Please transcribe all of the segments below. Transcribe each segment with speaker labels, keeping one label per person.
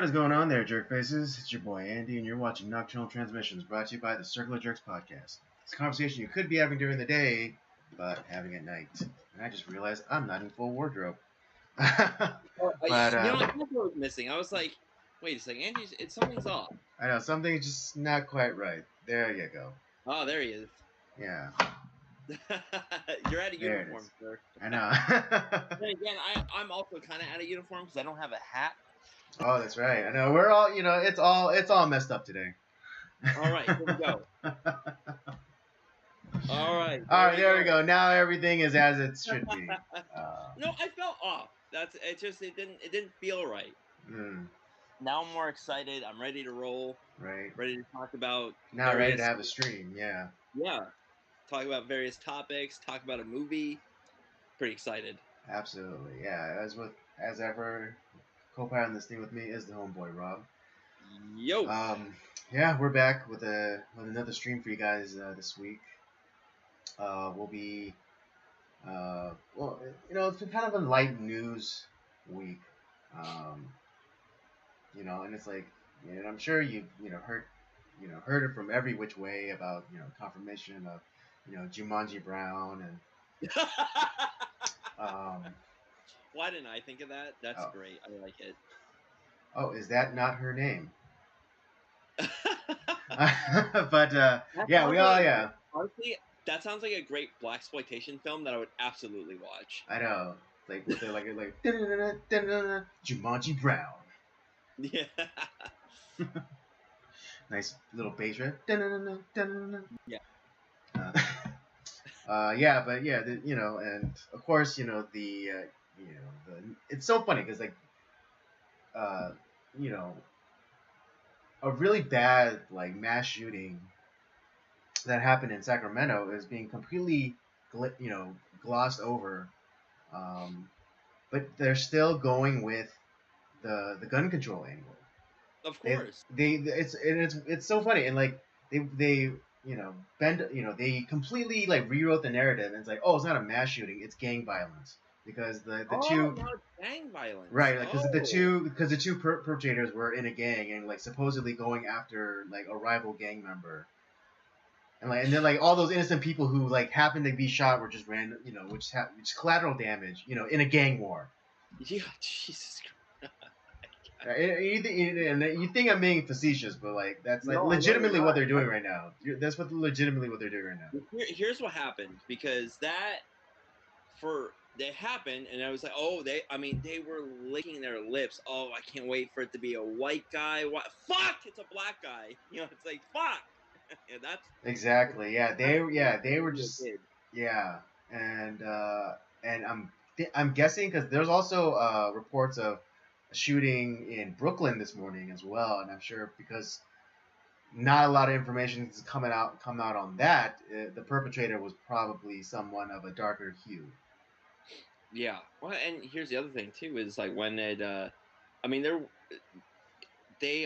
Speaker 1: What is going on there, jerk faces? It's your boy Andy, and you're watching Nocturnal Transmissions, brought to you by the Circle of Jerks podcast. It's a conversation you could be having during the day, but having at night. And I just realized I'm not in full wardrobe.
Speaker 2: I was missing. I was like, wait a second, Andy, something's off.
Speaker 1: I know, something's just not quite right. There you go.
Speaker 2: Oh, there he is.
Speaker 1: Yeah.
Speaker 2: You're out of uniform, sir.
Speaker 1: I know.
Speaker 2: Then again, I'm also kind of out of uniform because I don't have a hat.
Speaker 1: Oh, that's right. I know. We're all, it's all messed up today.
Speaker 2: All right, here we go. All right.
Speaker 1: There we go. Now everything is as it should be.
Speaker 2: No, I felt off. It didn't feel right. Now I'm more excited. I'm ready to roll.
Speaker 1: Right.
Speaker 2: Ready to talk about.
Speaker 1: Now ready to have a stream. Yeah.
Speaker 2: Yeah. Talk about various topics. Talk about a movie. Pretty excited.
Speaker 1: Absolutely. Yeah. As ever, co-pilot on this thing with me is the homeboy Rob.
Speaker 2: Yo.
Speaker 1: Yeah, we're back with another stream for you guys this week. We'll be it's been kind of a light news week. And it's like, and I'm sure you've heard it from every which way about confirmation of Jumanji Brown and
Speaker 2: why didn't I think of that? That's great. I like it.
Speaker 1: Oh, is that not her name? But yeah.
Speaker 2: Honestly, that sounds like a great blaxploitation film that I would absolutely watch.
Speaker 1: I know, like with the like Jumanji Brown.
Speaker 2: Yeah.
Speaker 1: Nice little bass riff.
Speaker 2: Yeah.
Speaker 1: And of course, it's so funny because a really bad mass shooting that happened in Sacramento is being completely glossed over, but they're still going with the gun control angle.
Speaker 2: Of course,
Speaker 1: it's so funny, and they they completely rewrote the narrative, and it's like, oh, it's not a mass shooting, it's gang violence. Because the two
Speaker 2: now it's gang violence,
Speaker 1: right? Because the two perpetrators were in a gang and supposedly going after a rival gang member, and then all those innocent people who happened to be shot were just random, which collateral damage, in a gang war.
Speaker 2: Yeah, Jesus Christ.
Speaker 1: You think I'm being facetious, but that's legitimately what they're doing right now. That's legitimately what they're doing right now.
Speaker 2: Here's what happened, because they happened, and I was like, oh, they were licking their lips. Oh, I can't wait for it to be a white guy. What? Fuck! It's a black guy. It's like, fuck. Yeah, that's
Speaker 1: exactly. Yeah, they were just and I'm guessing because there's also reports of a shooting in Brooklyn this morning as well, and I'm sure because not a lot of information has come out on that, the perpetrator was probably someone of a darker hue.
Speaker 2: Yeah. Well, and here's the other thing too is when it they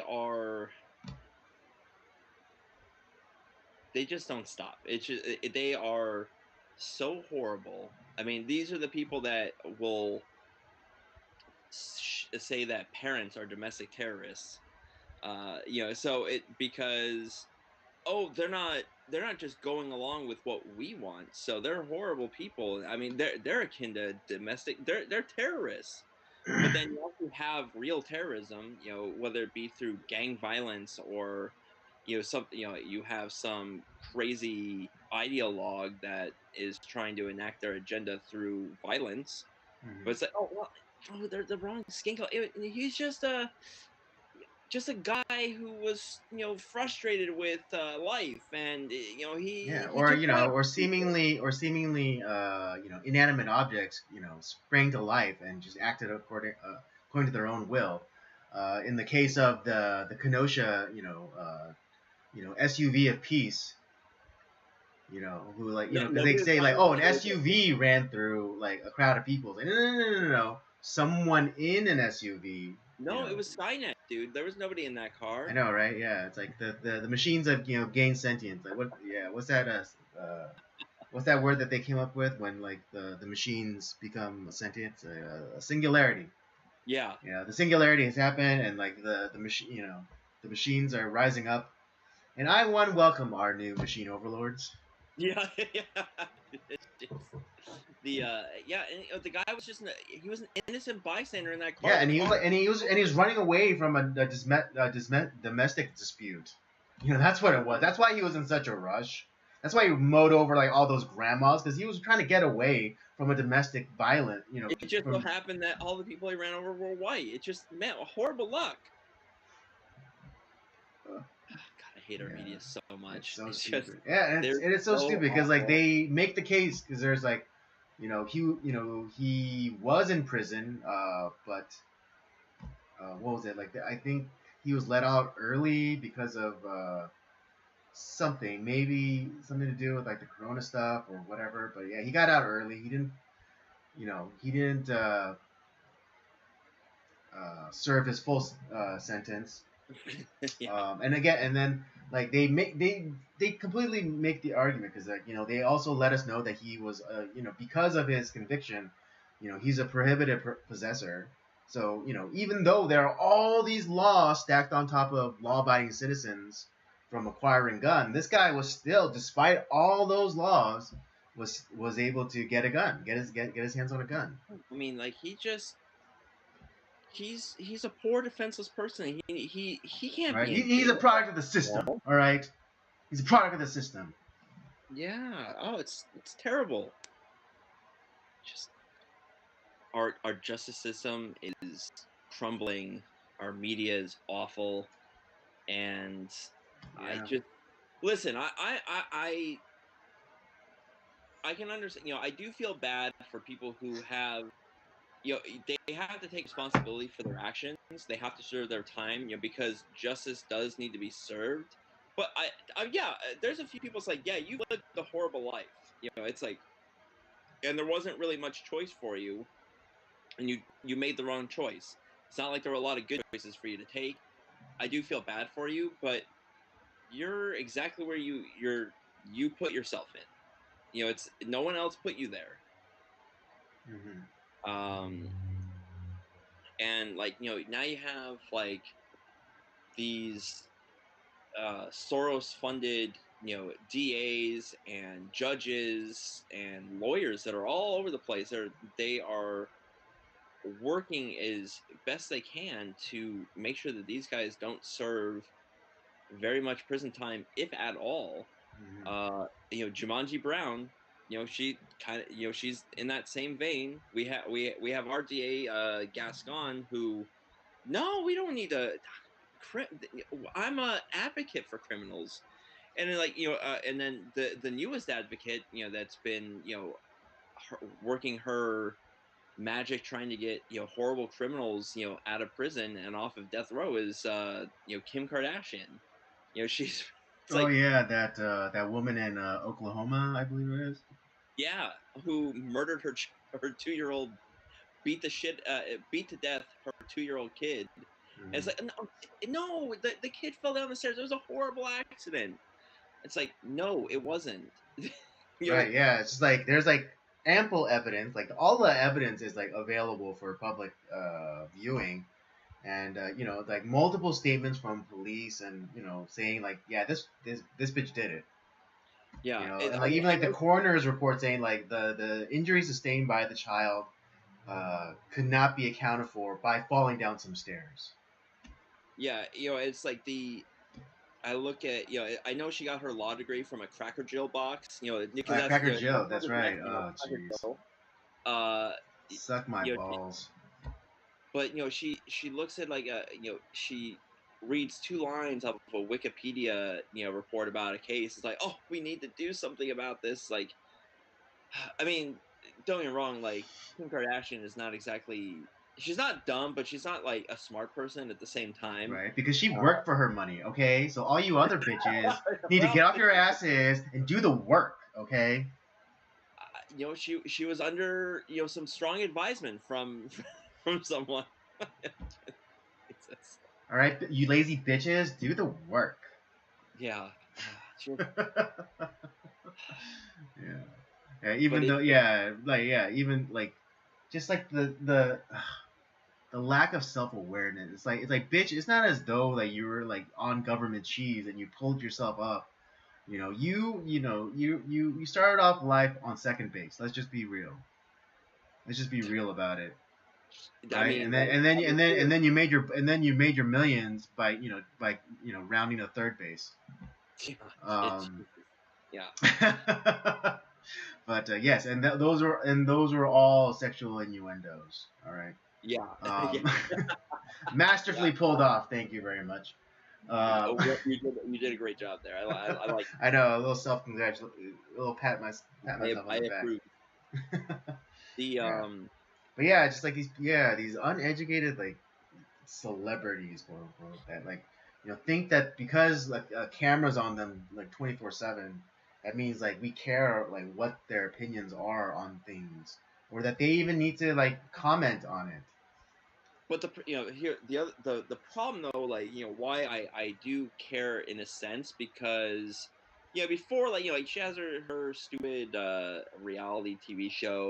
Speaker 2: just don't stop. It's just they are so horrible. I mean, these are the people that will say that parents are domestic terrorists. Because they're not just going along with what we want. So they're horrible people. I mean, they're akin to domestic. They're terrorists. But then you also have real terrorism. Whether it be through gang violence or you have some crazy ideologue that is trying to enact their agenda through violence. Mm-hmm. But it's like, they're the wrong skin color. He's just a guy who was frustrated with life, and
Speaker 1: or seemingly inanimate objects sprang to life and just acted according to their own will. In the case of the Kenosha SUV of peace, who because they say an SUV ran through a crowd of people. Like, no, someone in an SUV.
Speaker 2: No, it was Skynet, dude. There was nobody in that car.
Speaker 1: I know, right? Yeah, it's like the machines have gained sentience. Like what? Yeah, what's that? What's that word that they came up with when the machines become sentient? A singularity.
Speaker 2: Yeah.
Speaker 1: Yeah, the singularity has happened, and like the machine, the machines are rising up. And I one welcome our new machine overlords.
Speaker 2: Yeah. The yeah, and the guy was just he was an innocent bystander in that
Speaker 1: Yeah,
Speaker 2: car. The
Speaker 1: and he was
Speaker 2: car.
Speaker 1: like, and he was running away from a domestic dispute. That's what it was. That's why he was in such a rush. That's why he mowed over like all those grandmas because he was trying to get away from a domestic violent.
Speaker 2: It just so
Speaker 1: From
Speaker 2: happened that all the people he ran over were white. It just meant horrible luck. God, I hate our
Speaker 1: yeah,
Speaker 2: media so
Speaker 1: it's
Speaker 2: much.
Speaker 1: so
Speaker 2: It's just
Speaker 1: stupid. Yeah, and
Speaker 2: they're
Speaker 1: it's so
Speaker 2: so
Speaker 1: stupid because like
Speaker 2: awful.
Speaker 1: they make the case because there's like, he was in prison, but what was it like? I think he was let out early because of something, maybe something to do with like the corona stuff or whatever. But yeah, he got out early. He didn't serve his full sentence.
Speaker 2: Yeah.
Speaker 1: And then like they completely make the argument because like they also let us know that he was because of his conviction, he's a prohibited possessor. So even though there are all these laws stacked on top of law-abiding citizens from acquiring gun, this guy was still, despite all those laws, was able to get a gun, get his hands on a gun.
Speaker 2: I mean, like he's a poor defenseless person. He can't
Speaker 1: Right?
Speaker 2: be in
Speaker 1: He's a
Speaker 2: jail.
Speaker 1: product of the system.
Speaker 2: No.
Speaker 1: All right, he's a product of the system.
Speaker 2: Yeah. Oh, it's terrible. Just our justice system is crumbling. Our media is awful, and I
Speaker 1: Yeah.
Speaker 2: just listen. I can understand. I do feel bad for people who have they have to take responsibility for their actions. They have to serve their time, because justice does need to be served. But yeah, there's a few people. It's like, yeah, you lived a horrible life. It's like, and there wasn't really much choice for you, and you made the wrong choice. It's not like there were a lot of good choices for you to take. I do feel bad for you, but you're exactly where you put yourself in. It's no one else put you there.
Speaker 1: Mm-hmm.
Speaker 2: Um, and like now you have like these Soros-funded, DAs and judges and lawyers that are all over the place. They are working as best they can to make sure that these guys don't serve very much prison time, if at all.
Speaker 1: Mm-hmm.
Speaker 2: Jumanji Brown, she kind of, she's in that same vein. We have RDA Gascon, who, no, we don't need to. I'm a advocate for criminals, and then and then the newest advocate, that's been working her magic trying to get horrible criminals out of prison and off of death row is Kim Kardashian. She's it's
Speaker 1: Oh
Speaker 2: like,
Speaker 1: yeah, that woman in Oklahoma, I believe it is.
Speaker 2: yeah, who murdered her 2-year-old, beat to death her 2-year-old kid. And it's
Speaker 1: Mm-hmm.
Speaker 2: like, no, no, the kid fell down the stairs. It was a horrible accident. It's like, no, it wasn't. you know,
Speaker 1: Right. Yeah. It's just like there's like ample evidence. Like all the evidence is like available for public viewing, and like multiple statements from police, and saying like, yeah, this bitch did it.
Speaker 2: yeah.
Speaker 1: And
Speaker 2: I
Speaker 1: like
Speaker 2: mean,
Speaker 1: even
Speaker 2: I
Speaker 1: like the
Speaker 2: know.
Speaker 1: coroner's report saying like the injuries sustained by the child could not be accounted for by falling down some stairs.
Speaker 2: Yeah, it's like I look at, I know she got her law degree from a Cracker Jill box, because that's,
Speaker 1: Cracker Jill, that's
Speaker 2: the next
Speaker 1: right.
Speaker 2: thing,
Speaker 1: Oh,
Speaker 2: Cracker
Speaker 1: jeez.
Speaker 2: Jill. Uh,
Speaker 1: Suck my
Speaker 2: you know,
Speaker 1: balls.
Speaker 2: but she looks at like she reads 2 lines of a Wikipedia report about a case. It's like, oh, we need to do something about this. Like, I mean, don't get me wrong. Like, Kim Kardashian is not exactly, she's not dumb, but she's not like a smart person at the same time.
Speaker 1: Right? Because she worked for her money, okay? So all you other bitches need to
Speaker 2: Well,
Speaker 1: get off your asses and do the work, okay?
Speaker 2: she was under some strong advisement from from someone. It's just,
Speaker 1: All right, you lazy bitches, do the work.
Speaker 2: yeah,
Speaker 1: yeah. Yeah,
Speaker 2: but
Speaker 1: even though, yeah, like, yeah, even like, just like the the lack of self-awareness. It's like bitch, it's not as though like you were like on government cheese and you pulled yourself up. You started off life on second base. Let's just be real. Let's just be real about it.
Speaker 2: I
Speaker 1: Right?
Speaker 2: mean,
Speaker 1: And then you made your millions by rounding to third base. Um,
Speaker 2: yeah.
Speaker 1: but yes, and those were all sexual innuendos. All right.
Speaker 2: Yeah.
Speaker 1: Um, masterfully pulled off. Thank you very much.
Speaker 2: Oh, you did a great job there. I like.
Speaker 1: I know, a little self-congratulation, a little pat myself on
Speaker 2: I
Speaker 1: the back.
Speaker 2: approve. The
Speaker 1: Yeah. But yeah, just like these uneducated like celebrities, quote unquote, that like think that because like cameras on them like 24/7, that means like we care like what their opinions are on things, or that they even need to like comment on it.
Speaker 2: But here the problem though, like why I do care in a sense, because before, like she has her stupid reality TV show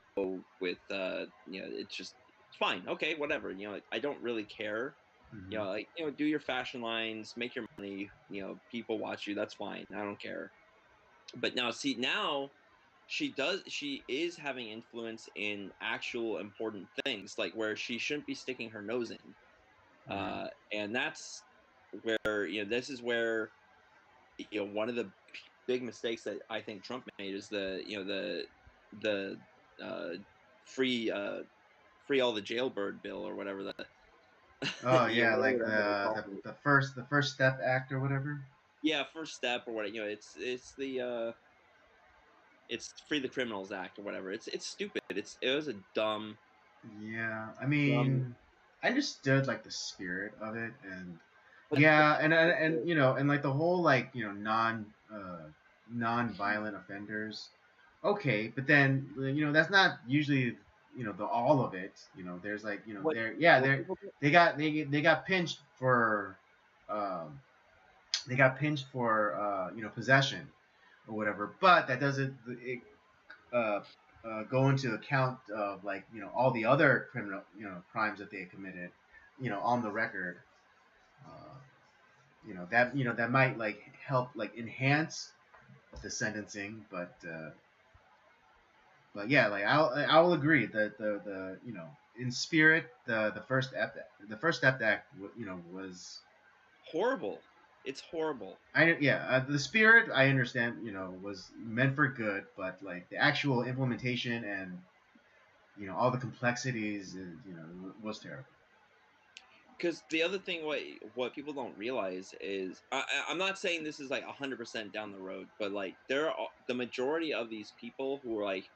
Speaker 2: with it's fine, okay, whatever, I don't really care.
Speaker 1: Mm-hmm.
Speaker 2: Do your fashion lines, make your money, people watch you, that's fine, I don't care. But now she is having influence in actual important things, like where she shouldn't be sticking her nose in.
Speaker 1: Mm-hmm.
Speaker 2: And that's where this is where one of the big mistakes that I think Trump made is the uh, free free all the jailbird bill, or whatever the
Speaker 1: Oh yeah,
Speaker 2: whatever
Speaker 1: like
Speaker 2: the hell they call it.
Speaker 1: the First Step Act or whatever.
Speaker 2: Yeah, first step or whatever. It's Free the Criminals Act or whatever. It's stupid. It was a dumb
Speaker 1: Yeah, I
Speaker 2: dumb.
Speaker 1: mean, I understood like the spirit of it, and
Speaker 2: But
Speaker 1: yeah, and and like the whole like non-violent offenders. Okay, but then that's not usually the all of it. There's like
Speaker 2: what
Speaker 1: they
Speaker 2: people do,
Speaker 1: they got pinched for um possession or whatever, but that doesn't uh, go into account of like all the other criminal crimes that they committed on the record. uh, that might like help like enhance the sentencing, but yeah, like I'll agree that the in spirit the first step act was
Speaker 2: horrible. It's horrible.
Speaker 1: the spirit I understand was meant for good, but like the actual implementation and all the complexities was terrible.
Speaker 2: Because the other thing, what people don't realize is, I'm not saying this is like 100% down the road, but like the majority of these people who are like,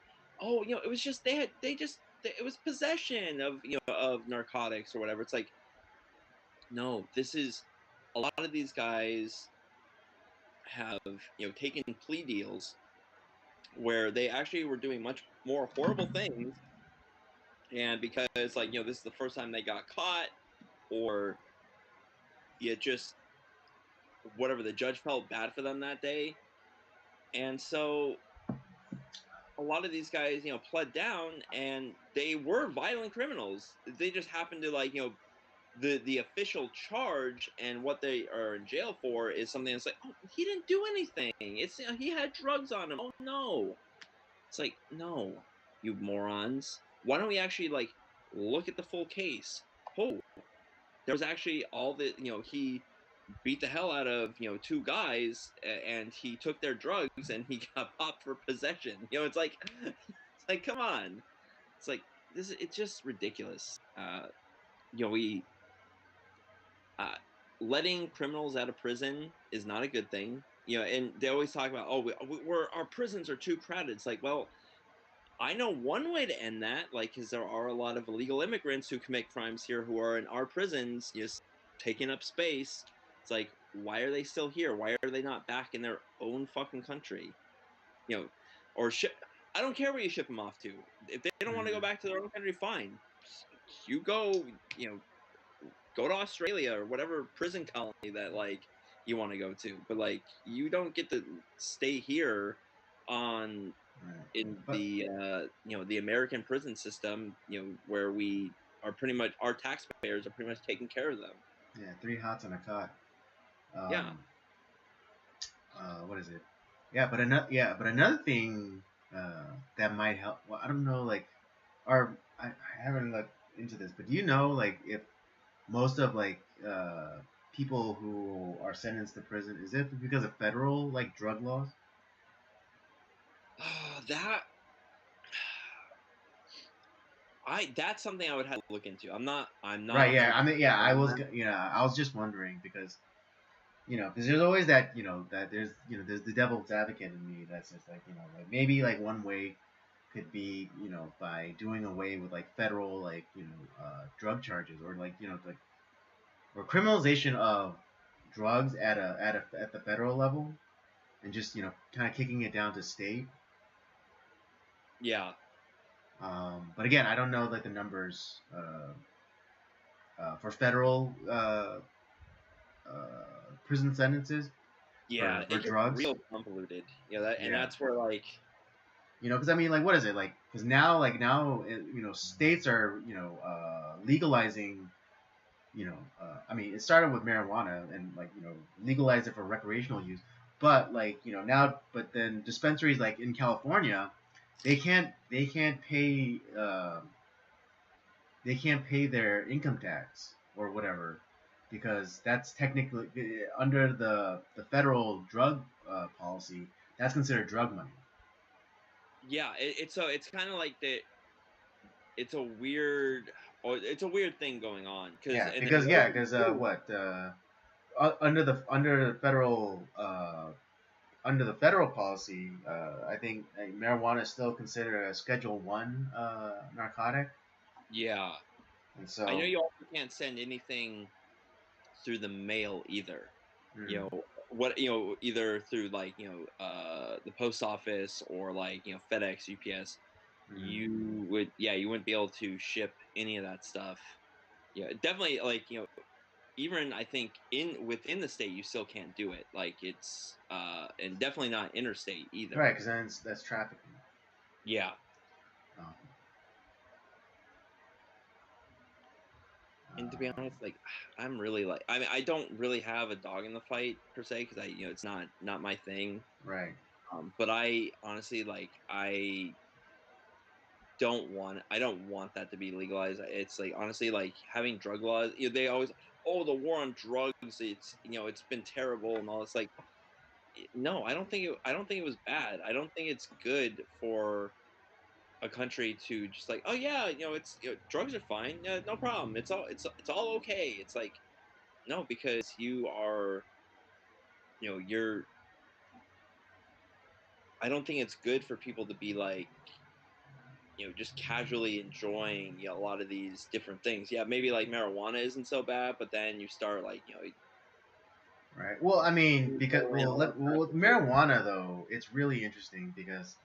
Speaker 2: oh, it was just it was possession of of narcotics or whatever. It's like, no, this is a lot of these guys have taken plea deals where they actually were doing much more horrible things, and because like this is the first time they got caught, or just whatever, the judge felt bad for them that day. And so a lot of these guys pled down, and they were violent criminals. They just happened to, like, the official charge and what they are in jail for is something that's like, oh, he didn't do anything, it's he had drugs on him, oh no. It's like, no, you morons, why don't we actually like look at the full case? Oh, there was actually all the he beat the hell out of two guys, and he took their drugs and he got popped for possession. It's like come on. It's like it's just ridiculous. We uh, letting criminals out of prison is not a good thing. And they always talk about, oh, our prisons are too crowded. It's like, well, I know one way to end that, like, because there are a lot of illegal immigrants who commit crimes here who are in our prisons, just taking up space. It's like, why are they still here? Why are they not back in their own fucking country? Or ship. I don't care where you ship them off to. If they don't want to go
Speaker 1: Mm-hmm.
Speaker 2: back to their own country, fine. You go, go to Australia or whatever prison colony that like you want to go to. But like, you don't get to stay here on
Speaker 1: Right.
Speaker 2: in
Speaker 1: But
Speaker 2: the the American prison system, where we are pretty much our taxpayers are pretty much taking care of them.
Speaker 1: Yeah, three hots on a cot.
Speaker 2: Yeah.
Speaker 1: What is it? But another thing that might help. Well, I don't know, like, I haven't looked into this, but do you know, like, if most of like people who are sentenced to prison, is it because of federal like drug laws?
Speaker 2: That that's something I would have to look into. I'm not
Speaker 1: Right. Yeah.
Speaker 2: 100%
Speaker 1: I mean, yeah.
Speaker 2: on that.
Speaker 1: I was just wondering because because there's always that that there's the devil's advocate in me that's just like like maybe like one way could be by doing away with like federal like drug charges or like like or criminalization of drugs at the federal level and just kind of kicking it down to state.
Speaker 2: Yeah.
Speaker 1: But again, I don't know like the numbers for federal prison sentences
Speaker 2: Yeah,
Speaker 1: for
Speaker 2: it gets
Speaker 1: drugs.
Speaker 2: real convoluted. That and
Speaker 1: Yeah,
Speaker 2: that's where like
Speaker 1: because I mean, like, what is it like? Because now, states are legalizing. I mean, it started with marijuana and like legalized it for recreational use, but like now, but then dispensaries like in California, they can't pay their income tax or whatever because that's technically under the federal drug policy. That's considered drug money.
Speaker 2: yeah, it's kind of like that. It's a weird, or it's a weird thing going on because
Speaker 1: Yeah,
Speaker 2: and
Speaker 1: because
Speaker 2: there's
Speaker 1: what under the federal policy, I think marijuana is still considered a Schedule One narcotic,
Speaker 2: yeah.
Speaker 1: and
Speaker 2: I know
Speaker 1: so
Speaker 2: you also can't send anything through the mail either.
Speaker 1: mm,
Speaker 2: Either through like the post office or like FedEx, UPS.
Speaker 1: mm,
Speaker 2: You wouldn't be able to ship any of that stuff. Yeah, definitely like even I think in within the state you still can't do it. Like it's and definitely not interstate
Speaker 1: right,
Speaker 2: either.
Speaker 1: because that's trafficking.
Speaker 2: Yeah.
Speaker 1: Um,
Speaker 2: And to be
Speaker 1: um,
Speaker 2: honest, like I'm really like I mean I don't really have a dog in the fight per se because I it's not my thing.
Speaker 1: right,
Speaker 2: But I honestly like I don't want that to be legalized. It's like honestly like having drug laws. They always the war on drugs. It's it's been terrible and all. It's like no, I don't think it was bad. I don't think it's good for a country to just like yeah it's drugs are fine. Yeah, no problem. It's all okay. It's like no, because you are, you're. I don't think it's good for people to be like, just casually enjoying, a lot of these different things. Yeah, maybe like marijuana isn't so bad, but then you start like,
Speaker 1: right. Well, I mean, because
Speaker 2: and all that stuff.
Speaker 1: with marijuana though, it's really interesting because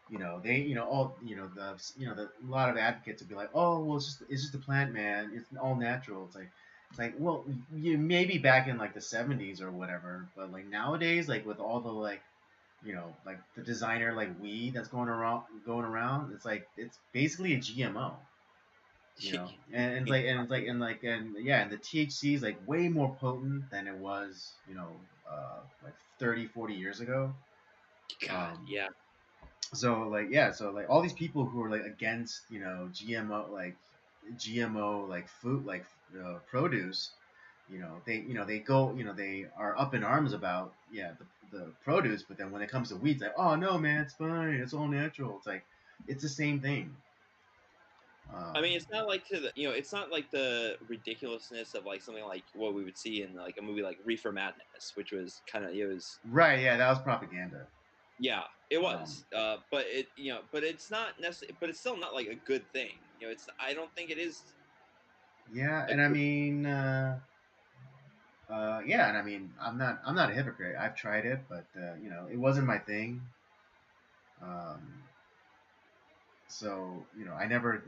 Speaker 1: they all the a lot of advocates would be like, oh well, it's just a plant, man, it's all natural. It's like well, you maybe back in like the 70s or whatever, but like nowadays, like with all the like like the designer like weed that's going around, it's like it's basically a GMO. And it's like and yeah, and the THC is like way more potent than it was like 30-40 years ago.
Speaker 2: God,
Speaker 1: um
Speaker 2: yeah,
Speaker 1: so like yeah, so like all these people who are like against GMO like food like produce, they go they are up in arms about the produce, but then when it comes to weeds, like, oh no man, it's fine, it's all natural. It's like it's the same thing.
Speaker 2: I
Speaker 1: um
Speaker 2: mean, it's not like it's not like the ridiculousness of like something like what we would see in like a movie like Reefer Madness, which was it was
Speaker 1: right, yeah, that was propaganda.
Speaker 2: yeah, it
Speaker 1: um
Speaker 2: was, but but it's not necessarily, but it's still not like a good thing. It's I don't think it is
Speaker 1: yeah,
Speaker 2: a
Speaker 1: and I
Speaker 2: good.
Speaker 1: mean yeah, and I mean I'm not a hypocrite. I've tried it, but it wasn't my thing. um so I never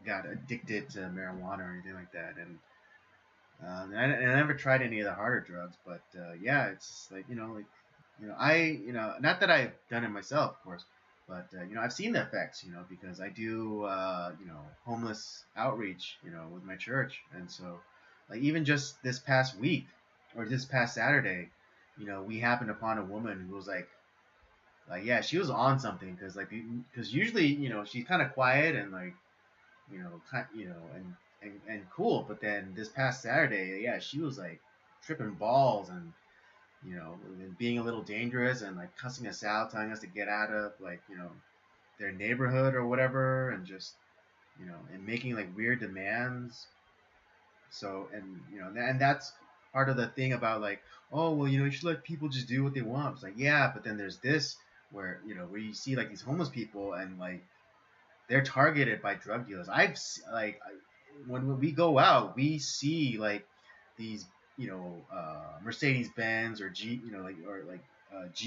Speaker 1: got addicted to marijuana or anything like that. And I never tried any of the harder drugs, but yeah, it's like like I not that I've done it myself, of course, But I've seen the effects, because I do homeless outreach, with my church, and so like even just this past week or this past Saturday, we happened upon a woman who was like yeah, she was on something because usually she's kind of quiet and like and cool, but then this past Saturday, yeah, she was like tripping balls and and being a little dangerous and like cussing us out, telling us to get out of like their neighborhood or whatever, and just and making like weird demands. So and that's part of the thing about like, oh well, you should let people just do what they want. It's like, yeah, but then there's this where you see like these homeless people and like they're targeted by drug dealers. When we go out, we see like these Mercedes Benz or G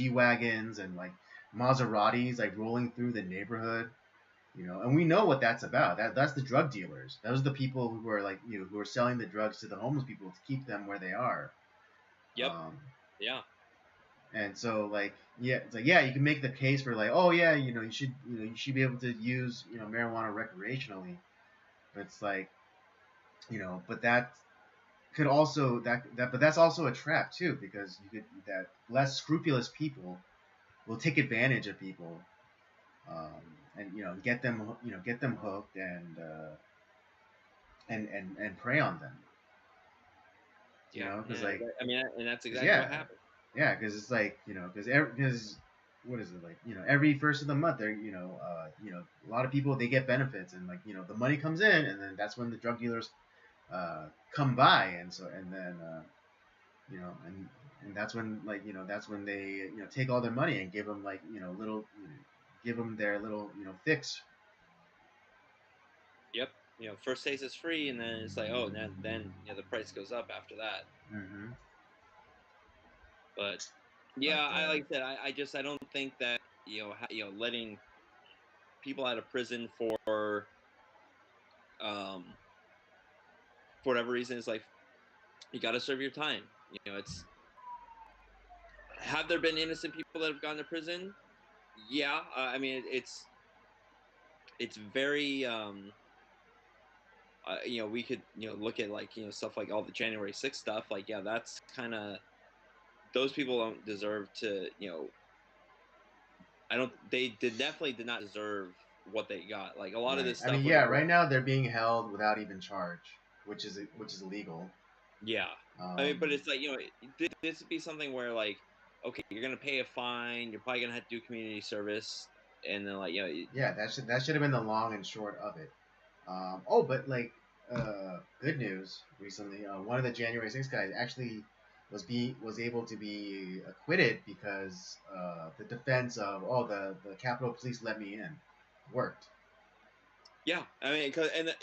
Speaker 1: wagons and like Maseratis like rolling through the neighborhood, and we know what that's about. That's the drug dealers. Those are the people who are like who are selling the drugs to the homeless people to keep them where they are.
Speaker 2: Yep. Yeah.
Speaker 1: And so like yeah, it's like yeah, you can make the case for like, oh yeah, you should be able to use marijuana recreationally, but it's like but that could also but that's also a trap too, because that less scrupulous people will take advantage of people, and get them hooked and prey on them.
Speaker 2: Yeah.
Speaker 1: Because
Speaker 2: Yeah.
Speaker 1: like
Speaker 2: I mean, and that's exactly what
Speaker 1: yeah,
Speaker 2: happened.
Speaker 1: yeah, because it's like because what is it like every first of the month there a lot of people they get benefits and like the money comes in, and then that's when the drug dealers come by, and then and that's when like that's when they take all their money and give them like little give them their little fix.
Speaker 2: Yep. First taste is free, and then it's like, oh, then the price goes up after that.
Speaker 1: Mm-hmm.
Speaker 2: But
Speaker 1: But
Speaker 2: yeah, I like I said, I don't think that letting people out of prison um for whatever reason is like, you got to serve your time. It's, have there been innocent people that have gone to prison? Yeah, I mean it's very we could look at like stuff like all the January 6th stuff. Like, yeah, that's kind of, those people don't deserve to. I don't. They definitely did not deserve what they got. Like a lot of
Speaker 1: right,
Speaker 2: this
Speaker 1: I mean
Speaker 2: stuff was
Speaker 1: yeah, right now they're being held without even charge, which is illegal.
Speaker 2: yeah. I mean, but it's like this would be something where like, okay, you're gonna pay a fine. You're probably gonna have to do community service, and then like
Speaker 1: yeah, that should have been the long and short of it. Oh, but like, good news recently. One of the January 6th guys actually was able to be acquitted because the defense of the Capitol Police let me in worked.
Speaker 2: yeah. I mean, and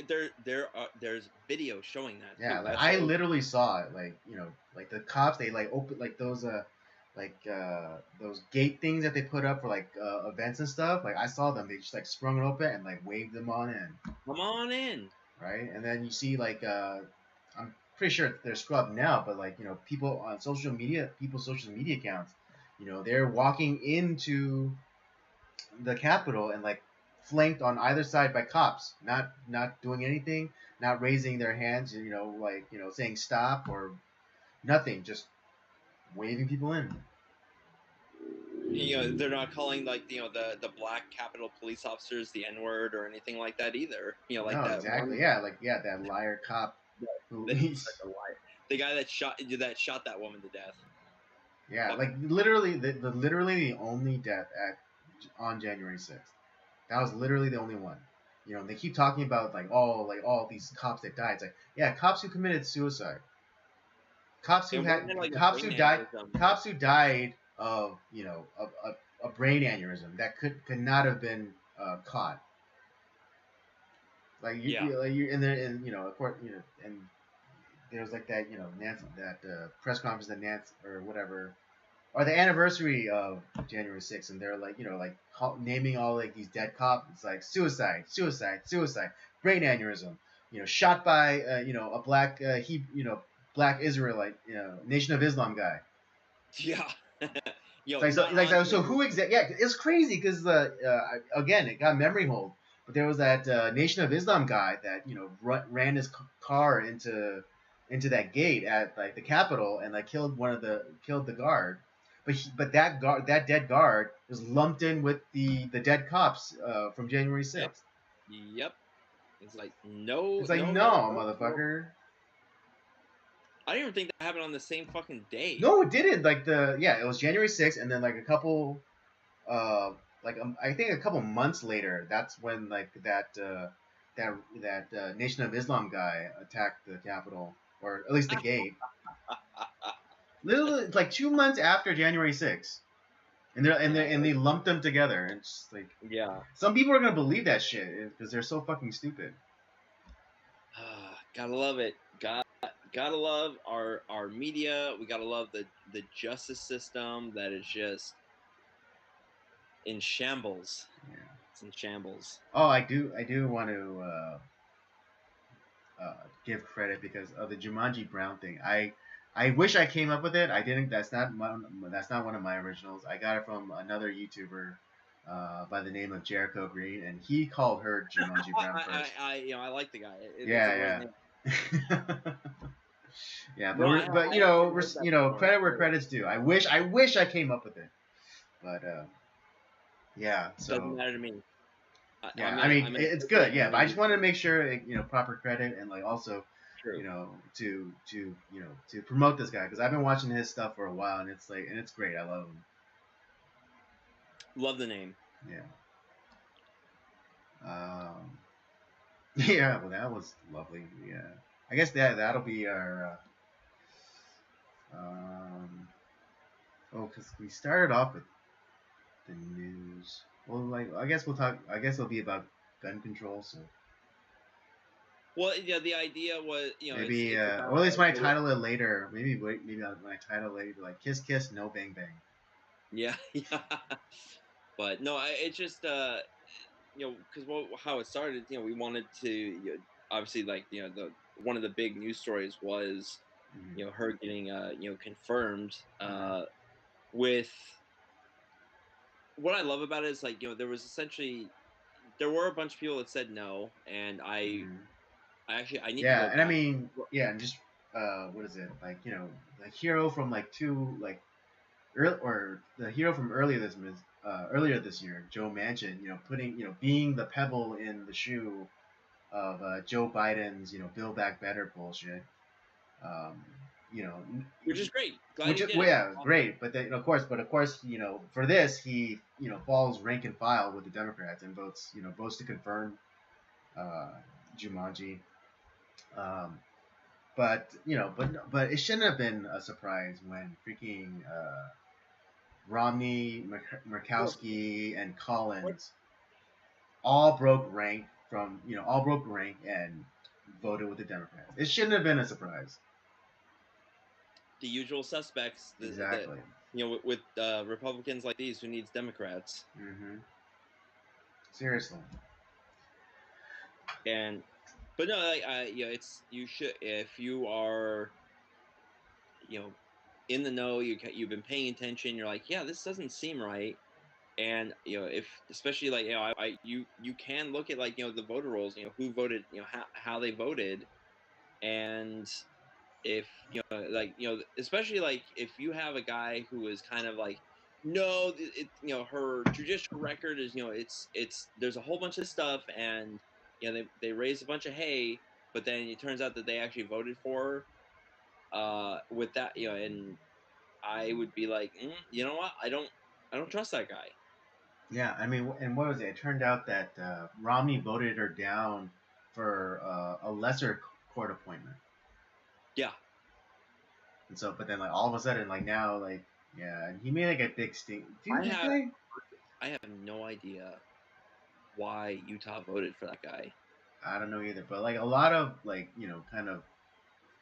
Speaker 2: there's video showing that
Speaker 1: Yeah,
Speaker 2: too.
Speaker 1: like
Speaker 2: That's
Speaker 1: I
Speaker 2: like,
Speaker 1: literally saw it. Like like the cops they like open like those gate things that they put up for like events and stuff. Like I saw them. They just like sprung it open and like waved them on in.
Speaker 2: come on in.
Speaker 1: Right? And then you see like I'm pretty sure they're scrubbed now, but like people on people's social media accounts, they're walking into the Capitol and like flanked on either side by cops, not doing anything, not raising their hands, like saying stop or nothing, just waving people in.
Speaker 2: They're not calling like the black Capitol police officers the N word or anything like that either. Like
Speaker 1: No,
Speaker 2: that one.
Speaker 1: exactly. Yeah, like yeah, that liar cop who
Speaker 2: That's such a lie. The guy that shot that woman to death.
Speaker 1: yeah,
Speaker 2: Fuck.
Speaker 1: like literally literally the only death on January 6th. That was literally the only one. They keep talking about like all these cops that died. It's like, yeah, cops who committed suicide, cops who
Speaker 2: And
Speaker 1: had
Speaker 2: wasn't it like a
Speaker 1: cops
Speaker 2: brain
Speaker 1: who died,
Speaker 2: aneurysm?
Speaker 1: cops who died of a brain aneurysm that could not have been caught. Like
Speaker 2: Yeah.
Speaker 1: like you and then and of course and there's like that Nancy that press conference that Nancy or whatever or the anniversary of January 6th, and they're like, like naming all like these dead cops. It's like suicide, suicide, suicide, brain aneurysm. Shot by a black black Israelite, Nation of Islam guy.
Speaker 2: Yeah.
Speaker 1: So who exactly? Yeah, it's crazy because again it got memory hold, but there was that Nation of Islam guy that ran his car into that gate at like the Capitol and like killed the guard, but that dead guard was lumped in with the dead cops from January
Speaker 2: Yep.
Speaker 1: 6th.
Speaker 2: Yep. It's like no,
Speaker 1: It's like
Speaker 2: no,
Speaker 1: no,
Speaker 2: no, no, no.
Speaker 1: motherfucker.
Speaker 2: I didn't even think that happened on the same fucking day.
Speaker 1: No, it didn't. Like it was January 6th, and then like a couple I think a couple months later, that's when like that Nation of Islam guy attacked the Capitol, or at least the gate. Literally, it's like 2 months after January 6th, and they lumped them together. And it's just like,
Speaker 2: yeah,
Speaker 1: some people are gonna believe that shit because they're so fucking stupid.
Speaker 2: gotta love it. Gotta love our media. We gotta love the justice system that is just in shambles.
Speaker 1: Yeah.
Speaker 2: It's in shambles.
Speaker 1: Oh, I do want to give credit because of the Jumanji Brown thing. I wish I came up with it. I didn't. That's not one of my originals. I got it from another YouTuber by the name of Jericho Green, and he called her Jumanji Brown first.
Speaker 2: I like the guy.
Speaker 1: Yeah, yeah. Yeah,
Speaker 2: No,
Speaker 1: but credit where credit's due. I wish I came up with it, but yeah.
Speaker 2: Doesn't
Speaker 1: So
Speaker 2: matter to me.
Speaker 1: yeah, I mean it's good. Yeah, but I just wanted to make sure proper credit and like also
Speaker 2: True.
Speaker 1: to promote this guy because I've been watching his stuff for a while and it's great. I love him.
Speaker 2: Love the name.
Speaker 1: Yeah. Yeah. Well, that was lovely. Yeah. I guess that'll be our. Because we started off with the news. Well, like I guess we'll talk. I guess it'll be about gun control. So
Speaker 2: Well, yeah, the idea was,
Speaker 1: maybe,
Speaker 2: it's about,
Speaker 1: or at least when I title it later. Maybe when I title it like "Kiss Kiss No Bang Bang."
Speaker 2: yeah, yeah. But no, it's just because how it started, we wanted to, obviously, like, the one of the big news stories was,
Speaker 1: Mm-hmm.
Speaker 2: her getting confirmed
Speaker 1: Mm-hmm.
Speaker 2: with. What I love about it is, like, there was essentially, there were a bunch of people that said no, and
Speaker 1: Mm-hmm.
Speaker 2: I need to
Speaker 1: Yeah,
Speaker 2: go
Speaker 1: and I
Speaker 2: back.
Speaker 1: mean, yeah, and just what is it like? The hero from like or the hero from earlier this year, Joe Manchin, putting being the pebble in the shoe of Joe Biden's Build Back Better bullshit. Um, you know,
Speaker 2: Which is great. Glad
Speaker 1: which
Speaker 2: he
Speaker 1: is,
Speaker 2: did
Speaker 1: well,
Speaker 2: it.
Speaker 1: yeah, great. But then, of course, for this he falls rank and file with the Democrats and votes to confirm uh, Jumanji. Um, but it shouldn't have been a surprise when freaking Romney, Murkowski, and Collins all broke rank and voted with the Democrats. It shouldn't have been a surprise.
Speaker 2: The usual suspects,
Speaker 1: Exactly.
Speaker 2: with Republicans like these, who needs Democrats?
Speaker 1: Mm-hmm. Seriously.
Speaker 2: And but no, like, it's, you should, if you are, in the know, you've been paying attention. You're like, yeah, this doesn't seem right. And if, especially, like, you can look at, like, the voter rolls, who voted, how they voted. And if, like, especially, like, if you have a guy who is kind of like, no, her judicial record is, it's there's a whole bunch of stuff, and they raised a bunch of hay, but then it turns out that they actually voted for with that, and I would be like, you know what, I don't trust that guy.
Speaker 1: Yeah, I mean, and what was it? It turned out that Romney voted her down for a lesser court appointment.
Speaker 2: Yeah.
Speaker 1: And so, but then like all of a sudden, like now, like yeah, and he made like a big stink. Dude,
Speaker 2: I
Speaker 1: this
Speaker 2: have
Speaker 1: guy,
Speaker 2: I have no idea why Utah voted for that guy.
Speaker 1: I don't know either. But like a lot of like kind of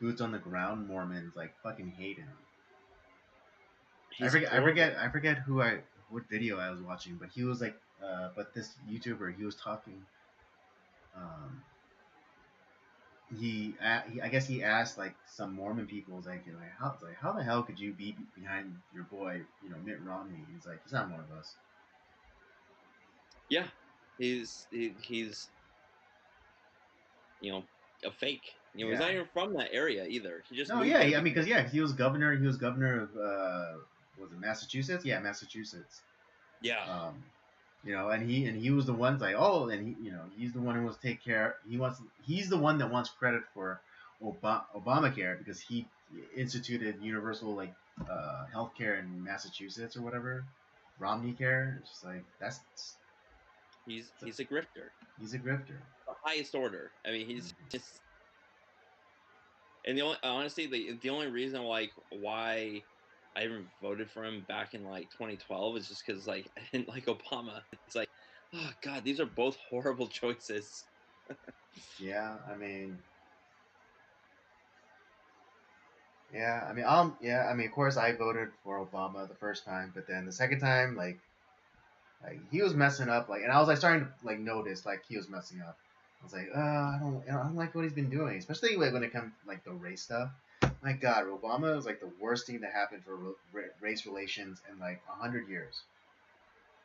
Speaker 1: boots on the ground Mormons like fucking hate him.
Speaker 2: He's horrible.
Speaker 1: I forget what video I was watching, but he was like, but this YouTuber, he was talking, um, I guess he asked like some Mormon people, how the hell could you be behind your boy, Mitt Romney? He's like, he's not one of us.
Speaker 2: Yeah, he's a fake. He's
Speaker 1: Yeah.
Speaker 2: not even from that area either. He just
Speaker 1: No,
Speaker 2: moved
Speaker 1: yeah,
Speaker 2: there
Speaker 1: I mean,
Speaker 2: because
Speaker 1: because he was governor. He was governor of was it Massachusetts? Yeah, Massachusetts.
Speaker 2: yeah,
Speaker 1: Um, and he was the one like, oh, and he's the one who wants to take care. He's the one that wants credit for Obamacare because he instituted universal like healthcare in Massachusetts or whatever, Romney care. It's just like
Speaker 2: he's a grifter,
Speaker 1: he's a grifter.
Speaker 2: the highest order. I mean, he's just. And the only honestly, the only reason like why I even voted for him back in like 2012 is just because like I didn't like Obama. It's like, oh god, these are both horrible choices.
Speaker 1: Yeah, I mean, yeah, I mean, of course, I voted for Obama the first time, but then the second time, like he was messing up, like, and I was like starting to like notice like he was messing up. I was like, I don't like what he's been doing, especially like when it comes like the race stuff. My God, Obama was like the worst thing that happened for race relations in like 100 years,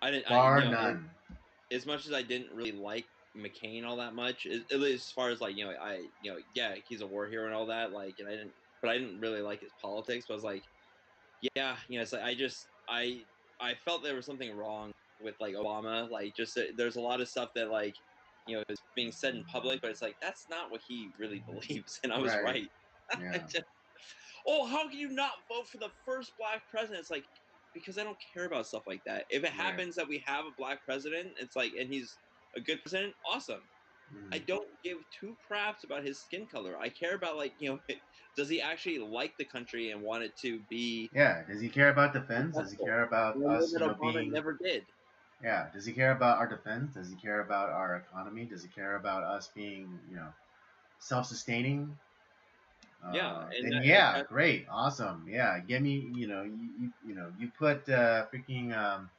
Speaker 2: I didn't,
Speaker 1: bar none.
Speaker 2: as much as I didn't really like McCain all that much, at least as far as like yeah, he's a war hero and all that, like, and I didn't really like his politics. But I was like, yeah, it's like I felt there was something wrong with like Obama, like just there's a lot of stuff that like is being said in public, but it's like that's not what he really believes, and I was
Speaker 1: Right?
Speaker 2: right.
Speaker 1: Yeah.
Speaker 2: Just, oh, how can you not vote for the first black president? It's like because I don't care about stuff like that. If it
Speaker 1: Right.
Speaker 2: happens that we have a black president, it's like, and he's a good president, awesome. I
Speaker 1: Mm.
Speaker 2: don't give two craps about his skin color. I care about like does he actually like the country and want it to be
Speaker 1: Yeah. Does he care about defense? Does he
Speaker 2: successful?
Speaker 1: care about
Speaker 2: And I know
Speaker 1: us,
Speaker 2: that Obama
Speaker 1: being?
Speaker 2: never did.
Speaker 1: Yeah. Does he care about our defense? Does he care about our economy? Does he care about us being, self-sustaining?
Speaker 2: Yeah, and
Speaker 1: Then yeah,
Speaker 2: that
Speaker 1: great, awesome, yeah. Give me, you put freaking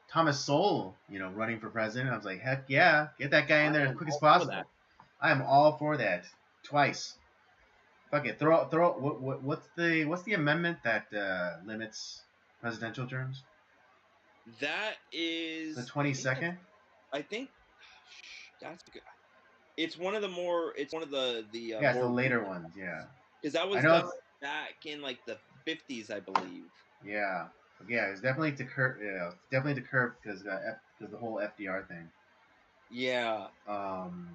Speaker 1: Thomas Sowell, running for president. I was like, heck yeah, get that guy in
Speaker 2: I
Speaker 1: there as
Speaker 2: am
Speaker 1: quick as
Speaker 2: all for that.
Speaker 1: possible. I am all for that. Twice. Fuck it. Throw. What's the amendment that limits presidential terms?
Speaker 2: That
Speaker 1: The
Speaker 2: is,
Speaker 1: 22nd.
Speaker 2: I think that's good. It's one of the more. It's one of the
Speaker 1: Yeah, it's the
Speaker 2: more
Speaker 1: later
Speaker 2: recent
Speaker 1: ones. Yeah,
Speaker 2: because that
Speaker 1: I
Speaker 2: was
Speaker 1: know
Speaker 2: done
Speaker 1: it's.
Speaker 2: back in like the 50s, I believe.
Speaker 1: Yeah, yeah. It's definitely to curb. Yeah, it's definitely to curb because the whole FDR thing.
Speaker 2: Yeah.
Speaker 1: Um,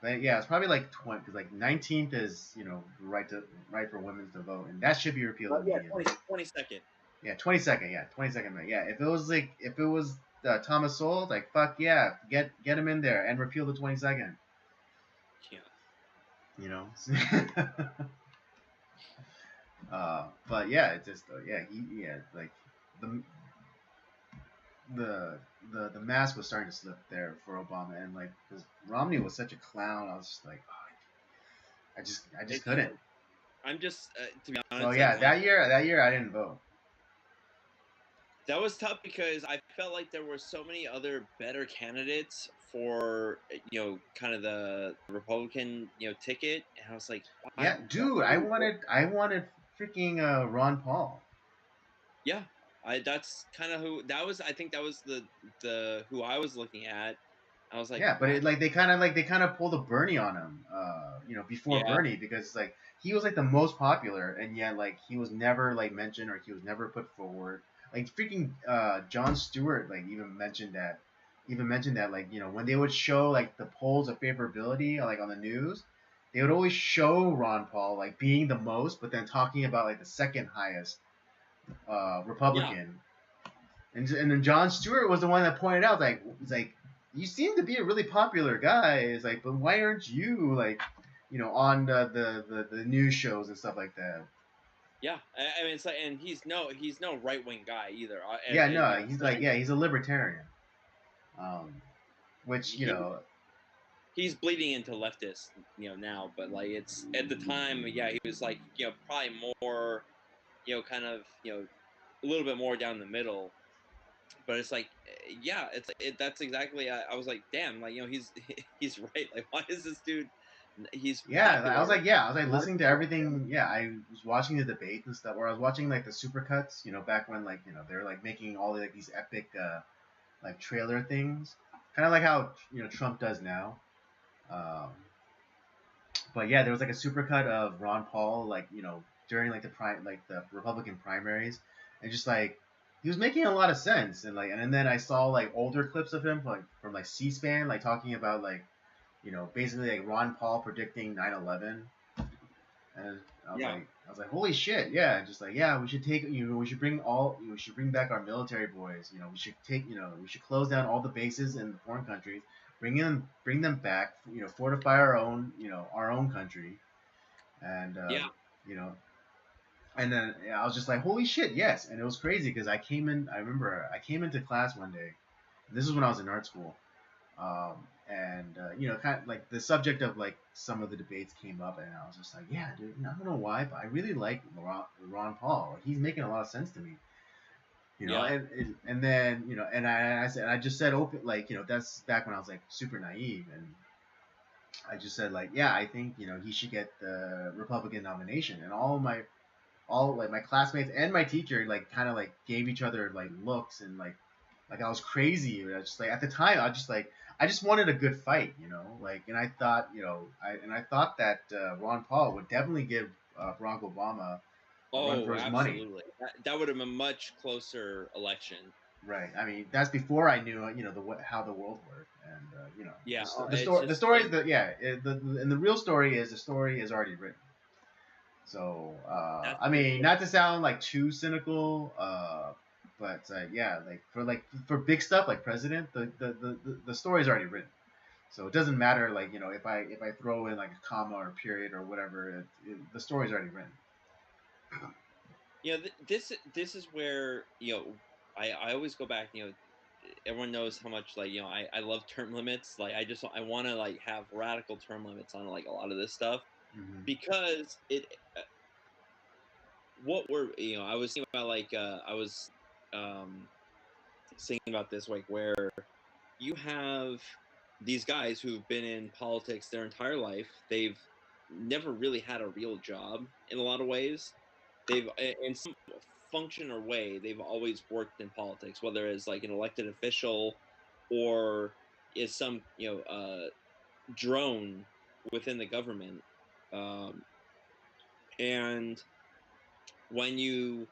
Speaker 1: but yeah, it's probably like 20 because like 19th is right for women to vote, and that should be repealed
Speaker 2: Yeah,
Speaker 1: immediately.
Speaker 2: 22nd.
Speaker 1: Yeah, 22nd. Yeah, 22nd. Yeah, if it was Thomas Sowell, like fuck yeah, get him in there and repeal the 22nd.
Speaker 2: Yeah.
Speaker 1: You know. But yeah, it's just like the the the mask was starting to slip there for Obama, and like because Romney was such a clown, I was just like, oh, I just
Speaker 2: It's
Speaker 1: couldn't.
Speaker 2: I'm just to be
Speaker 1: So
Speaker 2: honest, like
Speaker 1: yeah,
Speaker 2: my
Speaker 1: that year I didn't vote.
Speaker 2: that was tough because I felt like there were so many other better candidates for kind of the Republican ticket, and I was like,
Speaker 1: Yeah,
Speaker 2: why
Speaker 1: dude,
Speaker 2: would you vote?
Speaker 1: I wanted freaking Ron Paul.
Speaker 2: Yeah, I that's kind of who that was. I think that was the who I was looking at. I was like,
Speaker 1: Yeah, but
Speaker 2: why?
Speaker 1: they kind of pulled a Bernie on him, before
Speaker 2: Yeah,
Speaker 1: Bernie because like he was like the most popular, and yet like he was never like mentioned or he was never put forward. Like freaking Jon Stewart like even mentioned that like when they would show like the polls of favorability like on the news, they would always show Ron Paul like being the most, but then talking about like the second highest
Speaker 2: yeah.
Speaker 1: Republican. And then Jon Stewart was the one that pointed out, like, he's like, you seem to be a really popular guy. It's like, but why aren't you like, on the news shows and stuff like that?
Speaker 2: Yeah, I mean it's like, and he's no right wing guy either.
Speaker 1: Yeah,
Speaker 2: And
Speaker 1: no, he's like, yeah, he's a libertarian, um, which
Speaker 2: he's bleeding into leftist, now. But like it's at the time, yeah, he was like, probably more, kind of, a little bit more down the middle. But it's like, yeah, that's exactly. I was like, damn, like he's he's right. Like, why is this dude He's
Speaker 1: Yeah, I was
Speaker 2: popular.
Speaker 1: like, yeah, I was like
Speaker 2: A lot of
Speaker 1: listening to
Speaker 2: people like him.
Speaker 1: everything. Yeah, I was watching the debate and stuff, or I was watching like the supercuts, back when like they're like making all like these epic like trailer things, kind of like how Trump does now. Um, but yeah, there was like a supercut of Ron Paul, like during like the Republican primaries, and just like he was making a lot of sense, and then I saw like older clips of him like from like C-SPAN, like talking about like basically like Ron Paul predicting 9/11. And
Speaker 2: Yeah,
Speaker 1: I was like, holy shit, yeah, just like, yeah, we should take, we should bring back our military boys. We should we should close down all the bases in the foreign countries, bring them back, fortify our own country, and
Speaker 2: yeah,
Speaker 1: you know, and then yeah, I was just like, holy shit, yes, and it was crazy because I remember I came into class one day, and this is when I was in art school, and kind of like the subject of like some of the debates came up, and I was just like, yeah, dude, I don't know why, but I really like Ron Paul. Like, he's making a lot of sense to me,
Speaker 2: yeah.
Speaker 1: and then I said I just said open like that's back when I was like super naive, and I just said like yeah, I think he should get the Republican nomination, and all like my classmates and my teacher like kind of like gave each other like looks and like I was crazy. I was just like at the time I just wanted a good fight, like and I thought I thought that Ron Paul would definitely give Barack Obama a run
Speaker 2: Oh,
Speaker 1: for his money.
Speaker 2: absolutely. That would have been a much closer election.
Speaker 1: Right. I mean that's before I knew how the world worked, and
Speaker 2: Yeah, it's
Speaker 1: the
Speaker 2: just
Speaker 1: story
Speaker 2: like
Speaker 1: and the real story is the story is already written. So,
Speaker 2: that's
Speaker 1: I
Speaker 2: the
Speaker 1: mean,
Speaker 2: thing.
Speaker 1: not to sound like too cynical, but yeah, like for big stuff like president, the story's already written. So it doesn't matter like if I throw in like a comma or a period or whatever, the story's already written.
Speaker 2: This is where I always go back. Everyone knows how much like I love term limits. Like I want to like have radical term limits on like a lot of this stuff
Speaker 1: Hmm.
Speaker 2: because it what we're I was thinking about like I was um thinking about this like where you have these guys who've been in politics their entire life. They've never really had a real job in a lot of ways. They've in some function or way they've always worked in politics, whether it's like an elected official or is some drone within the government. Um, and when you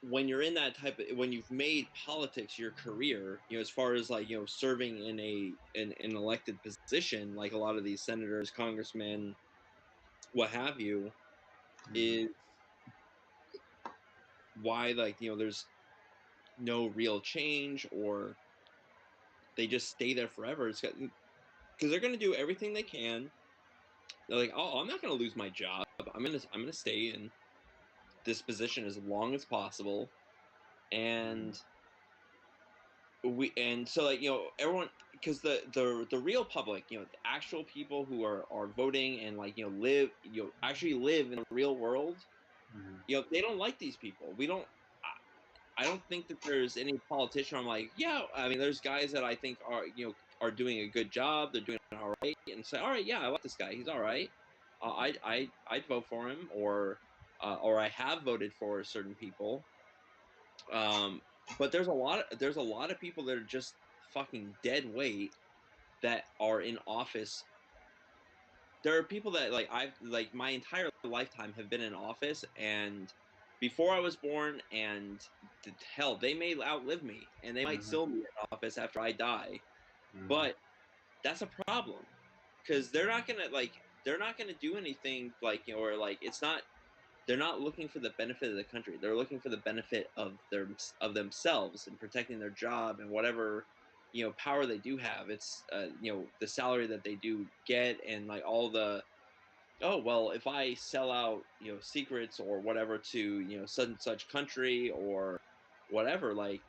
Speaker 2: when you're in that type of when you've made politics your career, as far as like serving in an elected position, like a lot of these senators, congressmen, what have you,
Speaker 1: Hmm.
Speaker 2: is why like there's no real change or they just stay there forever. It's because they're going to do everything they can. They're like, oh, I'm not going to lose my job. I'm gonna stay in this position as long as possible, and so like everyone, because the real public, the actual people who are voting and like live actually live in the real world,
Speaker 1: Hmm.
Speaker 2: they don't like these people. We don't. I don't think that there's any politician. I'm like, yeah. I mean, there's guys that I think are doing a good job. They're doing all right, and say, all right, yeah, I like this guy. He's all right. I'd vote for him, or I have voted for certain people. Um, but there's a lot of people that are just fucking dead weight that are in office. There are people that like I've like my entire lifetime have been in office and before I was born, and hell, they may outlive me and they might
Speaker 1: Hmm.
Speaker 2: still be in office after I die.
Speaker 1: Hmm.
Speaker 2: But that's a problem because they're not gonna do anything like or like it's not they're not looking for the benefit of the country. They're looking for the benefit of themselves and protecting their job and whatever power they do have. It's the salary that they do get and like all the oh well if I sell out secrets or whatever to such and such country or whatever like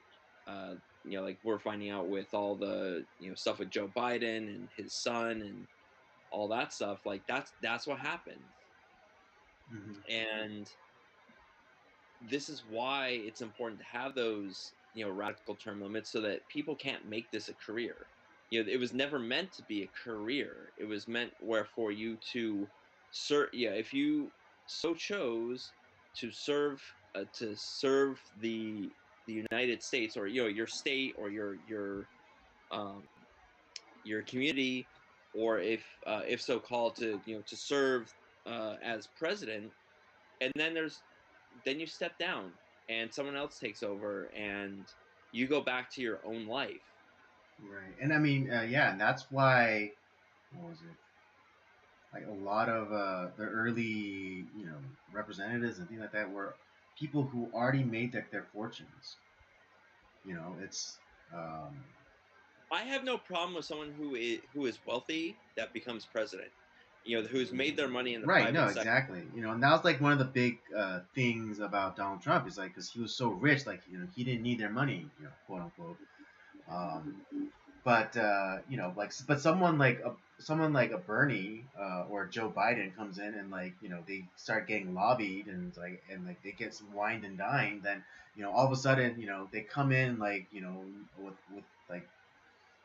Speaker 2: uh like we're finding out with all the stuff with Joe Biden and his son and all that stuff like that's what happens.
Speaker 1: Hmm.
Speaker 2: And this is why it's important to have those radical term limits so that people can't make this a career. it was never meant to be a career. It was meant where for you to serve. Yeah, if you so chose to serve the United States, or your state, or um your community, or if so called, to serve as president, and then you step down and someone else takes over and you go back to your own life.
Speaker 1: Right. And I mean, yeah, and that's why, what was it? Like a lot of the early, representatives and things like that were people who already made their fortunes. It's um,
Speaker 2: I have no problem with someone who is wealthy that becomes president. Who's made their money in the
Speaker 1: right. No,
Speaker 2: private sector.
Speaker 1: exactly. And that was like one of the big things about Donald Trump is like because he was so rich, like he didn't need their money, quote unquote. Um, but but someone like a Bernie or Joe Biden comes in and like they start getting lobbied and they get some wined and dined, then all of a sudden they come in like with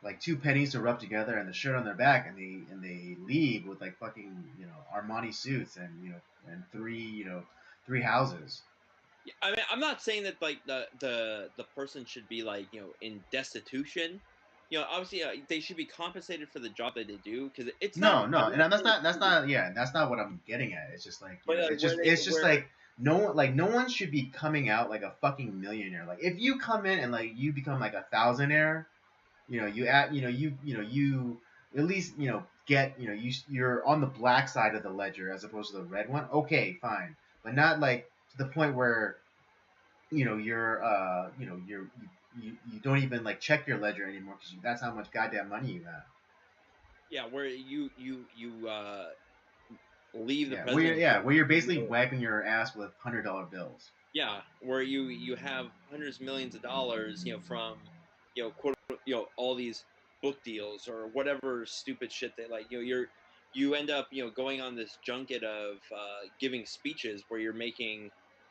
Speaker 1: like two pennies to rub together and the shirt on their back, and they leave with like fucking Armani suits and and three houses.
Speaker 2: I mean, I'm not saying that like the person should be like in destitution. Obviously, they should be compensated for the job that they do, because it's not
Speaker 1: No, and that's not yeah, that's not what I'm getting at. It's just like
Speaker 2: but like
Speaker 1: it's just
Speaker 2: where
Speaker 1: like no one should be coming out like a fucking millionaire. Like if you come in and like you become like a thousandaire, you at you at least get you're on the black side of the ledger as opposed to the red one. Okay, fine, but not like to the point where you don't even like check your ledger anymore because that's how much goddamn money you have.
Speaker 2: yeah, where you leave the
Speaker 1: Yeah,
Speaker 2: president.
Speaker 1: where you're basically wiping your ass with $100 bills.
Speaker 2: Yeah, where you have hundreds of millions of dollars, from quote, all these book deals or whatever stupid shit they like. You end up going on this junket of giving speeches where you're making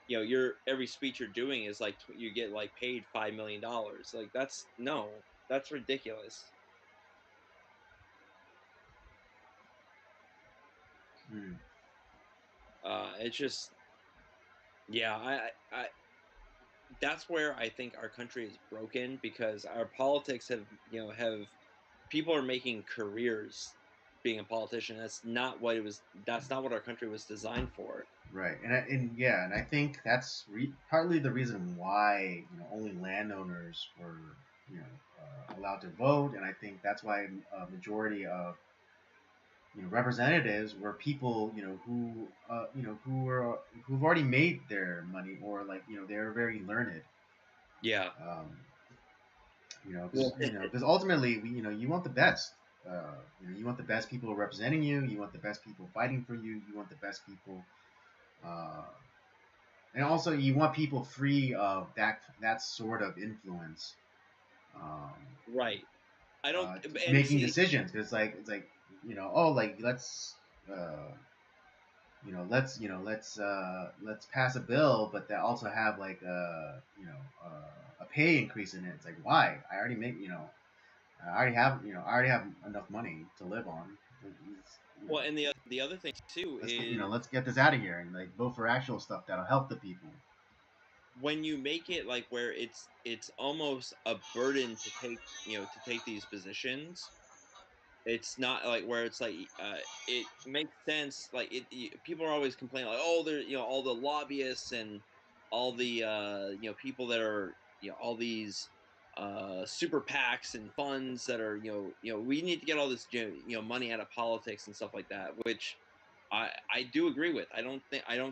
Speaker 2: your every speech you're doing is like you get like paid $5 million. Like that's ridiculous.
Speaker 1: Hmm.
Speaker 2: It's just, yeah, I that's where I think our country is broken, because our politics have people are making careers being a politician. That's not what our country was designed for.
Speaker 1: Right, and yeah, and I think that's partly the reason why only landowners were allowed to vote, and I think that's why a majority of representatives were people who've already made their money, or like they're very learned.
Speaker 2: Yeah.
Speaker 1: Um,
Speaker 2: Yeah.
Speaker 1: because ultimately you want the best. You want the best people representing you. You want the best people fighting for you. You want the best people. Uh, and also you want people free of that sort of influence, um,
Speaker 2: Right. I don't and
Speaker 1: making
Speaker 2: see
Speaker 1: decisions. Because it's like oh, like uh, let's pass a bill, but that also have like a pay increase in it. It's like, why? I already have enough money to live on. It's,
Speaker 2: well, and the other thing too is
Speaker 1: let's get this out of here and like vote for actual stuff that'll help the people.
Speaker 2: when you make it like where it's almost a burden to take these positions. It's not like where it's like it makes sense. Like people are always complaining like, oh, there all the lobbyists and all the people that are all these super PACs and funds that are we need to get all this money out of politics and stuff like that, which I do agree with. I don't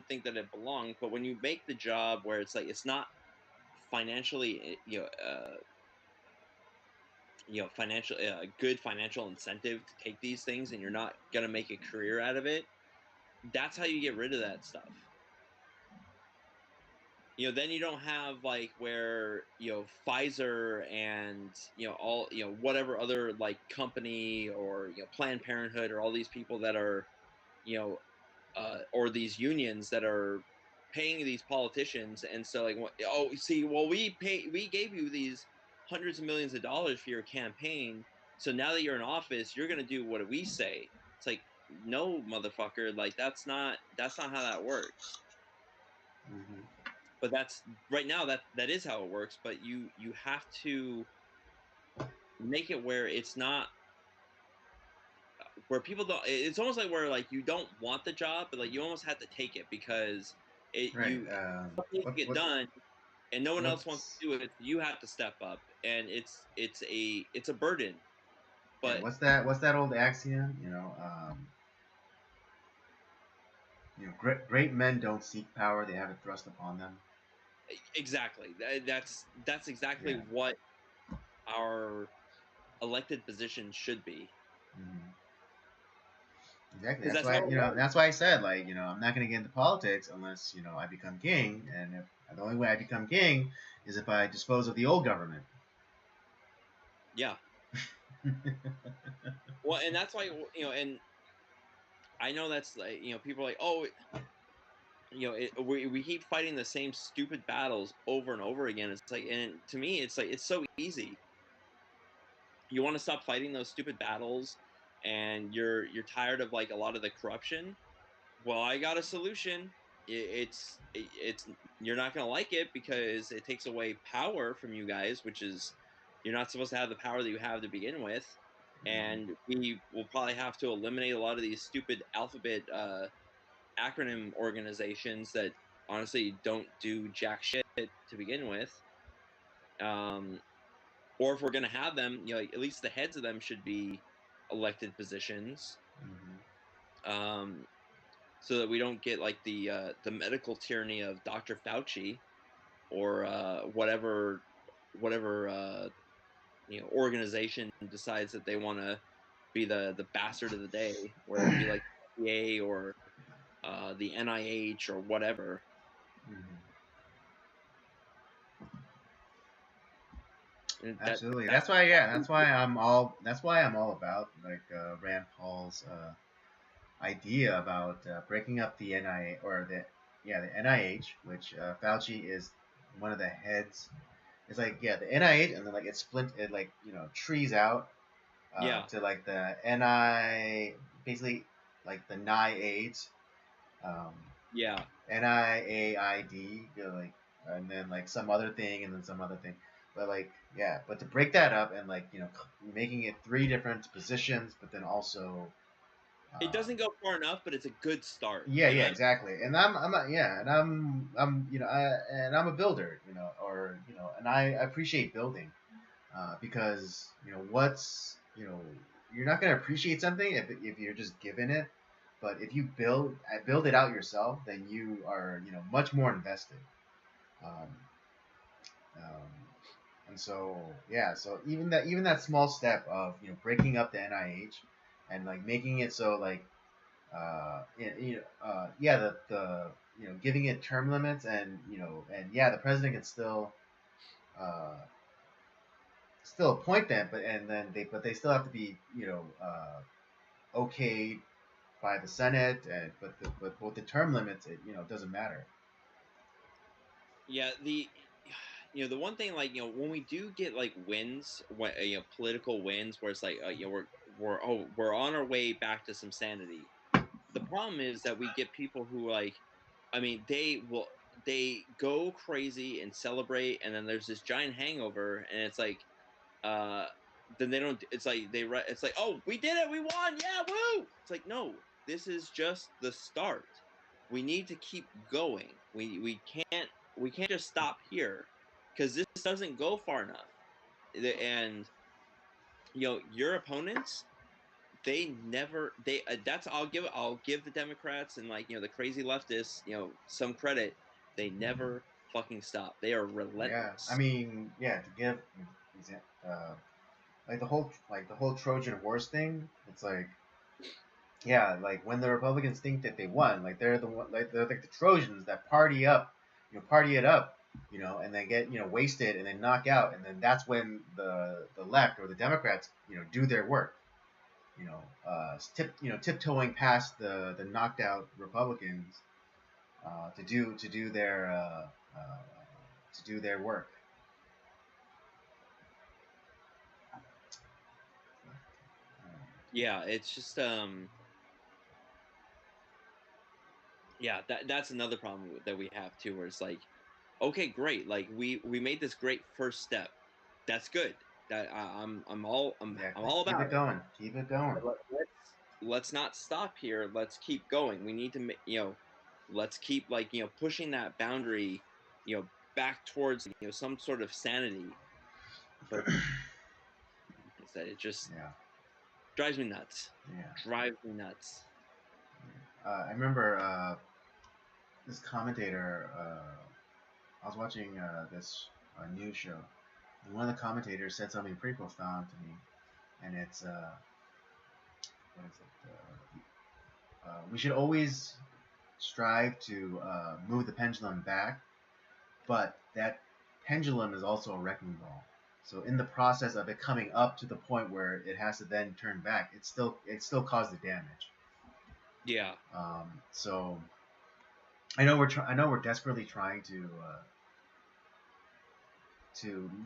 Speaker 2: think that it belongs, but when you make the job where it's like it's not financially financial good financial incentive to take these things, and you're not going to make a career out of it, that's how you get rid of that stuff. Then you don't have like where Pfizer and all whatever other like company, or Planned Parenthood, or all these people that are you know or these unions that are paying these politicians. And so like, oh, see, well, we gave you these hundreds of millions of dollars for your campaign, So now that you're in office, you're gonna do what we say. It's like, no, motherfucker, like that's not how that works.
Speaker 1: Hmm.
Speaker 2: But that's right now that is how it works. But you have to make it where it's not where people don't. It's almost like where like you don't want the job, but like you almost have to take it because it
Speaker 1: Right.
Speaker 2: you something needs to get
Speaker 1: What's
Speaker 2: done and no one else wants
Speaker 1: what's
Speaker 2: to do it. You have to step up, and it's a burden.
Speaker 1: yeah,
Speaker 2: But
Speaker 1: what's that old axiom? Great men don't seek power; they have it thrust upon them.
Speaker 2: exactly, that's exactly
Speaker 1: Yeah.
Speaker 2: what our elected positions should be.
Speaker 1: Hmm. Exactly.
Speaker 2: Because
Speaker 1: That's
Speaker 2: that's
Speaker 1: why
Speaker 2: how it works.
Speaker 1: that's why I said like I'm not gonna get into politics unless I become king, and the only way I become king is if I dispose of the old government.
Speaker 2: Yeah. Well, and that's why and I know that's like people are like, oh, we keep fighting the same stupid battles over and over again. It's like, and to me, it's like it's so easy. You want to stop fighting those stupid battles, and you're tired of like a lot of the corruption. Well, I got a solution. It's you're not gonna like it because it takes away power from you guys, which is you're not supposed to have the power that you have to begin with. And
Speaker 1: Hmm.
Speaker 2: we will probably have to eliminate a lot of these stupid alphabet acronym organizations that honestly don't do jack shit to begin with. Um, or if we're gonna have them, like, at least the heads of them should be elected positions.
Speaker 1: Hmm.
Speaker 2: Um, so that we don't get like the medical tyranny of Dr. Fauci or whatever organization decides that they want to be the bastard of the day, whether it be like FDA or the NIH or whatever.
Speaker 1: Hmm.
Speaker 2: And
Speaker 1: Absolutely.
Speaker 2: that's
Speaker 1: That's why. Yeah. That's why I'm all about like Rand Paul's idea about breaking up the NIA or the NIH, which Fauci is one of the heads. It's like the NIH, and then like it like trees out
Speaker 2: yeah,
Speaker 1: to like the NI, basically like the NIAID, um,
Speaker 2: yeah.
Speaker 1: NIAID, like, and then like some other thing, and then some other thing. But like, yeah, but to break that up and like making it three different positions, but then also
Speaker 2: It
Speaker 1: um,
Speaker 2: doesn't go far enough, but it's a good start.
Speaker 1: yeah,
Speaker 2: And
Speaker 1: yeah, exactly. And I'm a, yeah, and I'm and I'm a builder, and I appreciate building, because you're not gonna appreciate something if you're just given it, but if you build it out yourself, then you are much more invested. Um, um, and so yeah, so even that small step of breaking up the NIH and like making it so like yeah, the giving it term limits, and and yeah, the president can uh, still appoint them, but they still have to be okayed by the Senate, and but with the term limits, it doesn't matter.
Speaker 2: yeah, the one thing, like, when we do get like wins, what political wins, where it's like, we're on our way back to some sanity. The problem is that we get people who, like, I mean, they go crazy and celebrate, and then there's this giant hangover, and it's like, uh, then they don't. It's like it's like, oh, we did it, we won, yeah, woo! It's like, no, this is just the start. We need to keep going. We can't just stop here because this doesn't go far enough. And your opponents, they never they that's I'll give the Democrats and, like, the crazy leftists, some credit. They never fucking stop. They are
Speaker 1: Yeah, I
Speaker 2: relentless.
Speaker 1: mean, yeah, to give like the whole Trojan horse thing, it's like, yeah, like when the Republicans think that they won, like they're like the Trojans that party it up, and then get wasted and then knock out, and then that's when the left or the Democrats do their work, tiptoeing past the knocked out Republicans uh, to do their work.
Speaker 2: Yeah, it's just yeah, that's another problem that we have too, where it's like, okay, great, like we made this great first step. That's good. That
Speaker 1: Yeah,
Speaker 2: I'm all
Speaker 1: keep
Speaker 2: about
Speaker 1: it
Speaker 2: it.
Speaker 1: going. Keep it going.
Speaker 2: But let's not stop here. Let's keep going. We need to let's keep like pushing that boundary, back towards some sort of sanity. But like I said, it just
Speaker 1: Yeah,
Speaker 2: drives me nuts.
Speaker 1: yeah.
Speaker 2: Drives me nuts.
Speaker 1: I remember this commentator. I was watching this news show, and one of the commentators said something pretty profound to me, and it's what is it? We should always strive to move the pendulum back, but that pendulum is also a wrecking ball. So in the process of it coming up to the point where it has to then turn back, it still caused the damage.
Speaker 2: Yeah,
Speaker 1: So I know we're desperately trying to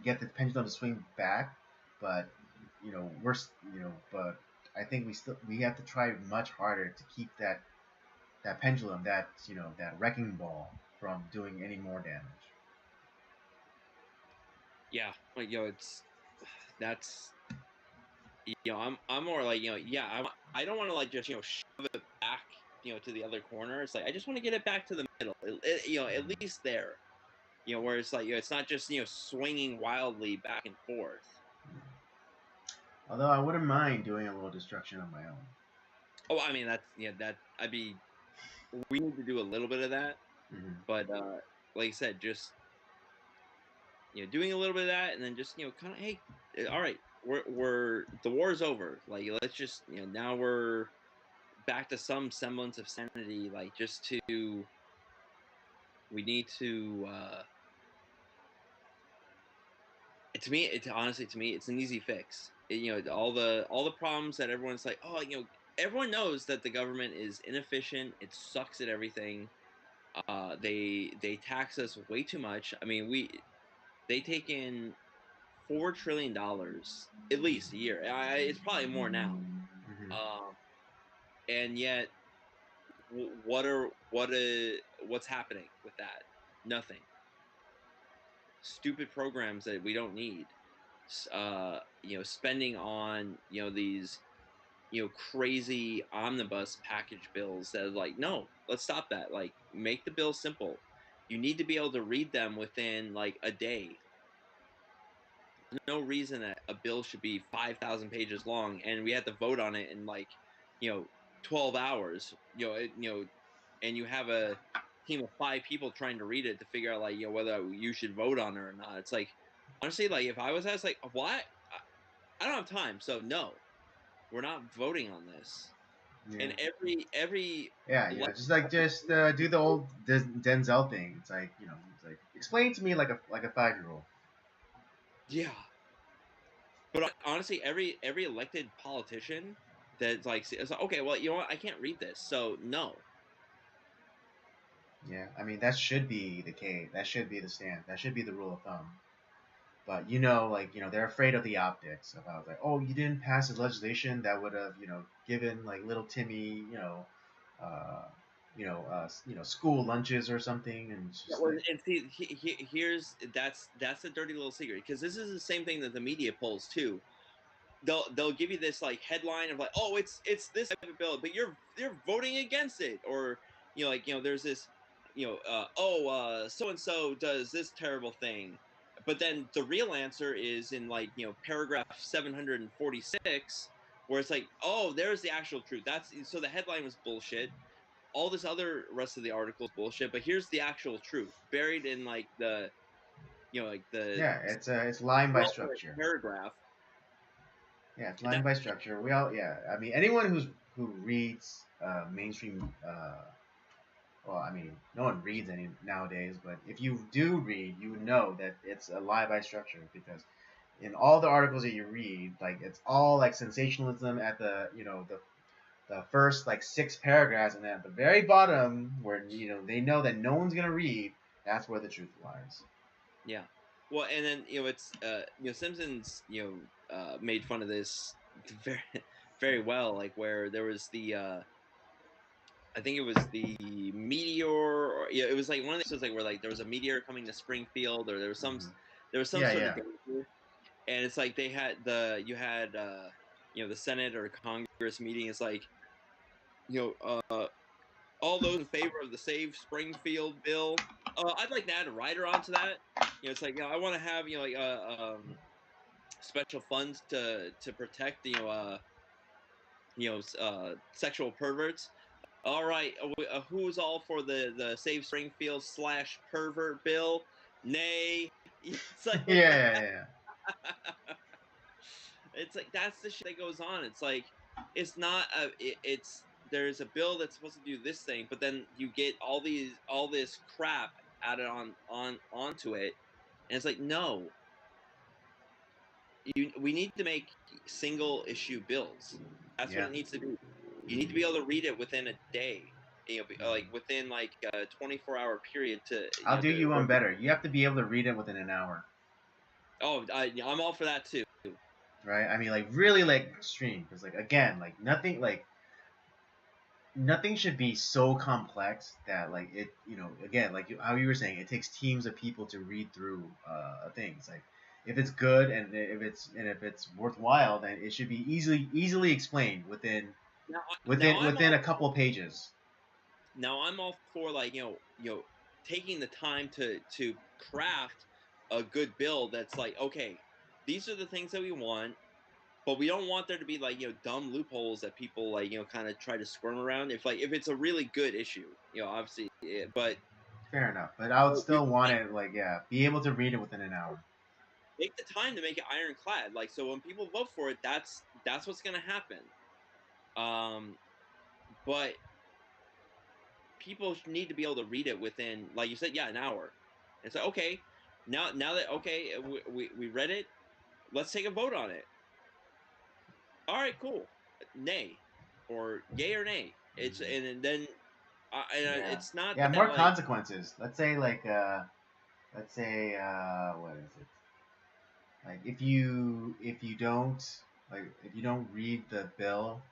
Speaker 1: get the pendulum to swing back, but but I think we have to try much harder to keep that pendulum, that wrecking ball from doing any more damage.
Speaker 2: yeah. Like it's that's I'm more like yeah. I don't want to like just shove it back to the other corner. It's like I just want to get it back to the middle. At
Speaker 1: Mhm.
Speaker 2: least there. Where it's like it's not just swinging wildly back and forth.
Speaker 1: Although I wouldn't mind doing a little destruction on my own.
Speaker 2: Oh, I mean that's that I'd be. We need to do a little bit of that,
Speaker 1: Hmm.
Speaker 2: but like I said, just doing a little bit of that, and then just kind of hey, all right, we're the war's over. Like let's just now we're back to some semblance of sanity. Like just to we need to. To me, it's honestly to me, it's an easy fix. All the problems that everyone's like, oh, everyone knows that the government is inefficient. It sucks at everything. They tax us way too much. I mean, they take in $4 trillion at least a year. It's probably more now.
Speaker 1: Hmm.
Speaker 2: Um, and yet, what's happening with that? Nothing. Stupid programs that we don't need. Spending on these crazy omnibus package bills that are like, no, let's stop that. Like, make the bill simple. You need to be able to read them within like a day. There's no reason that a bill should be 5,000 pages long and we have to vote on it in like, you know, 12 hours. And you have a team of 5 people trying to read it to figure out like, whether you should vote on it or not. It's like, honestly, like if I was asked, like, what? I don't have time, so no, we're not voting on this.
Speaker 1: Yeah.
Speaker 2: And every
Speaker 1: Yeah, yeah. Just do the old Denzel thing. It's like explain to me like a 5-year-old.
Speaker 2: yeah, but honestly, every elected politician that's like, it's like, okay, well, you know what, I can't read this, so no.
Speaker 1: Yeah, I mean that should be the case. That should be the stand. That should be the rule of thumb. But they're afraid of the optics about like, oh, you didn't pass a legislation that would have, given like little Timmy, school lunches or something, and it's
Speaker 2: Yeah,
Speaker 1: just
Speaker 2: well,
Speaker 1: like,
Speaker 2: and see, here's that's a dirty little secret because this is the same thing that the media pulls too. They'll give you this like headline of like, oh, it's this type of bill, but you're voting against it, or like there's this so and so does this terrible thing, but then the real answer is in like paragraph 746, where it's like, oh, there's the actual truth. That's so the headline was bullshit. All this other rest of the article is bullshit, but here's the actual truth buried in like the like the
Speaker 1: yeah, it's line by structure.
Speaker 2: paragraph.
Speaker 1: Yeah, it's line
Speaker 2: That
Speaker 1: by structure. We all, yeah. I mean, anyone who reads mainstream. Well, I mean, no one reads any nowadays, but if you do read, you know that it's a lie by structure because in all the articles that you read, like it's all like sensationalism at the first like 6 paragraphs, and then at the very bottom where they know that no one's gonna read, that's where the truth lies.
Speaker 2: Yeah. Well, and then it's Simpsons made fun of this very very well, like where there was the I think it was the meteor, or yeah, it was like one of these was like where like there was a meteor coming to Springfield, or
Speaker 1: Hmm.
Speaker 2: there was some
Speaker 1: Yeah,
Speaker 2: sort of
Speaker 1: yeah,
Speaker 2: danger, and it's like they had the you had the Senate or Congress meeting. It's like you all those in favor of the Save Springfield bill. I'd like to add a rider onto that. It's like I want to have like special funds to protect sexual perverts. All right, who's all for the Save Springfield / pervert bill? Nay. It's like
Speaker 1: yeah, yeah, yeah.
Speaker 2: it's like that's the shit that goes on. It's like it's not it's there's a bill that's supposed to do this thing, but then you get all this crap added onto it, and it's like no, we need to make single issue bills. That's what
Speaker 1: Yeah.
Speaker 2: it needs to be. You need to be able to read it within a day. Like
Speaker 1: Hmm.
Speaker 2: within like a 24-hour period to
Speaker 1: I'll do you one
Speaker 2: or
Speaker 1: better. You have to be able to read it within an hour,
Speaker 2: oh I'm all for that too.
Speaker 1: right? I mean, like really, like extreme, because like again, like nothing should be so complex that like it, again, like how you were saying, it takes teams of people to read through things. Like if it's good and if it's worthwhile, then it should be easily explained within
Speaker 2: Now,
Speaker 1: within within a couple of pages.
Speaker 2: I'm all for like taking the time to craft a good bill that's like okay, these are the things that we want, but we don't want there to be like dumb loopholes that people like kind of try to squirm around. If it's a really good issue, obviously, but
Speaker 1: Fair enough, but I would
Speaker 2: we
Speaker 1: still want it like be able to read it within an hour.
Speaker 2: take the time to make it ironclad. Like so, when people vote for it, that's what's gonna happen. Um, but people need to be able to read it within, like you said, an hour. And so, okay, now that okay, we read it, let's take a vote on it. All right, cool. Nay, or yay or nay. It's
Speaker 1: Hmm.
Speaker 2: and then
Speaker 1: Yeah,
Speaker 2: it's not
Speaker 1: yeah, more
Speaker 2: that like
Speaker 1: consequences. Let's say what is it? Like if you don't read the bill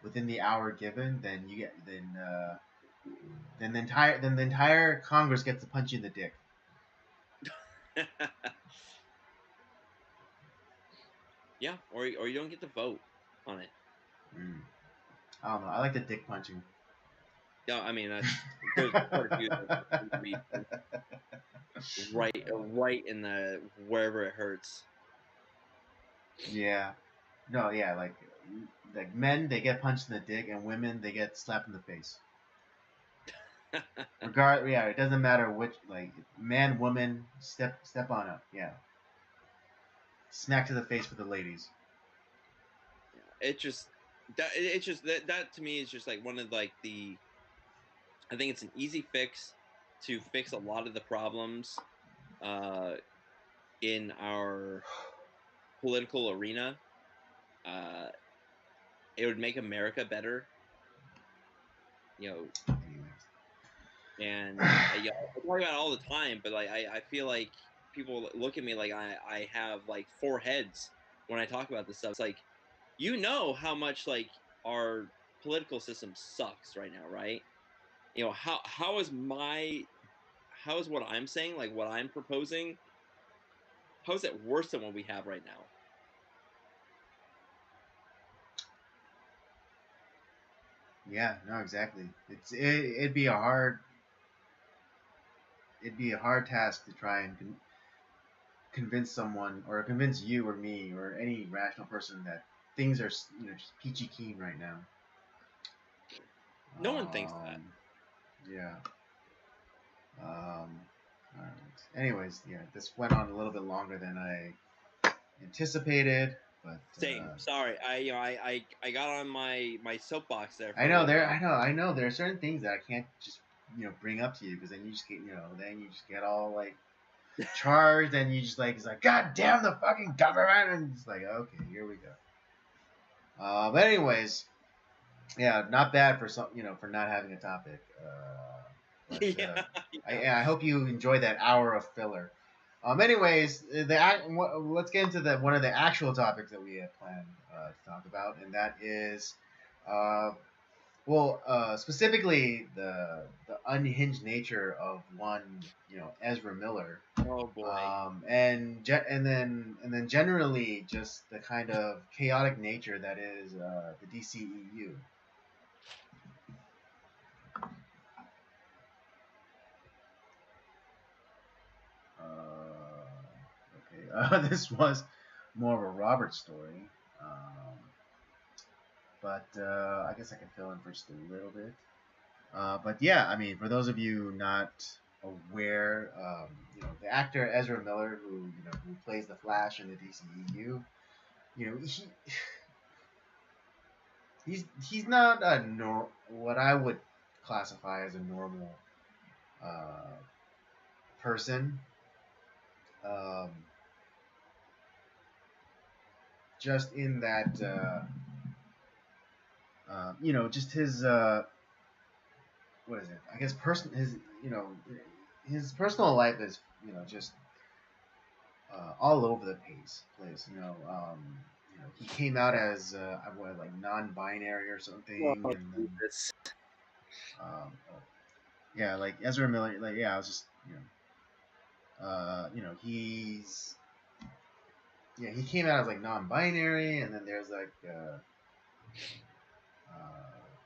Speaker 1: within the hour given, then you get then the entire Congress gets to punch you in the dick.
Speaker 2: yeah, or you don't get to vote on it.
Speaker 1: Mm. I don't know. I like the dick punching.
Speaker 2: Yeah, I mean that's there's quite a few that need to be right in the wherever it hurts.
Speaker 1: Yeah. No, yeah, like men they get punched in the dick and women they get slapped in the face. Yeah, it doesn't matter which like man, woman, step on up. Yeah. Smack to the face for the ladies.
Speaker 2: It just it's just that to me is just like one of like the I think it's an easy fix to fix a lot of the problems uh, in our political arena. Uh, it would make America better, you know.
Speaker 1: Anyways.
Speaker 2: And I talk about it all the time, but like I feel like people look at me like I have like four heads when I talk about this stuff. It's like how much like our political system sucks right now, right? How is what I'm saying, like what I'm proposing, how is it worse than what we have right now?
Speaker 1: Yeah, no, exactly. It'd be a hard task to try and convince someone or convince you or me or any rational person that things are just peachy keen right now.
Speaker 2: No one thinks that.
Speaker 1: Yeah. All right. Anyways, yeah, this went on a little bit longer than I anticipated, but
Speaker 2: Same. Sorry, I got on my soapbox there for
Speaker 1: I
Speaker 2: a
Speaker 1: know
Speaker 2: little
Speaker 1: there.
Speaker 2: while.
Speaker 1: I know there are certain things that I can't just bring up to you because then you just get then you just get all like charged and you just like it's like God damn the fucking government and it's like okay here we go. But anyways, yeah, not bad for some for not having a topic. But
Speaker 2: Yeah,
Speaker 1: I
Speaker 2: yeah.
Speaker 1: I hope you enjoy that hour of filler. Anyways, let's get into one of the actual topics that we had planned to talk about, and that is, uh, specifically the unhinged nature of one, Ezra Miller,
Speaker 2: Oh boy.
Speaker 1: and then generally just the kind of chaotic nature that is the DCEU. Okay, this was more of a Robert story, but I guess I can fill in for just a little bit. But yeah, I mean, for those of you not aware, the actor Ezra Miller, who plays the Flash in the DCEU, you know, he's not what I would classify as a normal uh, person. Um, just in that, just his what is it? I guess his personal life is just all over the place. He came out as like non-binary or
Speaker 2: Oh,
Speaker 1: something, and then
Speaker 2: Jesus.
Speaker 1: yeah, like Ezra Miller. Like yeah, I was just he came out as like non-binary, and then there's like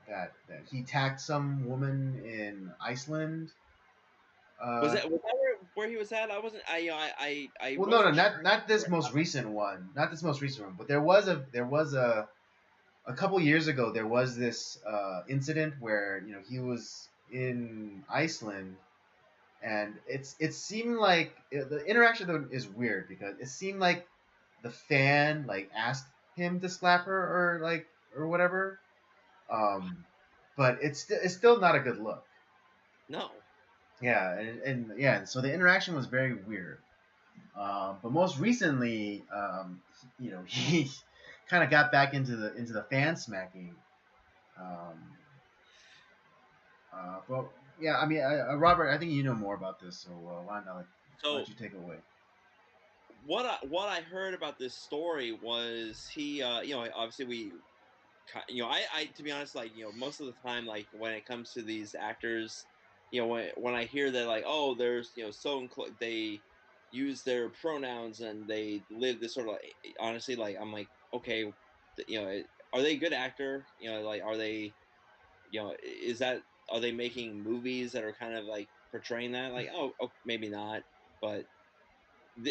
Speaker 1: that he attacked some woman in Iceland.
Speaker 2: Was that where he was at? I wasn't. I
Speaker 1: Well, no,
Speaker 2: wasn't sure.
Speaker 1: not this most recent one, not this most recent one, but there was a couple years ago there was this incident where he was in Iceland, and it seemed like the interaction though is weird because it seemed like the fan like asked him to slap her or whatever, um, but it's still not a good look.
Speaker 2: No.
Speaker 1: Yeah, and yeah, so the interaction was very weird. But most recently, he kind of got back into the fan smacking. Um, but yeah, I mean, Robert, I think you know more about this, so why don't
Speaker 2: So
Speaker 1: you take it away?
Speaker 2: what I heard about this story was he, obviously I to be honest, like, most of the time, like, when it comes to these actors, when I hear that, like, oh, there's, they use their pronouns and they live this sort of, honestly, like, I'm like, okay, are they a good actor? Like, are they, is that, are they making movies that are kind of like portraying that? Like, oh, maybe not, but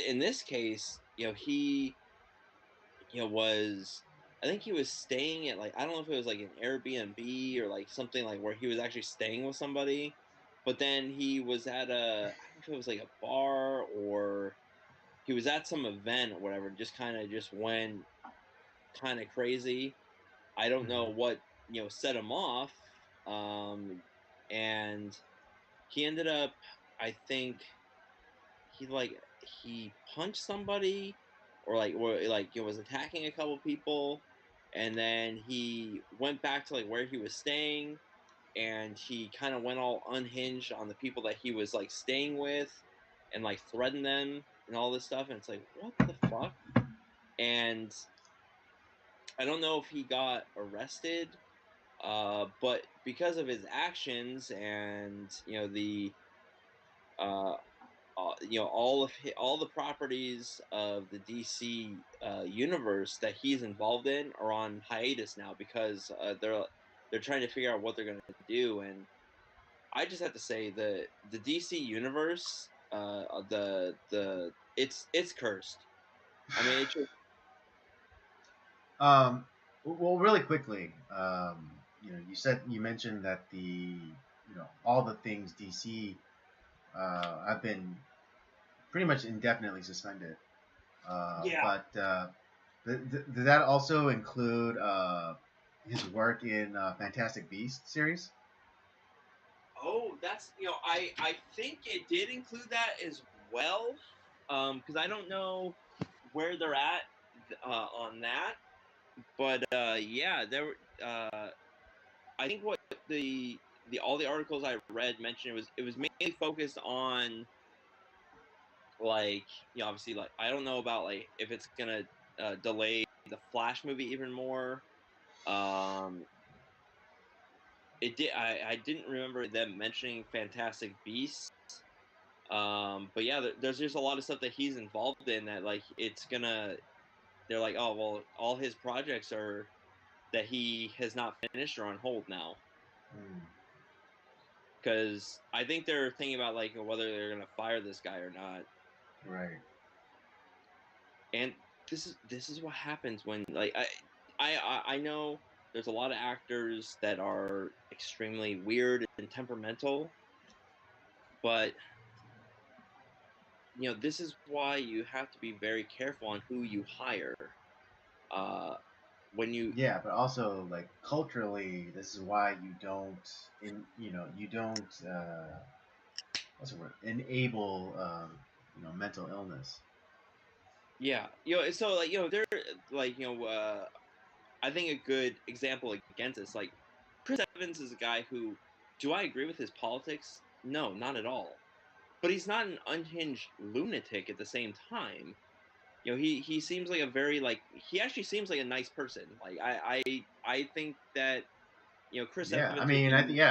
Speaker 2: in this case, he, was, I think he was staying at, like, I don't know if it was like an Airbnb or like something, like where he was actually staying with somebody, but then he was at I don't know if it was like a bar or he was at some event or whatever, just kind of just went kind of crazy. I don't know what, set him off. Um, and he ended up, I think, he punched somebody or like was attacking a couple people, and then he went back to like where he was staying, and he kind of went all unhinged on the people that he was like staying with, and like threatened them and all this stuff, and it's like, what the fuck? And I don't know if he got arrested, but because of his actions and uh, all the properties of the DC universe that he's involved in are on hiatus now because they're trying to figure out what they're going to do. And I just have to say the DC universe, it's cursed. I mean, it's just,
Speaker 1: Well, really quickly, you mentioned that all the things DC have been pretty much indefinitely suspended.
Speaker 2: yeah.
Speaker 1: But does that also include his work in Fantastic Beast series?
Speaker 2: Oh, that's, I think it did include that as well, because I don't know where they're at on that. But yeah, there were. I think what the all the articles I read mentioned, it was mainly focused on like, obviously, like, I don't know about, like, if it's gonna delay the Flash movie even more. Um, it did. I didn't remember them mentioning Fantastic Beasts. But yeah, there's just a lot of stuff that he's involved in that, like, it's gonna. They're like, oh well, all his projects are that he has not finished are on hold now.
Speaker 1: Mm,
Speaker 2: Because I think they're thinking about, like, whether they're gonna fire this guy or not.
Speaker 1: right.
Speaker 2: And this is what happens when, like, I know there's a lot of actors that are extremely weird and temperamental, but this is why you have to be very careful on who you hire. Uh, when you
Speaker 1: Yeah, but also like culturally, this is why you don't you don't what's the word, enable mental illness.
Speaker 2: Yeah, so, like, they're like, I think a good example against this, like, Chris Evans is a guy who, do I agree with his politics? No, not at all. But he's not an unhinged lunatic at the same time. He seems like a very, like, he actually seems like a nice person. Like, I think that Chris
Speaker 1: Yeah, I
Speaker 2: Evans would
Speaker 1: mean,
Speaker 2: be.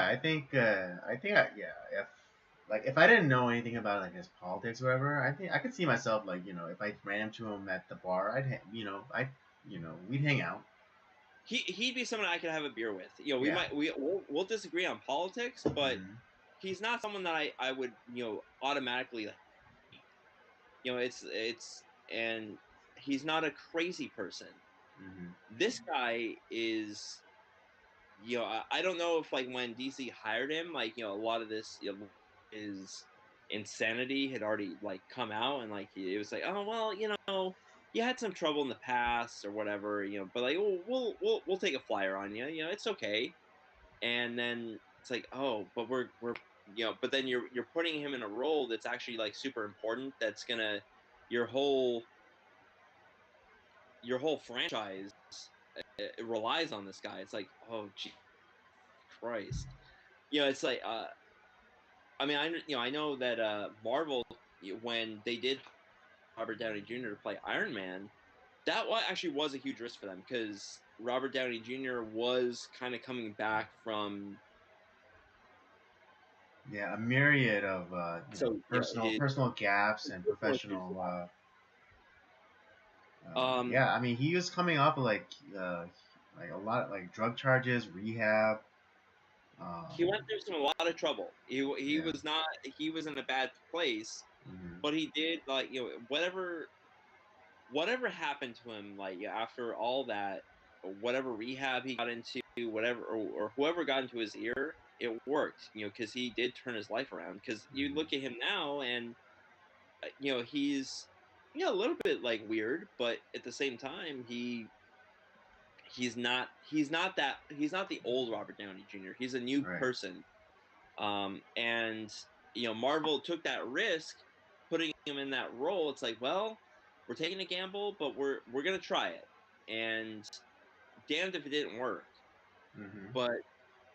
Speaker 1: if I didn't know anything about like his politics or whatever, I think I could see myself like if I ran into him at the bar, we'd hang out.
Speaker 2: He'd be someone I could have a beer with. We
Speaker 1: Yeah.
Speaker 2: might we'll disagree on politics, but
Speaker 1: Hmm.
Speaker 2: he's not someone that I would automatically, like, it's and he's not a crazy person.
Speaker 1: Hmm.
Speaker 2: This guy is, I don't know if, like, when DC hired him, like, a lot of this, his insanity had already, like, come out, and, like, it was like, oh well, you had some trouble in the past or whatever, but, like, we'll take a flyer on you, it's okay. And then it's like, oh, but but then you're putting him in a role that's actually, like, super important, that's gonna your whole your whole franchise, it relies on this guy. It's like, oh, Jesus Christ. It's like, I mean, I know that Marvel, when they did Robert Downey Jr. to play Iron Man, that actually was a huge risk for them, because Robert Downey Jr. was kind of coming back from.
Speaker 1: Yeah, a myriad of
Speaker 2: So
Speaker 1: personal
Speaker 2: his
Speaker 1: personal gaps and
Speaker 2: personal issues.
Speaker 1: professional.
Speaker 2: Um,
Speaker 1: Yeah, I mean, he was coming off of like a lot of like drug charges, rehab.
Speaker 2: he
Speaker 1: Um,
Speaker 2: went through a lot of trouble. He
Speaker 1: yeah.
Speaker 2: was not he was in a bad place,
Speaker 1: Hmm.
Speaker 2: but he did, like, whatever happened to him, like, after all that, whatever rehab he got into, whatever, or whoever got into his ear, it worked, because he did turn his life around. Because you
Speaker 1: Hmm.
Speaker 2: look at him now, and he's a little bit, like, weird, but at the same time, he's not the old Robert Downey Jr. He's a new
Speaker 1: Right.
Speaker 2: person. And Marvel took that risk, putting him in that role. It's like, well, we're taking a gamble, but we're gonna try it, and damned if it didn't work.
Speaker 1: Hmm.
Speaker 2: But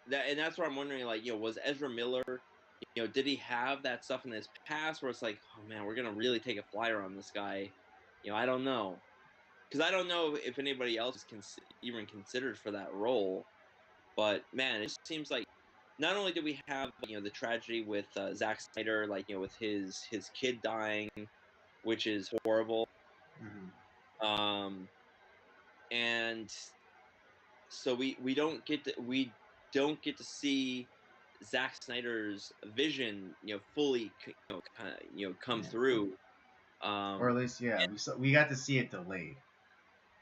Speaker 2: that's what I'm wondering, like, was Ezra Miller, did he have that stuff in his past where it's like, oh man, we're gonna really take a flyer on this guy? I don't know, because I don't know if anybody else is even considered for that role. But man, it just seems like, not only did we have the tragedy with Zack Snyder, like, with his kid dying, which is horrible,
Speaker 1: Hmm.
Speaker 2: um, and so we don't get to see Zack Snyder's vision, fully, kind of, come
Speaker 1: Yeah.
Speaker 2: through.
Speaker 1: Or
Speaker 2: Um,
Speaker 1: at least, yeah,
Speaker 2: and
Speaker 1: we got to see it delayed.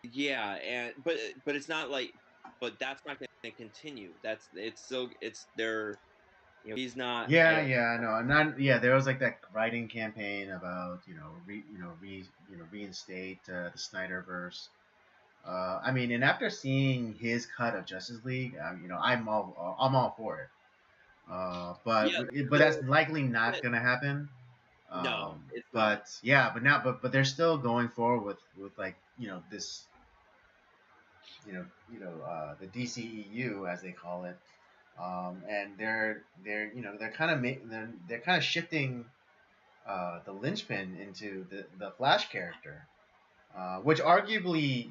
Speaker 2: yeah, and but it's not like, but that's not going to continue. It's still, it's there. He's not.
Speaker 1: Yeah,
Speaker 2: I
Speaker 1: yeah, no, not yeah. There was like that writing campaign about reinstate the Snyderverse. I mean, and after seeing his cut of Justice League, I'm all for it.
Speaker 2: Yeah.
Speaker 1: But that's
Speaker 2: So
Speaker 1: likely not gonna happen.
Speaker 2: no, it's not.
Speaker 1: But yeah, but they're still going forward with like this the DCEU as they call it, and they're kind of they're kind of shifting the linchpin into the Flash character, which arguably,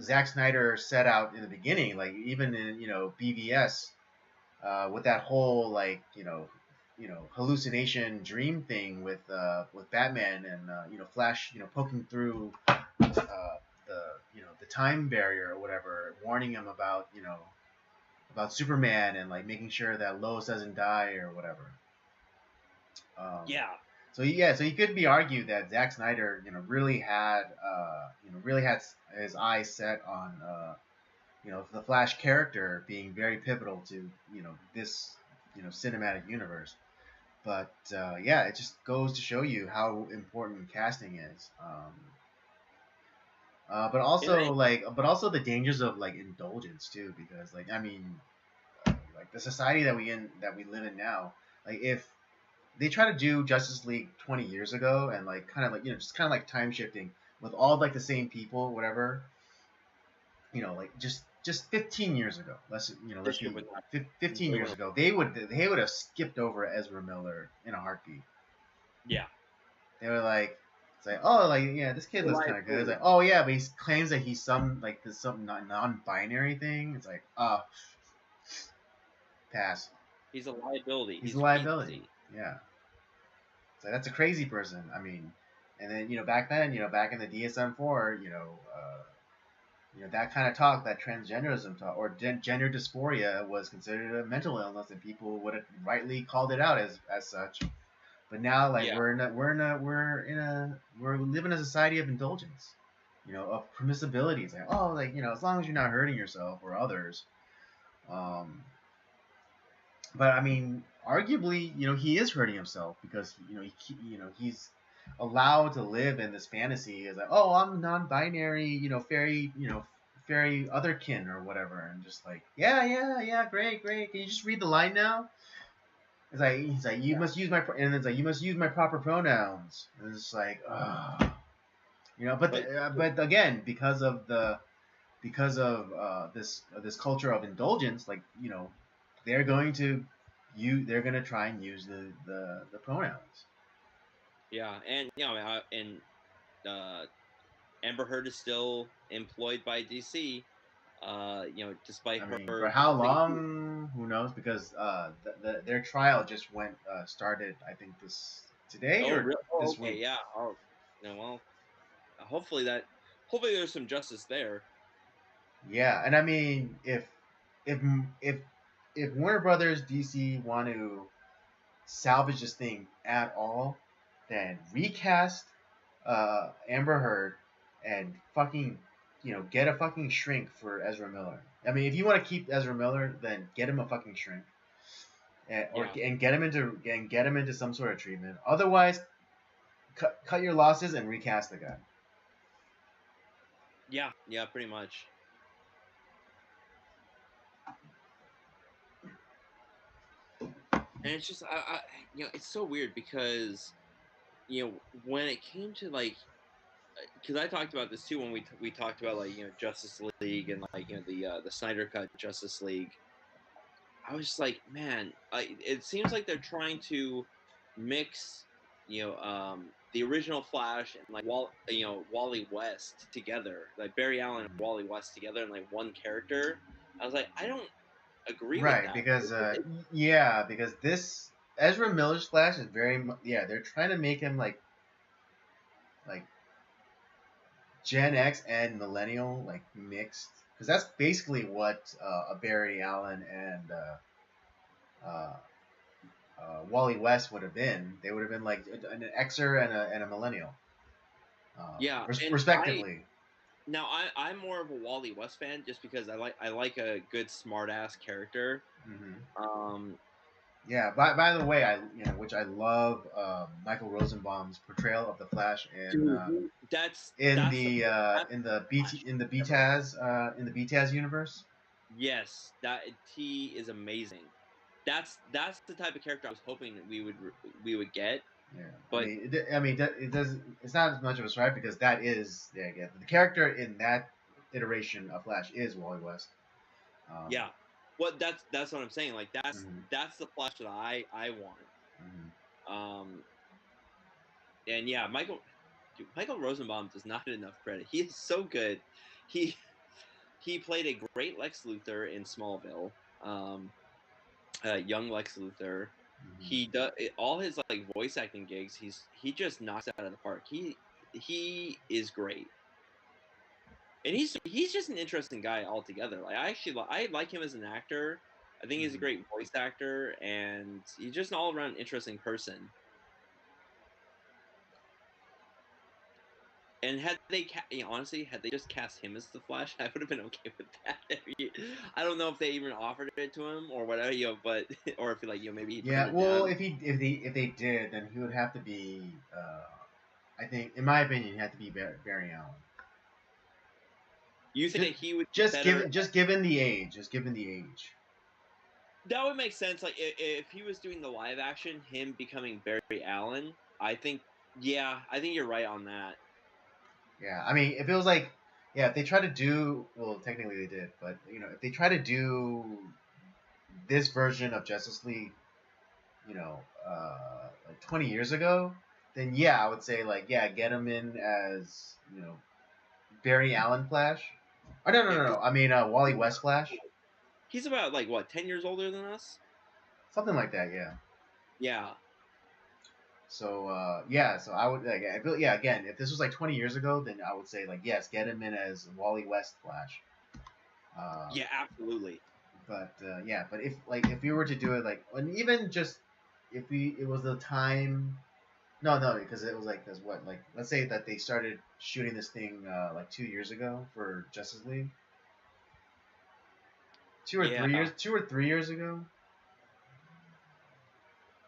Speaker 1: Zack Snyder set out in the beginning, like even in BVS, with that whole like hallucination dream thing with Batman and Flash poking through the time barrier or whatever, warning him about Superman and like making sure that Lois doesn't die or whatever.
Speaker 2: Yeah.
Speaker 1: So you could be argued that Zack Snyder, really had his eyes set on, the Flash character being very pivotal to, this, cinematic universe. But yeah, it just goes to show you how important casting is. But also the dangers of like indulgence too, because like I mean, like the society that we live in now, like if they try to do Justice League 20 years ago and like kind of like just kind of like time shifting with all like the same people, whatever, like just 15 years ago, let's be 15 years ago, they would have skipped over Ezra Miller in a heartbeat.
Speaker 2: Yeah.
Speaker 1: They were like, it's like, oh, like yeah, this kid looks kind of good. It's like, oh yeah, but he claims that he's some non-binary thing. It's like, pass.
Speaker 2: He's a liability.
Speaker 1: He's a liability. Yeah. So that's a crazy person. I mean, and then back then, back in the DSM-4, that kind of talk, that transgenderism talk or gender dysphoria was considered a mental illness, and people would have rightly called it out as such. But now, like we're living in a society of indulgence, of permissibility. It's like, oh, like as long as you're not hurting yourself or others. But I mean, arguably, he is hurting himself because he's allowed to live in this fantasy as like, oh, I'm non-binary, fairy otherkin or whatever, and just like, yeah, great. Can you just read the line now? It's like he's like, you must use and it's like you must use my proper pronouns. And it's like, but again, because of this culture of indulgence, like they're going to try and use the pronouns.
Speaker 2: Yeah, and Amber Heard is still employed by DC. Despite her.
Speaker 1: For how long? Who knows? Because their trial just started. I think today or
Speaker 2: really?
Speaker 1: This week.
Speaker 2: Yeah. Oh, well, hopefully there's some justice there.
Speaker 1: Yeah, and I mean, if Warner Brothers DC want to salvage this thing at all, then recast Amber Heard and fucking get a fucking shrink for Ezra Miller. I mean, if you want to keep Ezra Miller, then get him a fucking shrink, and get him into some sort of treatment. Otherwise, cut your losses and recast the guy.
Speaker 2: Yeah, pretty much. And it's just, it's so weird because, when it came to like, because I talked about this too when we talked about like Justice League and like the Snyder Cut Justice League. I was just like, man, it seems like they're trying to mix, the original Flash and like Wally West together, like Barry Allen and Wally West together in like one character. I was like, I don't agree with that.
Speaker 1: Right, because this Ezra Miller's Flash is they're trying to make him like Gen X and millennial like mixed, because that's basically what a Barry Allen and Wally West would have been. They would have been like an Xer and a millennial. Respectively.
Speaker 2: I'm more of a Wally West fan just because I like a good smart ass character.
Speaker 1: Mm-hmm. Yeah. By the way, which I love, Michael Rosenbaum's portrayal of the Flash in the BTAS universe.
Speaker 2: Yes, he is amazing. That's the type of character I was hoping that we would get.
Speaker 1: Yeah, but it's not as much of a stripe because that is the character in that iteration of Flash is Wally West.
Speaker 2: Yeah, well, that's what I'm saying. Like that's the Flash that I want.
Speaker 1: Mm-hmm.
Speaker 2: And yeah, Michael Rosenbaum does not get enough credit. He is so good. He he played a great Lex Luthor in Smallville. Young Lex Luthor.
Speaker 1: Mm-hmm.
Speaker 2: He does all his like voice acting gigs. He just knocks it out of the park. He is great, and he's just an interesting guy altogether. Like I like him as an actor. I think he's a
Speaker 1: Mm-hmm.
Speaker 2: great voice actor, and he's just an all around interesting person. And had they, honestly, had they just cast him as the Flash, I would have been okay with that. I don't know if they even offered it to him or whatever, but or if like maybe he turned
Speaker 1: Yeah,
Speaker 2: it
Speaker 1: well,
Speaker 2: down.
Speaker 1: if they did, then he would have to be. I think, in my opinion, he had to be Barry Allen.
Speaker 2: You think
Speaker 1: Just
Speaker 2: that he would be
Speaker 1: just
Speaker 2: better?
Speaker 1: given just given the age, just given the age.
Speaker 2: That would make sense. Like if he was doing the live action, him becoming Barry Allen, I think. Yeah, I think you're right on that.
Speaker 1: Yeah, I mean, if it was like, yeah, if they try to do, well, technically they did, but if they try to do this version of Justice League, like 20 years ago, then yeah, I would say like, yeah, get him in as Barry Allen Flash. Oh no, no,
Speaker 2: Yeah,
Speaker 1: no,
Speaker 2: because
Speaker 1: no. I mean, Wally West Flash,
Speaker 2: he's about like what 10 years older than us.
Speaker 1: something like that. Yeah.
Speaker 2: Yeah,
Speaker 1: So yeah, so I would like, I feel, yeah, again, if this was like 20 years ago, then I would say like, yes, get him in as Wally West Flash. Uh,
Speaker 2: yeah, absolutely.
Speaker 1: but yeah, but if we were to do it like, and even just if we it was the time, no, because it was like, because what, like, let's say that they started shooting this thing like 2 years ago for Justice League,
Speaker 2: Yeah,
Speaker 1: 2 or 3 years ago.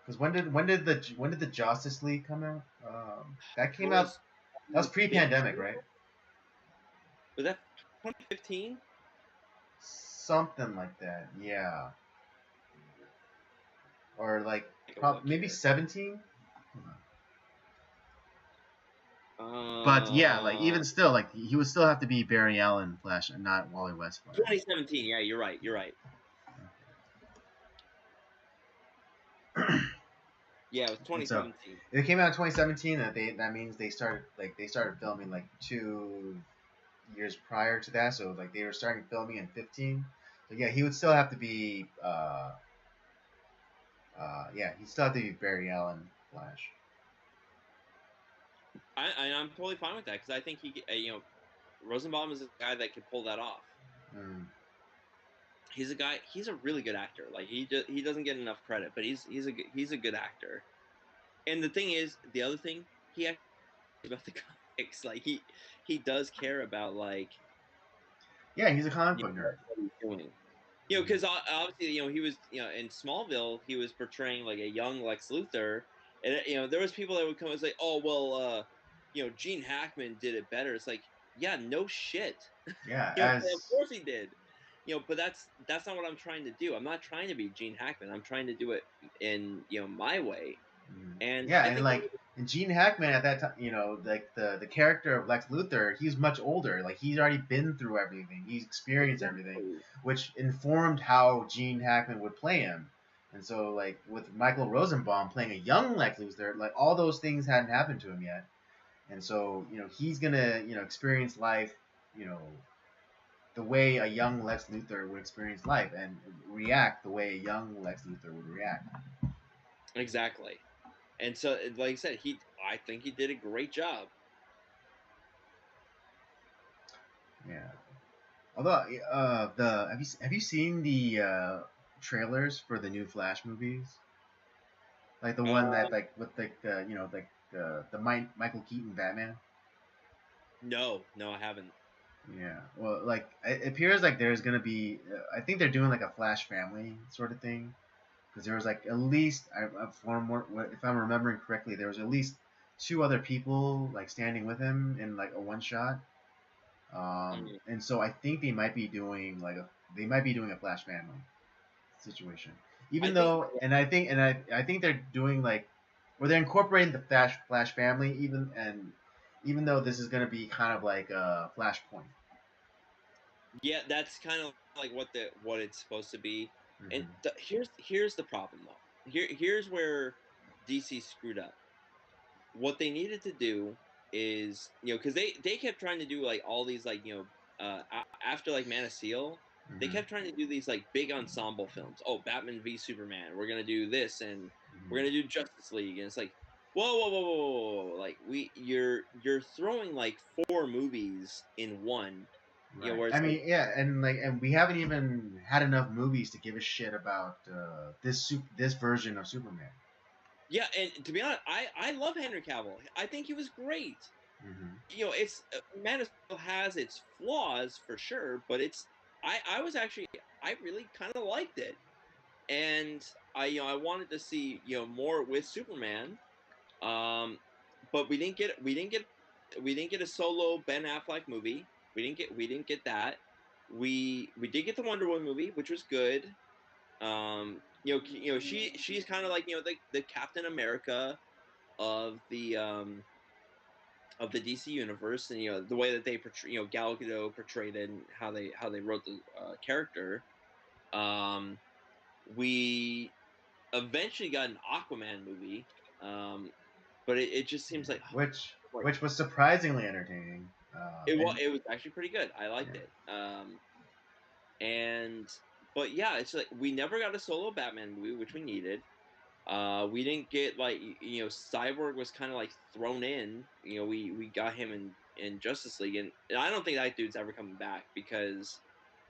Speaker 1: Because when did the Justice League come out? That
Speaker 2: that
Speaker 1: came out.
Speaker 2: was
Speaker 1: That was pre-pandemic,
Speaker 2: 2015.
Speaker 1: right?
Speaker 2: Was that 2015?
Speaker 1: Something like that. Yeah, or like
Speaker 2: Take a look
Speaker 1: maybe
Speaker 2: here.
Speaker 1: 17. But yeah, like
Speaker 2: Uh,
Speaker 1: even still, like he would still have to be Barry Allen Flash and not Wally West Flash.
Speaker 2: 2017. Yeah, you're right. You're right. Yeah, it was
Speaker 1: And so
Speaker 2: 2017.
Speaker 1: if it came out in 2017, that means they started filming like 2 years prior to that. So like they were starting filming in 15. So yeah, he would still have to be yeah, he'd still have to be Barry Allen Flash.
Speaker 2: I'm totally fine with that because I think Rosenbaum is a guy that could pull that off.
Speaker 1: Mm.
Speaker 2: He's a guy. He's a really good actor. Like he doesn't get enough credit, but he's a good actor. And the thing is, the other thing he actually about the comics. Like he does care about like
Speaker 1: Yeah, he's a comic book nerd.
Speaker 2: what he's doing.
Speaker 1: Mm.
Speaker 2: Because obviously, he was, in Smallville, he was portraying like a young Lex Luthor, and there was people that would come and say, "Oh, well, Gene Hackman did it better." It's like, yeah, no shit.
Speaker 1: Yeah,
Speaker 2: Of
Speaker 1: as
Speaker 2: course he did. But that's not what I'm trying to do. I'm not trying to be Gene Hackman. I'm trying to do it in my way. And
Speaker 1: yeah,
Speaker 2: I
Speaker 1: and
Speaker 2: think
Speaker 1: like and Gene Hackman at that time, like the character of Lex Luthor, he's much older. Like he's already been through everything. He's experienced everything,
Speaker 2: exactly.
Speaker 1: which informed how Gene Hackman would play him. And so like with Michael Rosenbaum playing a young Lex Luthor, like all those things hadn't happened to him yet. And so, he's gonna, experience life, you know, the way a young Lex Luthor would experience life and react the way a young Lex Luthor would react.
Speaker 2: Exactly. And so, like I said, I think he did a great job.
Speaker 1: Yeah. Although, the have you seen the trailers for the new Flash movies? Like the one
Speaker 2: Uh,
Speaker 1: that like with like like the Michael Keaton Batman.
Speaker 2: no, no, I haven't.
Speaker 1: Yeah. Well, like it appears like there's gonna be. I think they're doing like a Flash family sort of thing because there was like at least if I'm remembering correctly, there was at least two other people like standing with him in like a one shot.
Speaker 2: Mm.
Speaker 1: And so I think they might be doing a Flash family situation.
Speaker 2: I
Speaker 1: Even
Speaker 2: think
Speaker 1: though, and I think they're doing like, or they're incorporating the Flash family, even though this is going to be kind of like a Flashpoint.
Speaker 2: yeah, that's kind of like what it's supposed to be. And
Speaker 1: Mm-hmm.
Speaker 2: here's the problem though. Here's where DC screwed up. what they needed to do is, because they kept trying to do like all these like after like Man of Steel, they
Speaker 1: Mm-hmm.
Speaker 2: kept trying to do these like big ensemble films. Oh, Batman v Superman, we're gonna do this, and we're
Speaker 1: Mm-hmm.
Speaker 2: gonna do Justice League, and it's like, whoa, whoa, whoa, whoa, whoa, whoa. Like you're throwing like four movies in one,
Speaker 1: Right.
Speaker 2: where
Speaker 1: I
Speaker 2: it's like,
Speaker 1: mean, yeah, and we haven't even had enough movies to give a shit about this version of Superman.
Speaker 2: yeah. And to be honest, I love Henry Cavill. I think he was great.
Speaker 1: Mm-hmm.
Speaker 2: It's Man of Steel has its flaws for sure, but I was actually, I really kind of liked it, and I wanted to see more with Superman, um, but we didn't get a solo Ben Affleck movie. We didn't get that. We did get the Wonder Woman movie, which was good. She's kind of like the Captain America of the DC universe, and the way that they portray, Gal Gadot portrayed it, and how they wrote the character. Um, we eventually got an Aquaman movie, um, but it just seems like
Speaker 1: Which was surprisingly entertaining. And
Speaker 2: it was actually pretty good. I liked
Speaker 1: yeah,
Speaker 2: it. And but yeah, it's like we never got a solo Batman movie, which we needed. We didn't get like Cyborg was kind of like thrown in. We got him in Justice League, and I don't think that dude's ever coming back because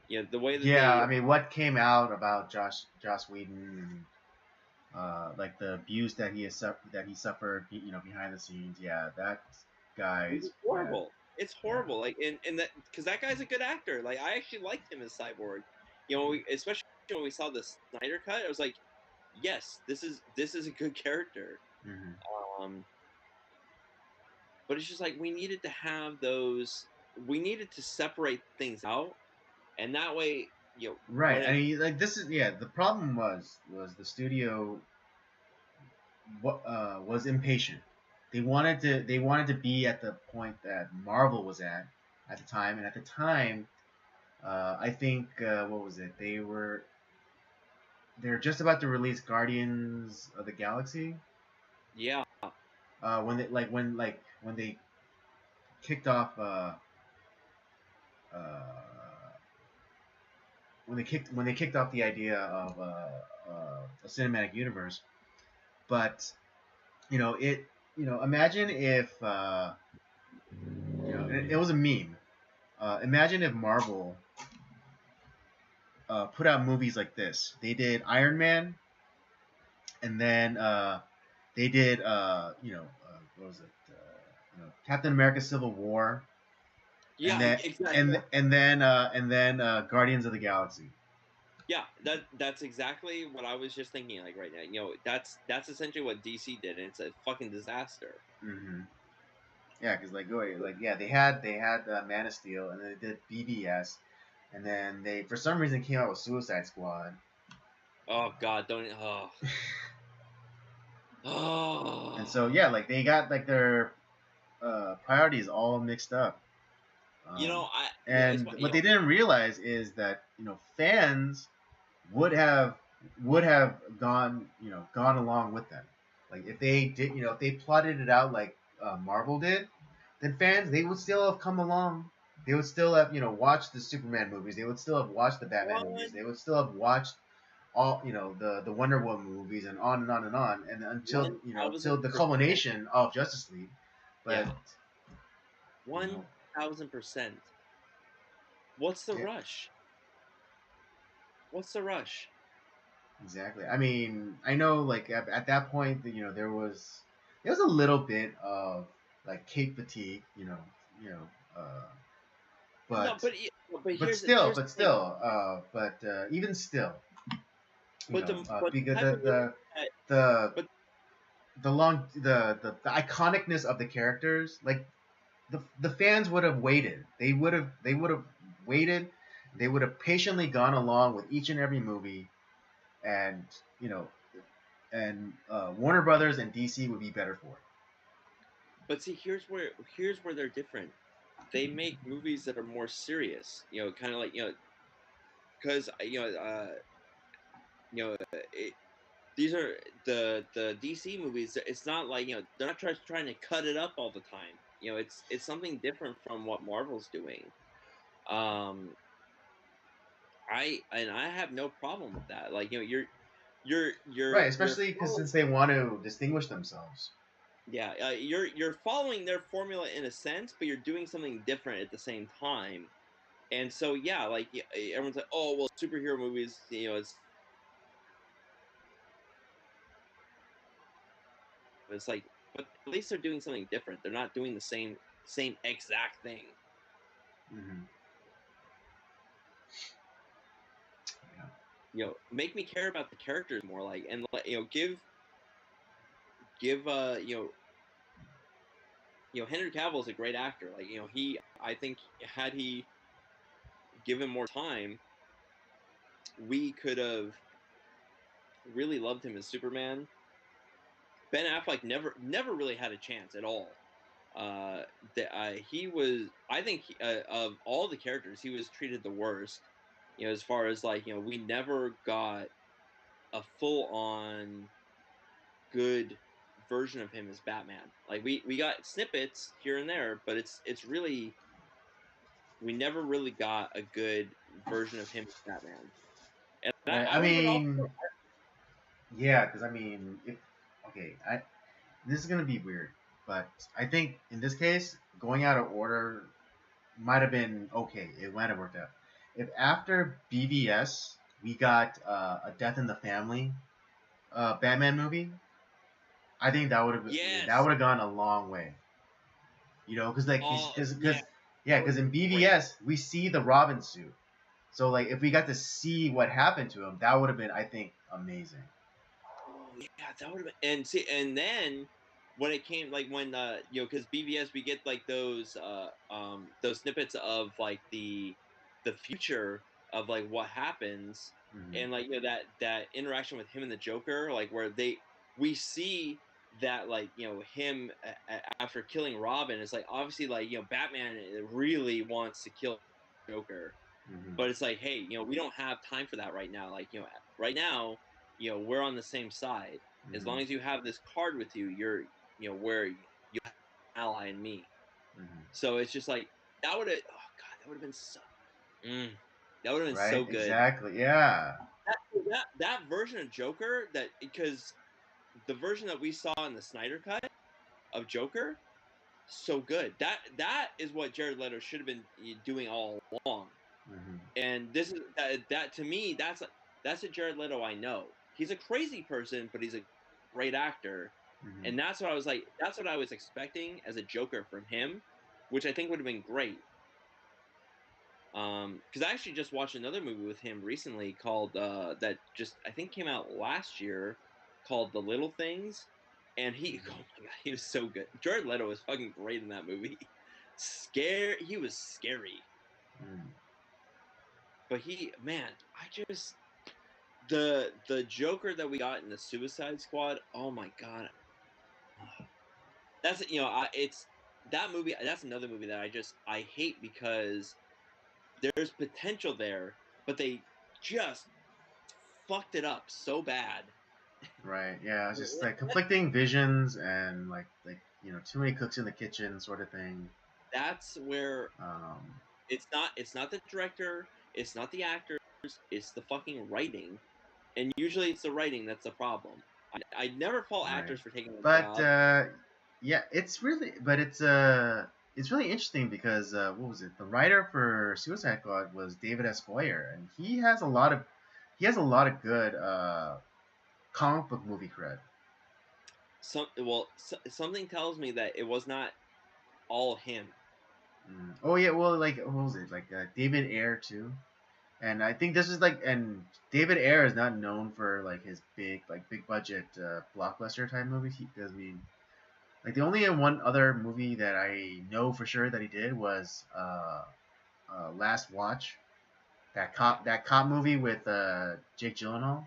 Speaker 2: the way that
Speaker 1: yeah.
Speaker 2: they
Speaker 1: I mean, what came out about Joss Whedon, like the abuse that he suffered, behind the scenes. Yeah, that
Speaker 2: it's
Speaker 1: guy's yeah,
Speaker 2: horrible. It's
Speaker 1: yeah.
Speaker 2: horrible. Like and that because that guy's a good actor. Like I actually liked him as Cyborg. Especially when we saw the Snyder cut, I was like, yes, this is a good character.
Speaker 1: Mm-hmm.
Speaker 2: Um, but it's just like we needed to have those. We needed to separate things out, and that way,
Speaker 1: Right.
Speaker 2: when
Speaker 1: I
Speaker 2: it
Speaker 1: mean, like this is yeah. The problem was the studio was impatient. They wanted to be at the point that Marvel was at the time, and at the time, I think what was it? They're just about to release Guardians of the Galaxy.
Speaker 2: yeah,
Speaker 1: When they kicked off uh, when they kicked off the idea of a cinematic universe, but it imagine if it was a meme. Imagine if Marvel put out movies like this. They did Iron Man, and then they did what was it? Captain America: Civil War, and
Speaker 2: yeah,
Speaker 1: then
Speaker 2: exactly.
Speaker 1: and then Guardians of the Galaxy.
Speaker 2: Yeah, that's exactly what I was just thinking. Like right now, that's essentially what DC did, and it's a fucking disaster.
Speaker 1: Mm-hmm. Yeah, because yeah, they had Man of Steel, and then they did BBS, and then they for some reason came out with Suicide Squad.
Speaker 2: Oh God, don't. Oh,
Speaker 1: And so
Speaker 2: oh.
Speaker 1: yeah, like they got like their priorities all mixed up.
Speaker 2: I it's
Speaker 1: And what they didn't realize is that fans would have gone along with them. Like if they did, if they plotted it out like Marvel did, then fans they would still have come along. They would still have watched the Superman movies. They would still have watched the Batman movies.
Speaker 2: one
Speaker 1: They would still have watched all the Wonder Woman movies and on and on and on, and until
Speaker 2: one
Speaker 1: till
Speaker 2: thousand
Speaker 1: the
Speaker 2: percent.
Speaker 1: culmination of Justice League. But
Speaker 2: Yeah,
Speaker 1: you know
Speaker 2: 1,000%. What's the
Speaker 1: yeah,
Speaker 2: rush? What's the rush?
Speaker 1: exactly. I mean, I know like at that point that there was a little bit of like cape fatigue, you know, uh,
Speaker 2: No,
Speaker 1: but
Speaker 2: but
Speaker 1: but
Speaker 2: here's
Speaker 1: still,
Speaker 2: here's the thing.
Speaker 1: even still,
Speaker 2: But the
Speaker 1: because
Speaker 2: type of movie that
Speaker 1: the
Speaker 2: but
Speaker 1: the iconicness of the characters, like the fans would have waited. They would have waited. They would have patiently gone along with each and every movie, and you know, and Warner Brothers and DC would be better for it.
Speaker 2: but see, here's where they're different. They make movies that are more serious. Kind of like because you know these are the DC movies. It's not like, they're not trying to cut it up all the time. It's something different from what Marvel's doing. Um, I have no problem with that. Like,
Speaker 1: Right,
Speaker 2: you're
Speaker 1: especially because
Speaker 2: following,
Speaker 1: since they want to distinguish themselves.
Speaker 2: yeah, you're following their formula in a sense, but you're doing something different at the same time. And so, yeah, like, everyone's like, oh well, superhero movies, it's like, but at least they're doing something different. They're not doing the same exact thing.
Speaker 1: Mm-hmm. Yeah.
Speaker 2: Make me care about the characters more, like, and give Henry Cavill is a great actor. Like, I think had he given more time, we could have really loved him as Superman. Ben Affleck never really had a chance at all. He was, I think, of all the characters, he was treated the worst. As far as, like, we never got a full on good version of him as Batman. Like, we got snippets here and there, but it's really, we never really got a good version of him as Batman. And
Speaker 1: Right.
Speaker 2: I
Speaker 1: I
Speaker 2: would have been all for
Speaker 1: mean, yeah, because I mean, if okay, this is gonna be weird, but I think in this case, going out of order might have been okay. It might have worked out. If after BVS we got a Death in the Family Batman movie, I think that
Speaker 2: yes.
Speaker 1: would have gone a long way. You know, because like
Speaker 2: Oh yeah,
Speaker 1: yeah,
Speaker 2: that would
Speaker 1: because
Speaker 2: have
Speaker 1: in
Speaker 2: been great.
Speaker 1: BVS we see the Robin suit. So like if we got to see what happened to him, that would have been, I think, amazing.
Speaker 2: Oh yeah, that would have been. And see, and then when it came, like, when because BVS, we get like those snippets of, like, the future of, like, what happens.
Speaker 1: Hmm.
Speaker 2: And, like, that interaction with him and the Joker, like, where we see that, like, him, after killing Robin, is like, obviously, like, Batman really wants to kill Joker.
Speaker 1: Hmm.
Speaker 2: But it's like, hey, we don't have time for that right now. Like, right now, we're on the same side. As
Speaker 1: Hmm.
Speaker 2: long as you have this card with you, where you have an ally in me.
Speaker 1: Hmm.
Speaker 2: So it's just like, that would have, oh god, that would have been so, mm, that would have been so
Speaker 1: Right?
Speaker 2: good.
Speaker 1: Exactly. Yeah.
Speaker 2: That version of Joker, that, because the version that we saw in the Snyder cut of Joker, so good. That is what Jared Leto should have been doing all along.
Speaker 1: Hmm.
Speaker 2: And this is that to me, that's a Jared Leto I know. He's a crazy person, but he's a great actor.
Speaker 1: Hmm.
Speaker 2: And that's what I was like. That's what I was expecting as a Joker from him, which I think would have been great. Because I actually just watched another movie with him recently called that just, I think, came out last year, called The Little Things, and oh
Speaker 1: Hmm.
Speaker 2: my god, he was so good. Jared Leto was fucking great in that movie. He was scary,
Speaker 1: Hmm.
Speaker 2: but man, I just, the Joker that we got in the Suicide Squad. Oh my god, that's, it's that movie. That's another movie that I hate, because there's potential there, but they just fucked it up so bad.
Speaker 1: Right. Yeah. It's just like conflicting visions and too many cooks in the kitchen sort of thing.
Speaker 2: That's where
Speaker 1: Um,
Speaker 2: it's not the director, it's not the actors, it's the fucking writing, and usually it's the writing that's the problem. I never fault
Speaker 1: right.
Speaker 2: actors for taking a
Speaker 1: But
Speaker 2: job.
Speaker 1: yeah, it's really interesting because what was it? The writer for Suicide Squad was David S. Goyer, and he has a lot of good comic book movie cred.
Speaker 2: Something tells me that it was not all him.
Speaker 1: Mm. Oh yeah, well, like what was it? Like David Ayer too. And I think this is and David Ayer is not known for like his big budget blockbuster type movies. Because I mean, like the only one other movie that I know for sure that he did was Last Watch, that cop movie with Jake Gyllenhaal.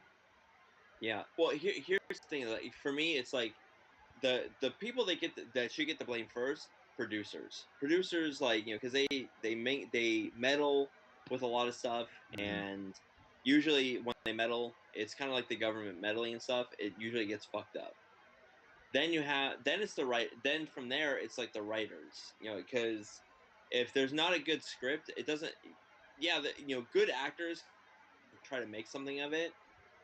Speaker 2: Yeah. Well, here's the thing. Like, for me, it's like, the people that should get the blame first, producers, like, because they meddle with a lot of stuff.
Speaker 1: Hmm.
Speaker 2: And usually when they meddle, it's kind of like the government meddling and stuff. It usually gets fucked up. Then it's then from there it's like the writers, because if there's not a good script, it doesn't. Yeah, good actors try to make something of it,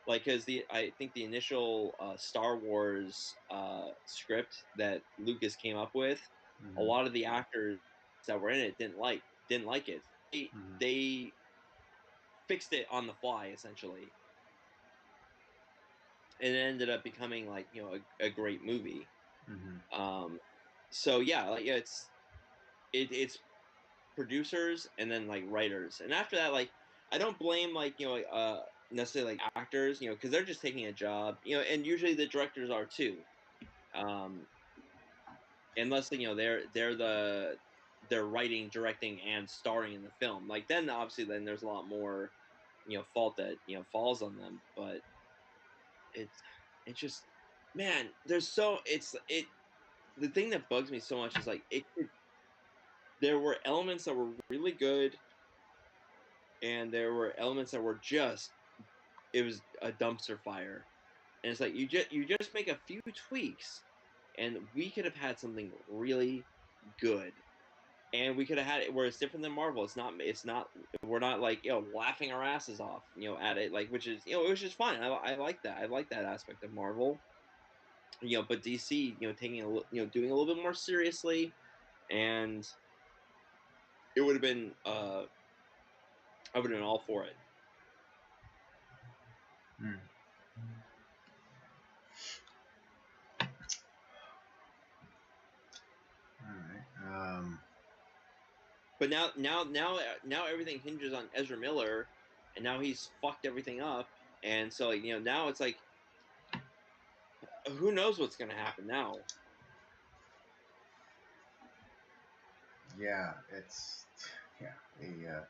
Speaker 2: like because the I think the initial Star Wars script that Lucas came up with, a
Speaker 1: Mm-hmm.
Speaker 2: lot of the actors that were in it didn't like it.
Speaker 1: Mm-hmm.
Speaker 2: They fixed it on the fly essentially, and it ended up becoming like a great movie.
Speaker 1: Mm-hmm.
Speaker 2: Um, so yeah, like yeah, it's producers and then like writers, and after that, like I don't blame like necessarily like actors, because they're just taking a job, and usually the directors are too. Um, unless they're writing, directing, and starring in the film. Like then obviously then there's a lot more fault that falls on them, but it's it's just man, there's so it's it the thing that bugs me so much is like there were elements that were really good, and there were elements that were just it was a dumpster fire. And it's like you just make a few tweaks, and we could have had something really good. And we could have had it where it's different than Marvel. It's not we're not like laughing our asses off at it, like, which is it was just fun. I like that. I like that aspect of Marvel. But DC taking doing a little bit more seriously, and it would have been I would have been all for it.
Speaker 1: Mm. All right.
Speaker 2: But now everything hinges on Ezra Miller, and now he's fucked everything up. And so like now it's like who knows what's gonna happen now.
Speaker 1: Yeah, it's yeah.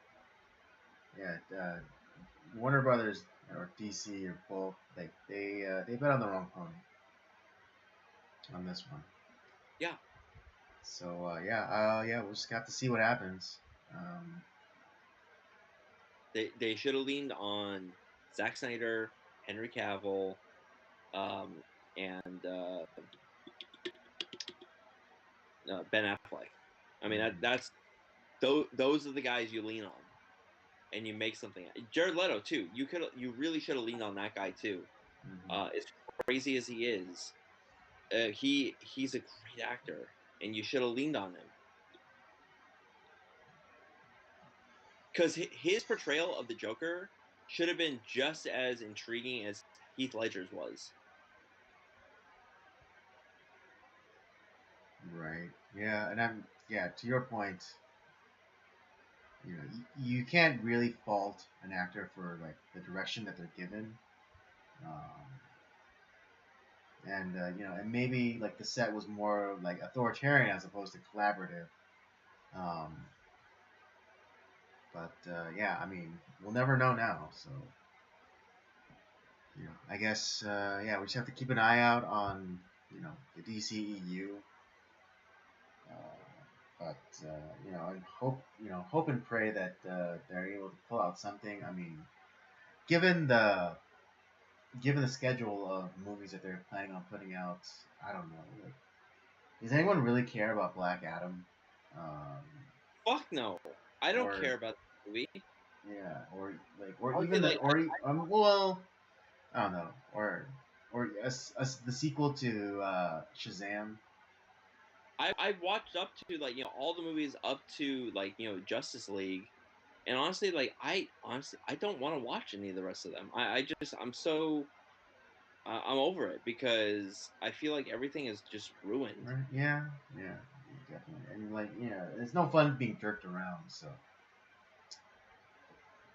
Speaker 1: Yeah. Warner Brothers or DC or both, like they bet on the wrong pony on this one.
Speaker 2: Yeah,
Speaker 1: So yeah, we'll just have to see what happens. Um,
Speaker 2: they should have leaned on Zack Snyder, Henry Cavill, um, and Ben Affleck. I mean
Speaker 1: mhm,
Speaker 2: those are the guys you lean on, and you make something. Jared Leto too. You really should have leaned on that guy too.
Speaker 1: mhm.
Speaker 2: As crazy as he is, he's a great actor, and you should have leaned on him because his portrayal of the Joker should have been just as intriguing as Heath Ledger's was.
Speaker 1: Right. Yeah, and yeah, to your point, you can't really fault an actor for like the direction that they're given. Um, and and maybe like the set was more like authoritarian as opposed to collaborative. Um, but yeah, I mean, we'll never know now. So I guess yeah, we just have to keep an eye out on the DCEU. But and hope and pray that they're able to pull out something. I mean, given the given the schedule of movies that they're planning on putting out, I don't know. Like, does anyone really care about Black Adam? Um,
Speaker 2: Fuck no, I don't
Speaker 1: or
Speaker 2: care about the movie.
Speaker 1: yeah, or like, or
Speaker 2: Okay,
Speaker 1: even the
Speaker 2: like
Speaker 1: well, I don't know, or the sequel to Shazam.
Speaker 2: I watched up to like all the movies up to like Justice League, and honestly like I don't want to watch any of the rest of them. I just I'm over it because I feel like everything is just ruined.
Speaker 1: Right? Yeah, yeah, definitely. And like, it's no fun being jerked around. So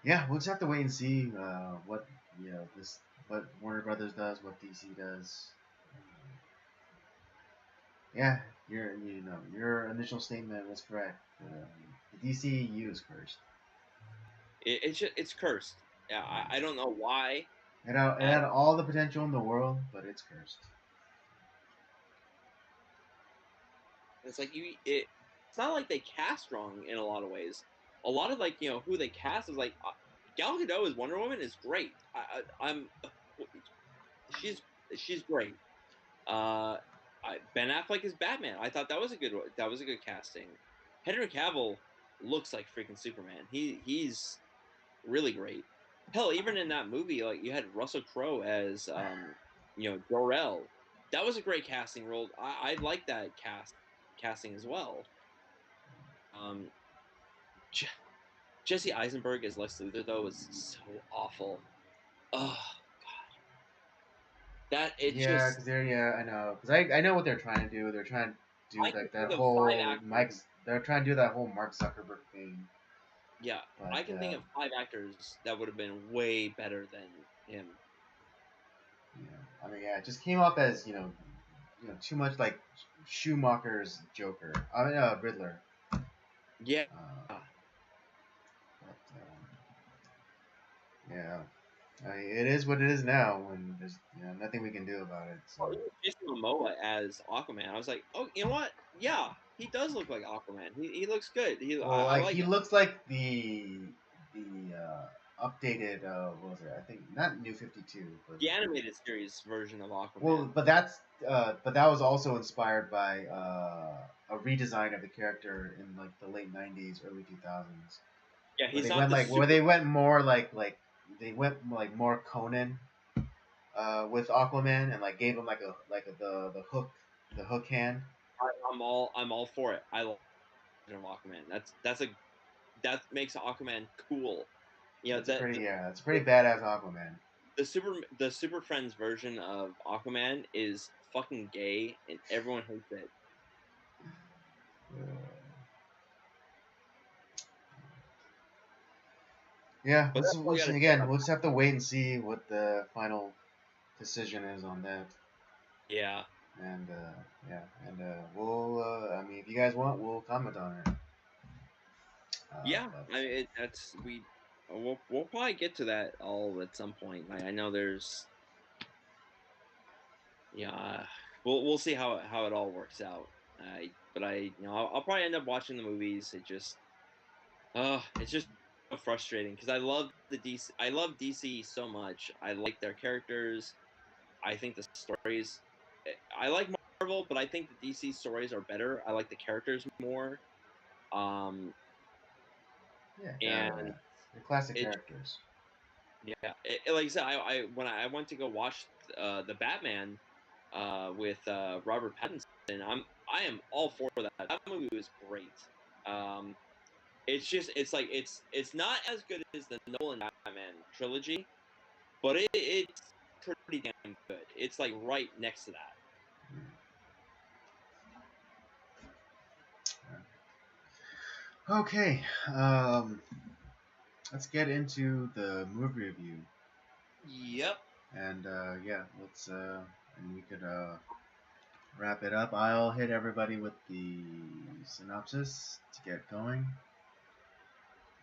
Speaker 1: yeah, we'll just have to wait and see what this what Warner Brothers does, what DC does. Yeah, your initial statement was correct. The DCU is cursed.
Speaker 2: It's cursed. Yeah, I don't know why.
Speaker 1: It
Speaker 2: Uh,
Speaker 1: had all the potential in the world, but it's cursed.
Speaker 2: it's like it's not like they cast wrong in a lot of ways. A lot of like who they cast is like Gal Gadot as Wonder Woman is great. I'm she's she's great. Uh, Ben Affleck is Batman. I thought that was a good casting. Henry Cavill looks like freaking Superman. He's really great. Hell, even in that movie, like you had Russell Crowe as Jor-El. That was a great casting role. I like that casting as well. Um, J- Jesse Eisenberg as Lex Luthor though was so awful. Oh, that it
Speaker 1: Yeah,
Speaker 2: just
Speaker 1: because they're yeah, I know, because I know what they're trying to do. They're trying to do
Speaker 2: I can
Speaker 1: like that
Speaker 2: think of five
Speaker 1: whole
Speaker 2: actors.
Speaker 1: They're trying to do that whole Mark Zuckerberg thing,
Speaker 2: Yeah,
Speaker 1: but
Speaker 2: I can think of five actors that would have been way better than him.
Speaker 1: I mean, yeah, it just came off as too much like Schumacher's Joker. I mean, Riddler.
Speaker 2: Yeah.
Speaker 1: Uh, but, yeah, I mean, it is what it is now, and there's nothing we can do about it.
Speaker 2: Oh,
Speaker 1: So.
Speaker 2: even Jason Momoa as Aquaman. I was like, oh, you know what? Yeah, he does look like Aquaman. He looks good.
Speaker 1: Well,
Speaker 2: I
Speaker 1: like
Speaker 2: like
Speaker 1: he
Speaker 2: it.
Speaker 1: looks like the updated what was it? I think not New 52, but
Speaker 2: The animated series version of
Speaker 1: well,
Speaker 2: Aquaman.
Speaker 1: but that was also inspired by a redesign of the character in like the late 90s, early 2000s,
Speaker 2: Yeah,
Speaker 1: where
Speaker 2: he's not the
Speaker 1: they
Speaker 2: super.
Speaker 1: went more like they went like more Conan with Aquaman and like gave him the hook hand.
Speaker 2: I'm all for it. I love Aquaman. That makes Aquaman cool. You know
Speaker 1: That's a pretty badass Aquaman.
Speaker 2: the Super Friends version of Aquaman is fucking gay and everyone hates it.
Speaker 1: Uh, Yeah,
Speaker 2: But that's all
Speaker 1: we'll
Speaker 2: you got
Speaker 1: see.
Speaker 2: to say
Speaker 1: Again,
Speaker 2: about
Speaker 1: we'll just have to wait and see what the final decision is on that.
Speaker 2: that. Yeah.
Speaker 1: And we'll. I mean, if you guys want, we'll comment on it.
Speaker 2: Yeah,
Speaker 1: But
Speaker 2: that's we'll probably get to that all at some point. Like I know there's yeah, we'll see how it all works out. But I'll probably end up watching the movies. It's just so frustrating because I love the DC. I love DC so much. I like their characters. I think the stories. I like Marvel, but I think the DC stories are better. I like the characters more. Um,
Speaker 1: yeah,
Speaker 2: and
Speaker 1: they're classic
Speaker 2: it
Speaker 1: characters.
Speaker 2: Yeah, like I said, I when I went to go watch the Batman with Robert Pattinson, I am all for that. That movie was great. Um, it's not as good as the Nolan Batman trilogy, but it's pretty damn good. It's like right next to that.
Speaker 1: Okay, let's get into the movie review.
Speaker 2: Yep.
Speaker 1: And yeah, let's and we could wrap it up. I'll hit everybody with the synopsis to get going.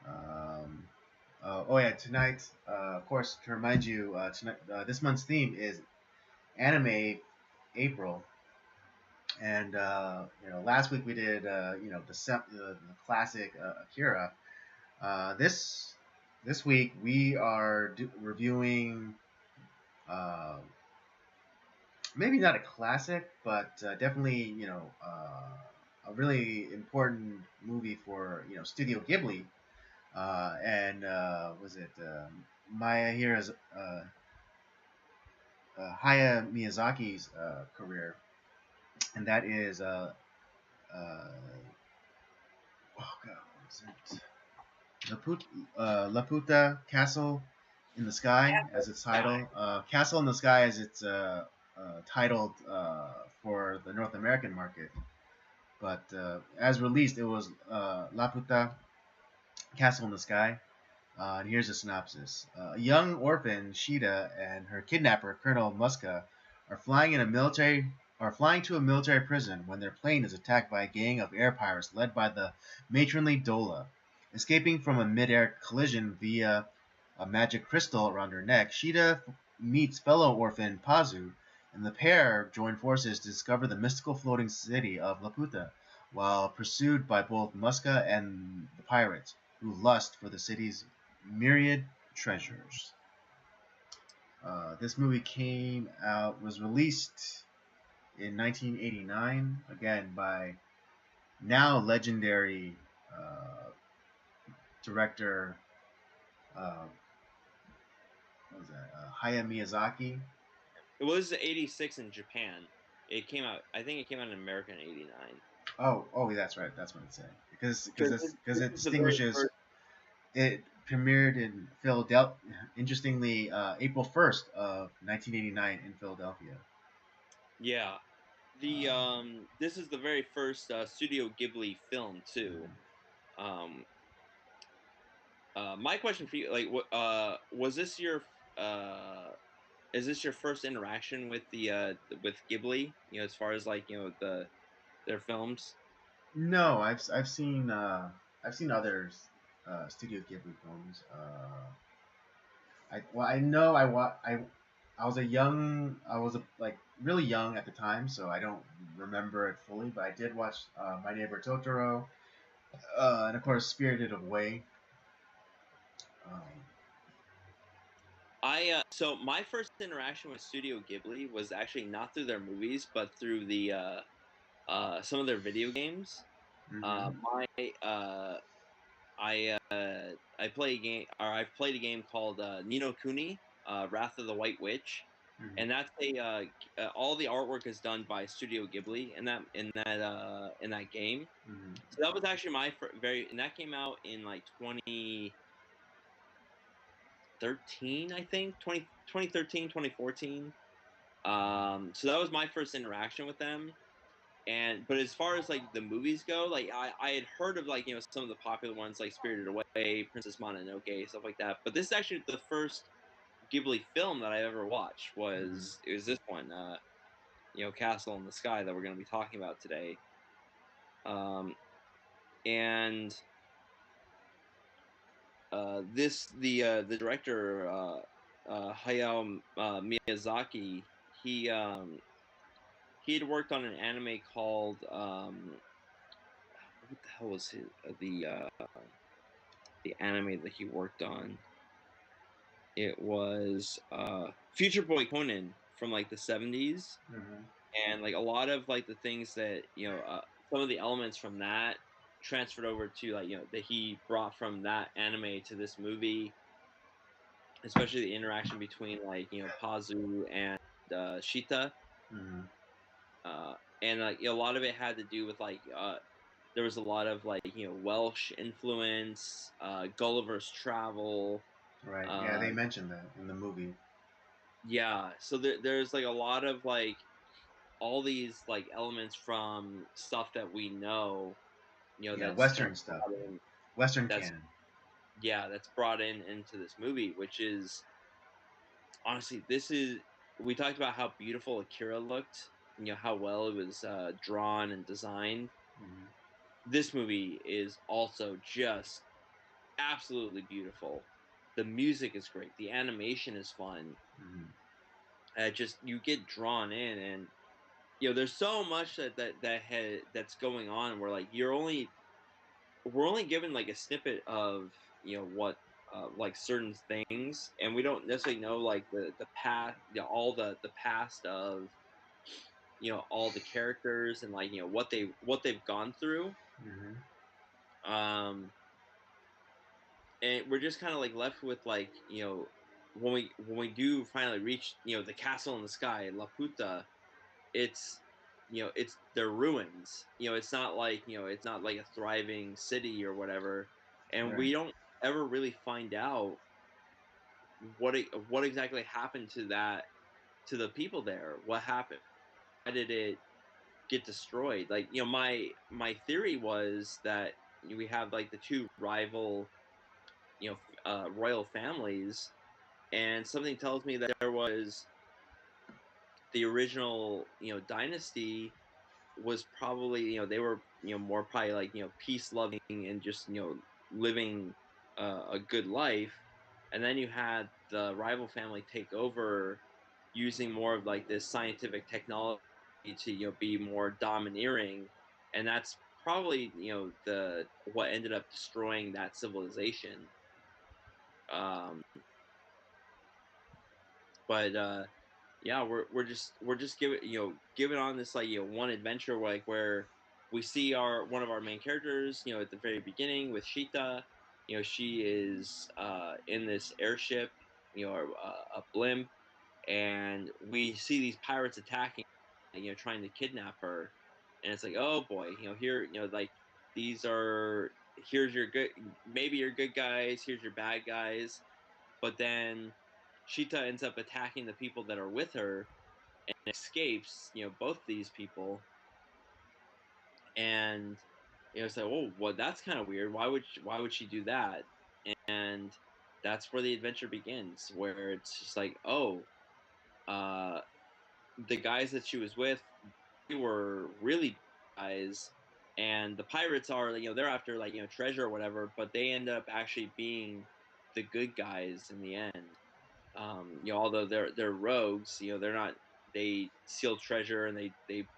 Speaker 1: Um, oh yeah, tonight, of course, to remind you, tonight this month's theme is anime April, and last week we did the classic Akira. This week we are reviewing uh, maybe not a classic, but definitely a really important movie for Studio Ghibli. And was it Maya Hira's Hayao Miyazaki's career, and that is uh, oh god, what was it? Laputa Castle in the Sky as its
Speaker 2: Guy.
Speaker 1: title. Castle in the Sky as its titled for the North American market. But as released, it was Laputa Castle in the Sky. And here's a synopsis. A young orphan, Shida, and her kidnapper, Colonel Muska, are flying to a military prison when their plane is attacked by a gang of air pirates led by the matronly Dola. Escaping from a mid-air collision via a magic crystal around her neck, Shida meets fellow orphan Pazu, and the pair join forces to discover the mystical floating city of Laputa, while pursued by both Muska and the pirates, who lust for the city's myriad Treasures. This movie was released in 1989, again by now legendary uh, director, uh, what was that? Hayao Miyazaki.
Speaker 2: It was '86 in Japan. It came out. I think it came out in America in '89.
Speaker 1: Oh, that's right. That's what it said.
Speaker 2: Because
Speaker 1: Because
Speaker 2: this
Speaker 1: it
Speaker 2: is the very
Speaker 1: distinguishes.
Speaker 2: first.
Speaker 1: It premiered in Philadelphia. Interestingly, April 1st of 1989 in Philadelphia.
Speaker 2: Yeah, the this is the very first Studio Ghibli film too.
Speaker 1: Mhm.
Speaker 2: Um, my question for you, like, what was this your uh is this your first interaction with the with Ghibli? You know, as far as like their films.
Speaker 1: No, I've seen others Studio Ghibli films. I know I was like really young at the time, so I don't remember it fully. But I did watch My Neighbor Totoro, and of course Spirited Away. Um,
Speaker 2: I so my first interaction with Studio Ghibli was actually not through their movies, but through the some of their video games.
Speaker 1: hmm
Speaker 2: My I play a game, or I've played a game called Nino Kuni, Wrath of the White Witch,
Speaker 1: hmm
Speaker 2: and that's all the artwork is done by Studio Ghibli in that game.
Speaker 1: hmm
Speaker 2: So that was actually my very, and that came out in like 2013, I think 2013, 2014. So that was my first interaction with them. And but as far as like the movies go, like I had heard of like some of the popular ones like Spirited Away, Princess Mononoke, stuff like that. But this is actually the first Ghibli film that I ever watched.
Speaker 1: hmm
Speaker 2: Was this one, Castle in the Sky, that we're going to be talking about today. Um, and this the director, Hayao Miyazaki, he had worked on an anime called what the hell was the anime that he worked on? It was Future Boy Conan from like the '70s,
Speaker 1: hmm
Speaker 2: and like a lot of like the things that some of the elements from that transferred over to like that he brought from that anime to this movie, especially the interaction between like Pazu and Shita.
Speaker 1: hmm
Speaker 2: And like a lot of it had to do with like there was a lot of like Welsh influence, Gulliver's Travel.
Speaker 1: Right. Yeah,
Speaker 2: uh
Speaker 1: they mentioned that in the movie.
Speaker 2: yeah, so there's like a lot of like all these like elements from stuff that we know,
Speaker 1: Yeah,
Speaker 2: that's kind
Speaker 1: Western
Speaker 2: of
Speaker 1: stuff.
Speaker 2: brought in.
Speaker 1: Western
Speaker 2: That's
Speaker 1: canon.
Speaker 2: Yeah, that's brought in into this movie, which is honestly, this is we talked about how beautiful Akira looked, how well it was drawn and designed.
Speaker 1: hmm
Speaker 2: This movie is also just absolutely beautiful. The music is great. The animation is fun.
Speaker 1: hmm
Speaker 2: Just you get drawn in, and there's so much that's going on. Where like we're only given like a snippet of what like certain things, and we don't necessarily know like the past, all the past of all the characters, and like what they've gone through.
Speaker 1: hmm
Speaker 2: Um, and we're just kind of like left with like when we do finally reach the castle in the sky, Laputa. It's it's their ruins. It's not like a thriving city or whatever, and
Speaker 1: Right.
Speaker 2: we don't ever really find out what exactly happened to that, to the people there. What happened? Why did it get destroyed? Like my theory was that we have like the two rival royal families, and something tells me that there was the original dynasty was probably they were more probably like peace loving and just living a good life, and then you had the rival family take over using more of like this scientific technology to be more domineering, and that's probably the what ended up destroying that civilization. But yeah, we're just giving on this like one adventure like where we see our one of our main characters at the very beginning with Shita. She is in this airship, a blimp, and we see these pirates attacking, trying to kidnap her, and it's like, oh boy, here, like these are here's your good, maybe your good guys, here's your bad guys, but then Shita ends up attacking the people that are with her and escapes, both these people, and it's like, oh, well, that's kind of weird. Why would she do that? And that's where the adventure begins, where it's just like, oh, uh, the guys that she was with, they were really guys, and the pirates are, they're after like treasure or whatever, but they end up actually being the good guys in the end. Although they're rogues, they're not. They steal treasure and they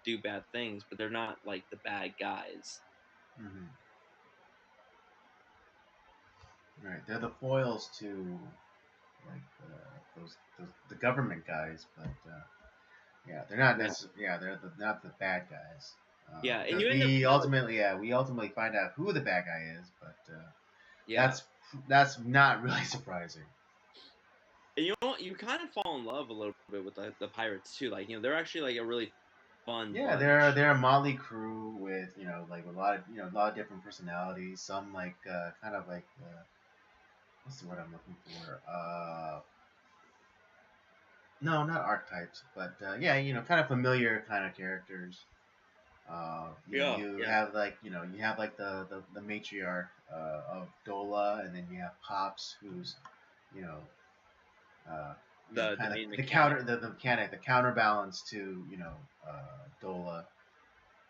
Speaker 2: do bad things, but they're not like the bad guys.
Speaker 1: Mm-hmm. Right, they're the foils to like those the government guys, but yeah, they're not
Speaker 2: Yeah,
Speaker 1: necessarily. Yeah, they're not the bad guys.
Speaker 2: yeah, and
Speaker 1: Because
Speaker 2: you end up
Speaker 1: we ultimately find out who the bad guy is, but
Speaker 2: yeah,
Speaker 1: that's that's not really surprising.
Speaker 2: and you kind of fall in love a little bit with the pirates too. Like they're actually like a really fun
Speaker 1: Yeah,
Speaker 2: bunch.
Speaker 1: they're a motley crew with like a lot of a lot of different personalities. Some like kind of like what's the word I'm looking for? No, not archetypes, but yeah, kind of familiar kind of characters.
Speaker 2: Yeah,
Speaker 1: You
Speaker 2: yeah.
Speaker 1: have like you have like the matriarch of Dola, and then you have Pops, who's you know uh,
Speaker 2: The
Speaker 1: kind of
Speaker 2: main
Speaker 1: the
Speaker 2: mechanic.
Speaker 1: counter the mechanic, the counterbalance to Dola.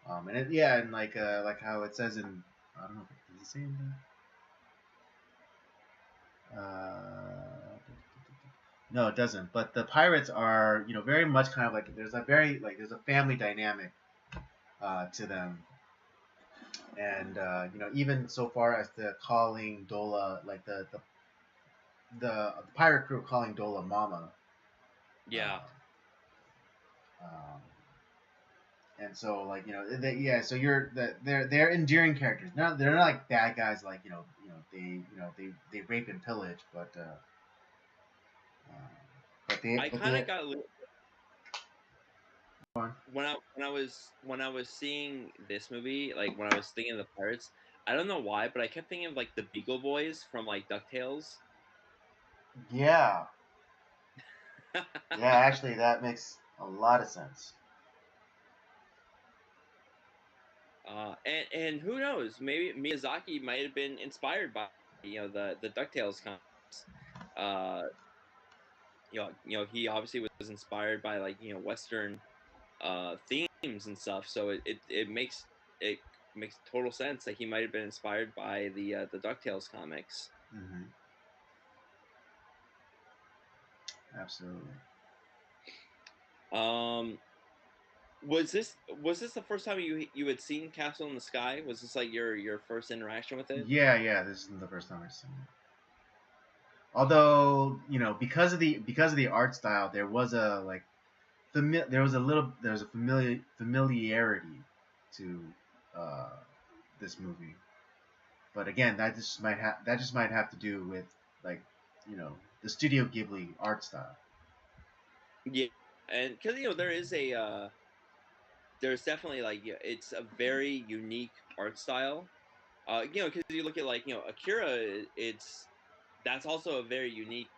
Speaker 1: And yeah, and like how it says in I don't know, does it say in the no, it doesn't. But the pirates are very much kind of like there's a family dynamic to them, and even so far as the calling Dola like the pirate crew calling Dola Mama.
Speaker 2: Yeah,
Speaker 1: Uh, um, and so yeah, so they're endearing characters. They're not like bad guys like they rape and pillage, uh,
Speaker 2: I
Speaker 1: but
Speaker 2: kind of
Speaker 1: they
Speaker 2: got when I was seeing this movie, like when I was thinking of the pirates. I don't know why, but I kept thinking of like the Beagle Boys from like Ducktales.
Speaker 1: yeah, yeah, actually that makes a lot of sense.
Speaker 2: And who knows? Maybe Miyazaki might have been inspired by the Ducktales comics. Uh, he obviously was inspired by like Western themes and stuff. So it makes total sense that he might have been inspired by the Ducktales comics.
Speaker 1: Hmm. Absolutely.
Speaker 2: Um, was this the first time you had seen Castle in the Sky? Was this like your first interaction with it?
Speaker 1: Yeah, yeah. This isn't the first time I've seen it. Although because of the art style, there was a like there was a familiarity to uh, this movie. But again, that just might have to do with like the Studio Ghibli art style.
Speaker 2: Yeah, and because there is a there's definitely like it's a very unique art style. Because you look at like Akira, it's that's also a very unique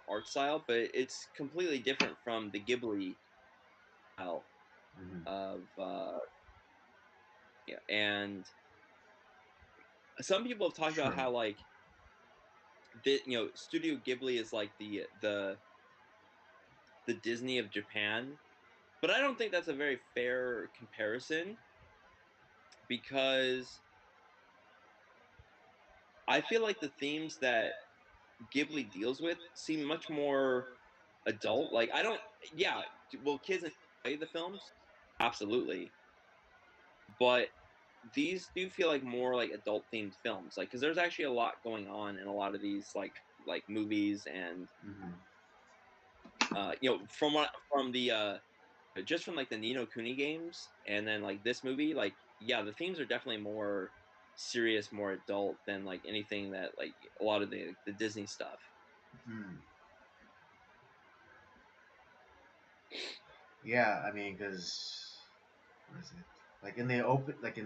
Speaker 2: art style, but it's completely different from the Ghibli style
Speaker 1: Hmm.
Speaker 2: of yeah. And some people have talked about
Speaker 1: True.
Speaker 2: how like Studio Ghibli is like the Disney of Japan, but I don't think that's a very fair comparison because I feel like the themes that Ghibli deals with seem much more adult. Like I don't, yeah, will kids enjoy the films? Absolutely, but these do feel like more like adult themed films, like because there's actually a lot going on in a lot of these like like movies and
Speaker 1: Hmm.
Speaker 2: from the just from like the Nino Kuni games and then like this movie, like yeah, the themes are definitely more serious, more adult than like anything that like a lot of the Disney stuff.
Speaker 1: Hmm. Yeah, I mean, because what is it? Like in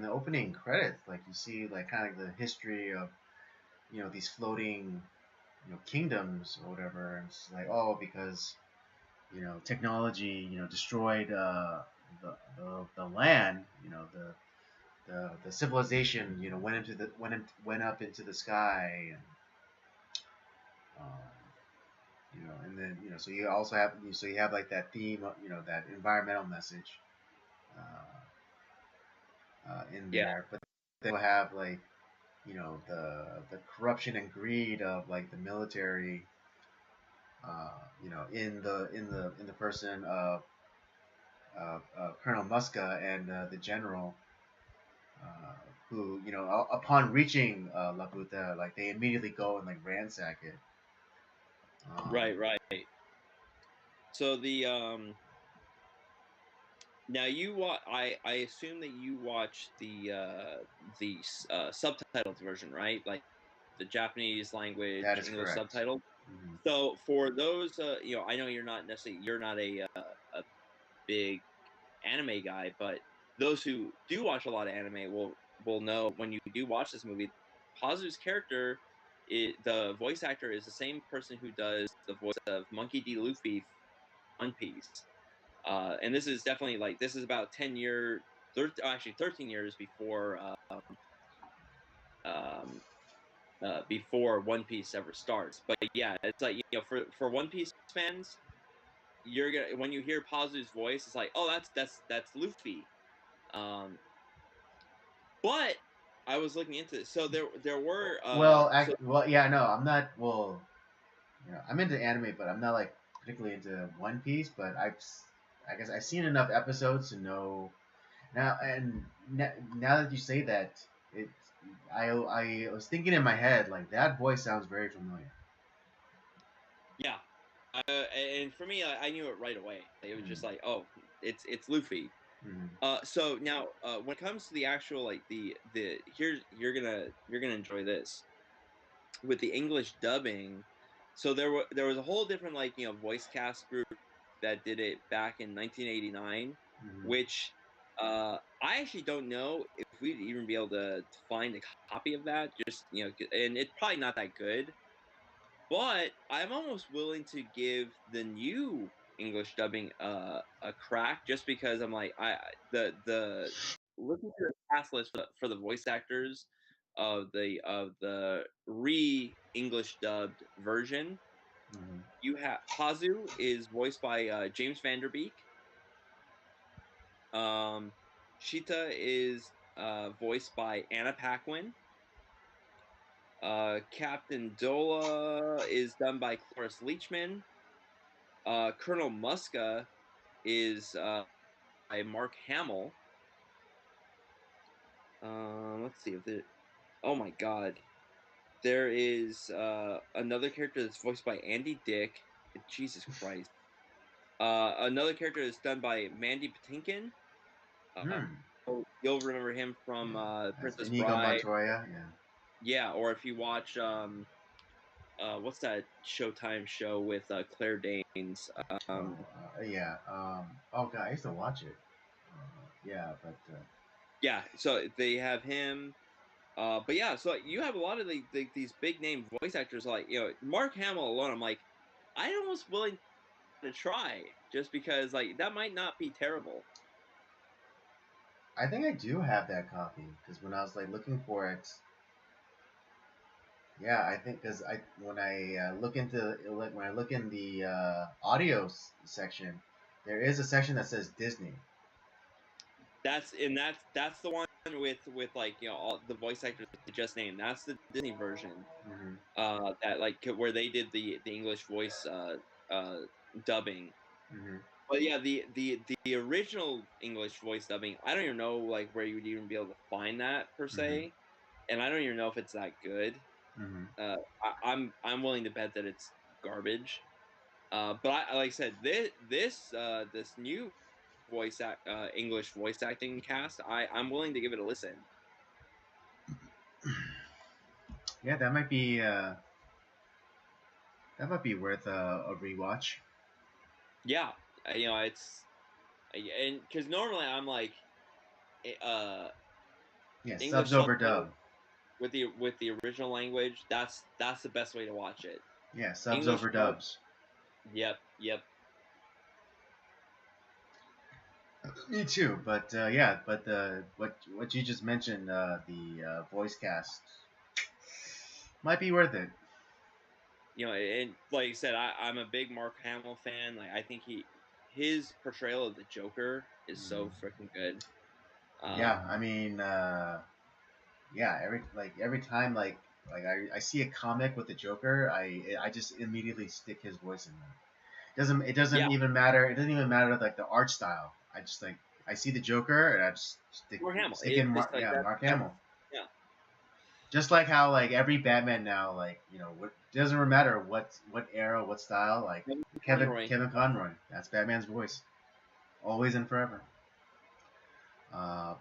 Speaker 1: the opening credits, like you see like kind of the history of these floating kingdoms or whatever. And it's like, oh, because technology destroyed the land. The civilization went up into the sky, and um, and then so you also have like that theme of, that environmental message in
Speaker 2: Yeah,
Speaker 1: there, but they will have like the corruption and greed of like the military, in the person of Colonel Muska and the general, uh, who upon reaching Laputa, like they immediately go and like ransack it. Um,
Speaker 2: right, right. So now I assume that you watch the subtitled version, right? Like the Japanese
Speaker 1: that
Speaker 2: language
Speaker 1: is
Speaker 2: English
Speaker 1: correct.
Speaker 2: subtitle.
Speaker 1: Hmm.
Speaker 2: So for those, I know you're not a big anime guy, but those who do watch a lot of anime will know when you do watch this movie, Pazu's character, the voice actor is the same person who does the voice of Monkey D. Luffy One Piece. And this is definitely like this is about actually 13 years um, before One Piece ever starts. But yeah, it's like for One Piece fans, you're gonna when you hear Pazu's voice, it's like, oh, that's Luffy. Um, but I was looking into this, so there were
Speaker 1: Well, yeah, no, I'm not. Well, I'm into anime, but I'm not like particularly into One Piece. But I guess I've seen enough episodes to know now. And now that you say that, it, I was thinking in my head like that voice sounds very familiar.
Speaker 2: yeah, and for me, I knew it right away. It was just
Speaker 1: Mm.
Speaker 2: like, oh, it's Luffy.
Speaker 1: Mm.
Speaker 2: So now, when it comes to the actual like the here's you're gonna enjoy this with the English dubbing. So there was a whole different like voice cast group that did it back in 1989,
Speaker 1: Mm.
Speaker 2: which I actually don't know if we'd even be able to find a copy of that. Just and it's probably not that good. But I'm almost willing to give the new English dubbing a crack just because I'm like the looking at the cast list for the voice actors of the re English dubbed version.
Speaker 1: Mm.
Speaker 2: You have Pazu is voiced by James Vanderbeek. Um, Shita is voiced by Anna Paquin. Captain Dola is done by Cloris Leachman. Colonel Muska is by Mark Hamill. Let's see if it. Oh my God, there is another character that's voiced by Andy Dick. Jesus Christ. Another character that's done by Mandy Patinkin. Uh,
Speaker 1: Mm.
Speaker 2: you'll remember him
Speaker 1: Yeah,
Speaker 2: from
Speaker 1: that's
Speaker 2: Princess
Speaker 1: Inigo
Speaker 2: Bride.
Speaker 1: Montoya. Yeah.
Speaker 2: Yeah, or if you watch what's that Showtime show with Claire Danes?
Speaker 1: Oh, yeah. Oh God, I used to watch it. Yeah, but
Speaker 2: Yeah, so they have him. But yeah, so you have a lot of these big name voice actors like Mark Hamill alone. I'm like, I'm almost willing to try just because like that might not be terrible.
Speaker 1: I think I do have that copy because when I was like looking for it, yeah, I think because I when I look into like when I look in the audio section, there is a section that says Disney.
Speaker 2: That's the one with like all the voice actors they just named. That's the Disney version.
Speaker 1: Hmm.
Speaker 2: That like where they did the English voice uh dubbing.
Speaker 1: Hmm.
Speaker 2: But yeah, the original English voice dubbing, I don't even know like where you would even be able to find that per
Speaker 1: Hmm.
Speaker 2: se, and I don't even know if it's that good.
Speaker 1: Mm-hmm.
Speaker 2: I'm willing to bet that it's garbage. But like I said, this new English voice acting cast, I'm willing to give it a listen.
Speaker 1: Yeah, that might be worth a rewatch.
Speaker 2: Yeah, it's and because normally I'm like uh
Speaker 1: Yeah, subs
Speaker 2: English
Speaker 1: over
Speaker 2: subtitles
Speaker 1: dub.
Speaker 2: with the original language. That's the best way to watch it.
Speaker 1: Yeah, subs
Speaker 2: English
Speaker 1: over
Speaker 2: dub.
Speaker 1: dubs.
Speaker 2: Yep, yep.
Speaker 1: Me too, but yeah, but what you just mentioned, the voice cast might be worth it.
Speaker 2: And like I said, I'm a big Mark Hamill fan. Like I think his portrayal of the Joker is so
Speaker 1: Mm.
Speaker 2: freaking good.
Speaker 1: Yeah,
Speaker 2: Um,
Speaker 1: I mean, yeah, every time I see a comic with the Joker, I just immediately stick his voice in there. It doesn't
Speaker 2: yeah,
Speaker 1: even matter. It doesn't even matter like the art style. I just like I see the Joker and I just
Speaker 2: Mark Hamill.
Speaker 1: stick in
Speaker 2: It's like
Speaker 1: Mark
Speaker 2: that.
Speaker 1: Hamill.
Speaker 2: Yeah,
Speaker 1: Just like how like every Batman now, like what doesn't matter what era, what style, like
Speaker 2: Conroy.
Speaker 1: Kevin Conroy, that's Batman's voice, always and forever.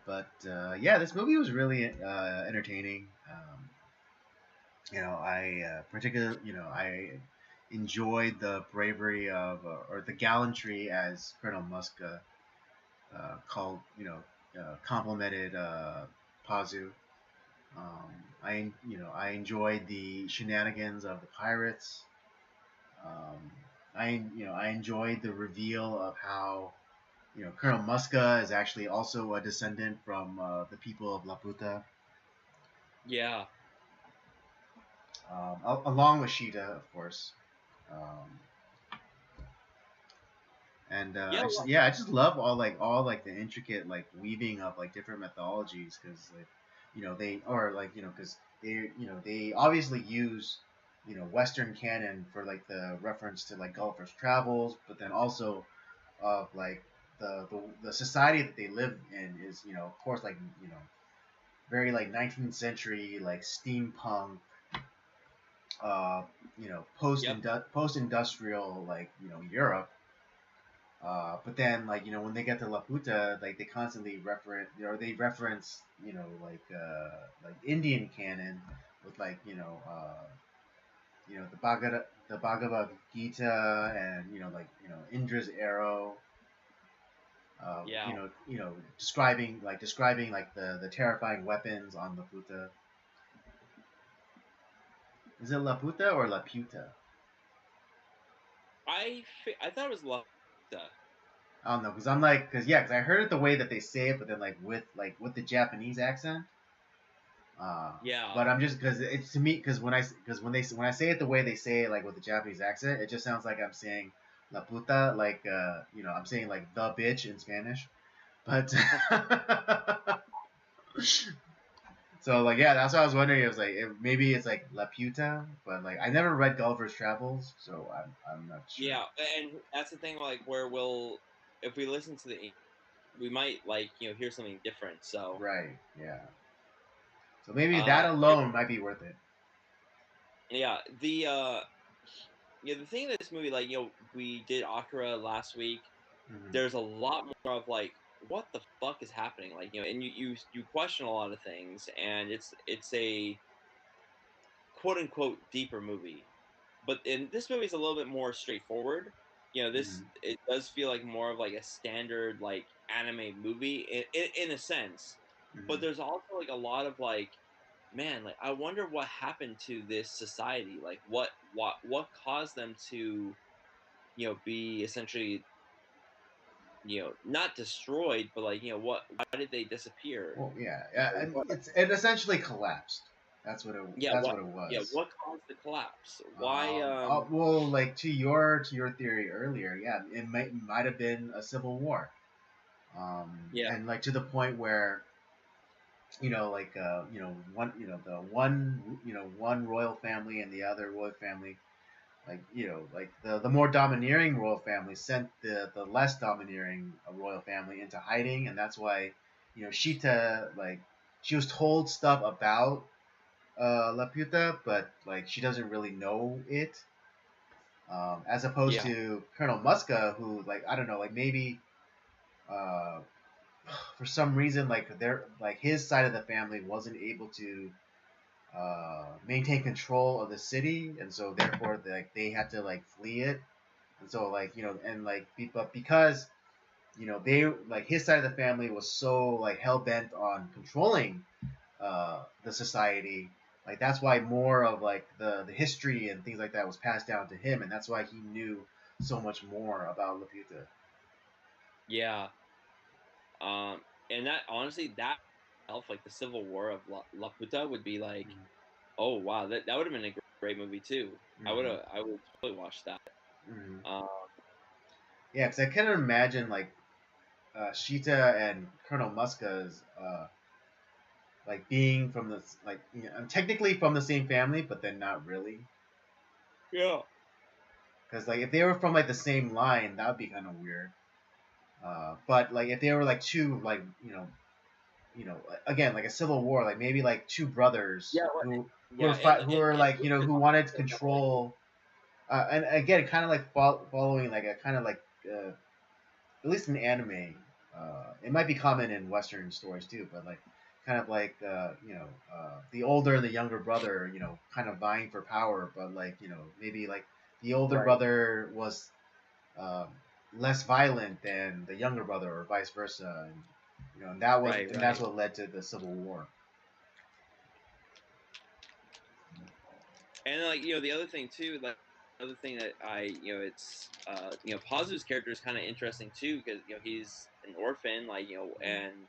Speaker 1: But yeah, this movie was really entertaining. I particularly, I enjoyed the bravery of or the gallantry, as Colonel Musk called, complimented Pazu. I enjoyed the shenanigans of the pirates. Um, I enjoyed the reveal of how Colonel Muska is actually also a descendant from the people of Laputa,
Speaker 2: Yeah,
Speaker 1: along with Sheeta, of course. Um, and
Speaker 2: yeah,
Speaker 1: I just love all like the intricate like weaving of like different mythologies, because like they or like because they obviously use Western canon for like the reference to like Gulliver's Travels, but then also of like the society that they live in is of course like very like 19th century like steampunk,
Speaker 2: yep,
Speaker 1: post industrial like Europe. But then, like when they get to Laputa, like they constantly reference, or they reference, like Indian canon with like the Bhagavad Gita, and Indra's arrow.
Speaker 2: yeah.
Speaker 1: Describing like the terrifying weapons on Laputa. Is it Laputa or Laputa?
Speaker 2: I thought it was Laputa.
Speaker 1: I don't know, because I'm like, because I heard it the way that they say it, but then with the Japanese accent.
Speaker 2: Yeah,
Speaker 1: But I'm just because it's to me, when I say it the way they say it, like with the Japanese accent, it just sounds like I'm saying la puta, like I'm saying like the bitch in Spanish. But so like yeah, that's what I was wondering. It was like maybe it's like la puta, but like I never read Gulliver's Travels, so I'm not sure.
Speaker 2: yeah, and that's the thing. Like where if we listen to we might like hear something different. So
Speaker 1: Right? Yeah. So maybe that
Speaker 2: uh,
Speaker 1: alone might be worth it.
Speaker 2: yeah, the thing in this movie, like we did Akira last week.
Speaker 1: Hmm.
Speaker 2: There's a lot more of like what the fuck is happening, like and you question a lot of things, and it's a quote unquote deeper movie. But in this movie is a little bit more straightforward. This
Speaker 1: Hmm.
Speaker 2: it does feel like more of like a standard like anime movie in a sense. But
Speaker 1: Hmm.
Speaker 2: there's also like a lot of like, man, like I wonder what happened to this society. Like what caused them to be essentially not destroyed, but like why did they disappear?
Speaker 1: Well, yeah,
Speaker 2: You
Speaker 1: yeah,
Speaker 2: know,
Speaker 1: and
Speaker 2: what,
Speaker 1: it essentially collapsed.
Speaker 2: yeah,
Speaker 1: That's what it was.
Speaker 2: what caused the collapse? Why?
Speaker 1: Well, like to your theory earlier, yeah, it might have been a civil war,
Speaker 2: Yeah,
Speaker 1: and like to the point where one the one one royal family and the other royal family, like like the more domineering royal family sent the less domineering royal family into hiding, and that's why Shita, like she was told stuff about Laputa, but like she doesn't really know it. As opposed
Speaker 2: Yeah.
Speaker 1: to Colonel Muska, who like I don't know, like maybe uh, for some reason like their like his side of the family wasn't able to maintain control of the city, and so therefore like they had to like flee it, and so like and like but because they like his side of the family was so like hell bent on controlling the society. Like that's why more of like the history and things like that was passed down to him, and that's why he knew so much more about Laputa.
Speaker 2: Yeah. Um, and that honestly, that itself, like the Civil War of Laputa, would be like, oh wow, that would have been a great movie too.
Speaker 1: Mm-hmm.
Speaker 2: I would totally watch that.
Speaker 1: Mm-hmm.
Speaker 2: Um,
Speaker 1: Yeah, because I can imagine like Shita and Colonel Muska's like being from the like technically from the same family, but then not really.
Speaker 2: yeah.
Speaker 1: Because like if they were from like the same line, that would be kind of weird. But like if they were like two like again like a civil war, like maybe like two brothers
Speaker 2: Yeah.
Speaker 1: who are
Speaker 2: Yeah. And
Speaker 1: who are like
Speaker 2: Lucas
Speaker 1: who wanted to
Speaker 2: said that, like,
Speaker 1: control and again kind of like following like a kind of like at least in anime, it might be common in Western stories too, but like kind of like the older and the younger brother, kind of vying for power, but like maybe like the older
Speaker 2: right,
Speaker 1: brother was um, less violent than the younger brother, or vice versa, and
Speaker 2: right,
Speaker 1: and that's
Speaker 2: right.
Speaker 1: what led to the Civil War.
Speaker 2: And like the other thing too, like another thing that it's Pazu's character is kind of interesting too because he's an orphan, like and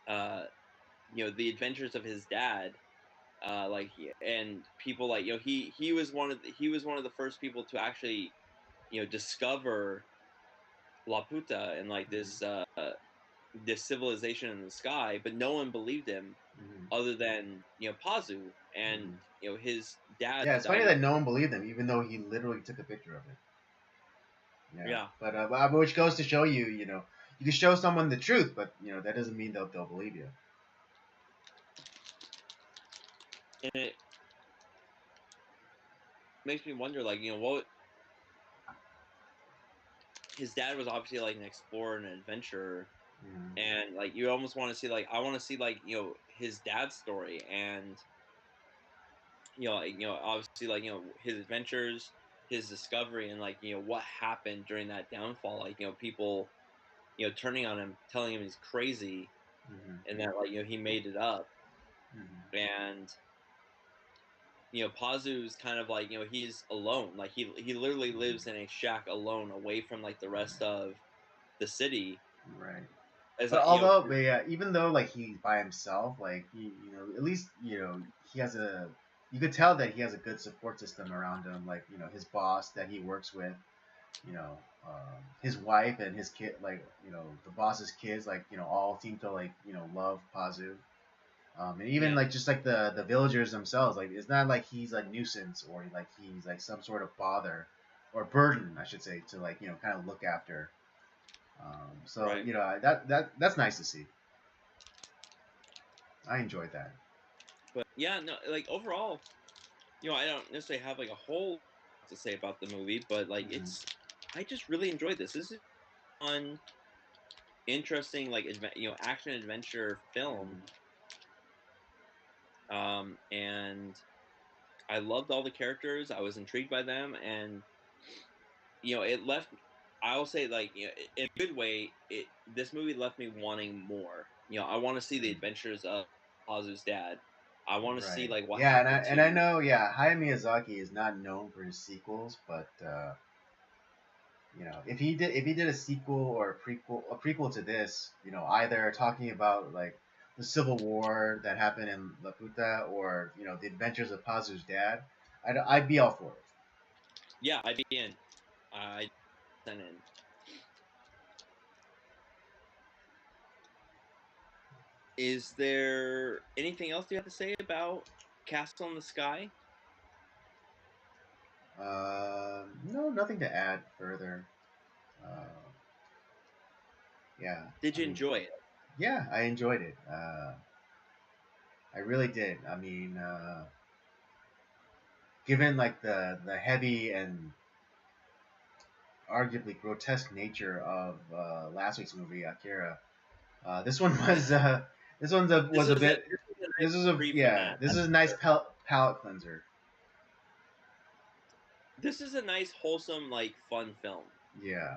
Speaker 2: uh the adventures of his dad, like and people like he was one of the first people to actually discover Laputa and like
Speaker 1: Mhm.
Speaker 2: this civilization in the sky, but no one believed him
Speaker 1: Mhm.
Speaker 2: other than Pazu, and
Speaker 1: Mhm.
Speaker 2: his dad
Speaker 1: Yeah, it's funny
Speaker 2: died.
Speaker 1: that no one believed him, even though he literally took a picture of it. Yeah,
Speaker 2: Yeah,
Speaker 1: but which goes to show you, you can show someone the truth, but that doesn't mean they'll believe you.
Speaker 2: and it makes me wonder, like what his dad was obviously like an explorer and an adventurer,
Speaker 1: Mhm.
Speaker 2: and like you almost want to see like I want to see like his dad's story and obviously like his adventures, his discovery, and like what happened during that downfall, like people turning on him, telling him he's crazy,
Speaker 1: Mhm.
Speaker 2: and that like he made it up,
Speaker 1: Mhm.
Speaker 2: and Pazu's kind of like he's alone, like he literally lives in a shack alone away from like the rest of the city,
Speaker 1: Right.
Speaker 2: as
Speaker 1: But
Speaker 2: like
Speaker 1: although, but yeah, even though like he's by himself, like he, at least he has a. You could tell that he has a good support system around him, like his boss that he works with, you know, his wife and his kid, like the boss's kids, like all seem to like love Pazu. And even
Speaker 2: yeah,
Speaker 1: like just like the villagers themselves, like it's not like he's a nuisance or like he's like some sort of bother or burden, I should say, to like kind of look after. So
Speaker 2: right.
Speaker 1: that's nice to see. I enjoyed that.
Speaker 2: But yeah, no, like overall, I don't necessarily have like a whole lot to say about the movie, but like
Speaker 1: Hmm.
Speaker 2: I just really enjoyed this. This is fun, interesting, like action adventure film.
Speaker 1: Hmm.
Speaker 2: And I loved all the characters. I was intrigued by them, and it left. I will say, like in a good way, it this movie left me wanting more. I want to see the adventures of Pazu's dad. I want to see
Speaker 1: Right.
Speaker 2: like what
Speaker 1: Yeah, and
Speaker 2: happened
Speaker 1: I
Speaker 2: to.
Speaker 1: know, yeah, Hayao Miyazaki is not known for his sequels, but if he did a sequel or a prequel to this, either talking about like the Civil War that happened in Laputa or the adventures of Pazu's dad, I'd be all for it.
Speaker 2: Yeah, I'd be in. I sent in. Is there anything else you have to say about Castle in the Sky?
Speaker 1: No, nothing to add further. Uh, yeah,
Speaker 2: Did
Speaker 1: I
Speaker 2: you
Speaker 1: mean,
Speaker 2: enjoy it?
Speaker 1: yeah, I enjoyed it. I really did. I mean, given like the heavy and arguably grotesque nature of last week's movie Akira, this one was
Speaker 2: This
Speaker 1: was a
Speaker 2: was
Speaker 1: bit.
Speaker 2: a nice
Speaker 1: This is a
Speaker 2: reprieve from
Speaker 1: yeah.
Speaker 2: that.
Speaker 1: This is
Speaker 2: That's
Speaker 1: a
Speaker 2: for
Speaker 1: nice
Speaker 2: sure.
Speaker 1: palate cleanser.
Speaker 2: This is a nice, wholesome, like fun film.
Speaker 1: Yeah,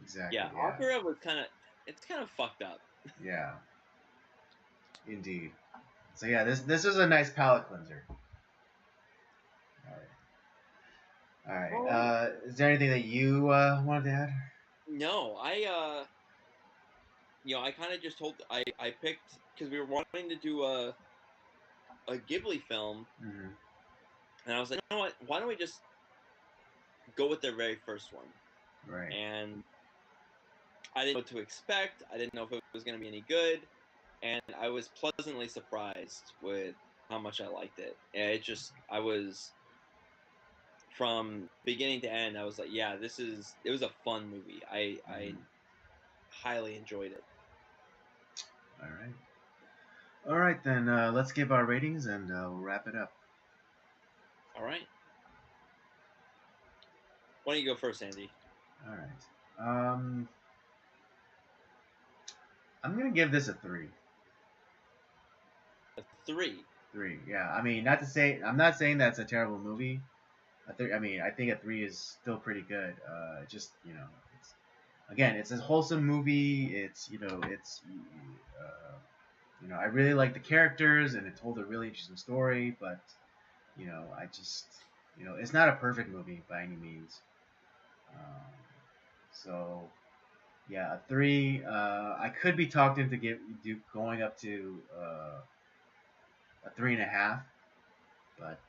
Speaker 1: exactly.
Speaker 2: Yeah,
Speaker 1: Yeah,
Speaker 2: Akira was it's kind of fucked up.
Speaker 1: yeah, indeed. So yeah, this is a nice palate cleanser. All right, all right.
Speaker 2: Um,
Speaker 1: Is there anything that you wanted to add?
Speaker 2: no, I kind of just told I picked because we were wanting to do a Ghibli film,
Speaker 1: Mm-hmm.
Speaker 2: and I was like, you know what? Why don't we just go with their very first one?
Speaker 1: Right.
Speaker 2: And I didn't know what to expect. I didn't know if it was going to be any good, and I was pleasantly surprised with how much I liked it. And I was from beginning to end. I was like, yeah, it was a fun movie. I
Speaker 1: Mm-hmm.
Speaker 2: highly enjoyed it.
Speaker 1: All right. All right, then let's give our ratings and we'll wrap it up.
Speaker 2: All right, why don't you go first, Andy?
Speaker 1: All right. I'm gonna give this a three.
Speaker 2: A three.
Speaker 1: Three. Yeah. I mean, not to say I'm not saying that's a terrible movie. I mean, I think a three is still pretty good. Just it's again, it's a wholesome movie. I really like the characters and it told a really interesting story. But I just it's not a perfect movie by any means. Um, so yeah, a three. I could be talked into going up to a 3.5, but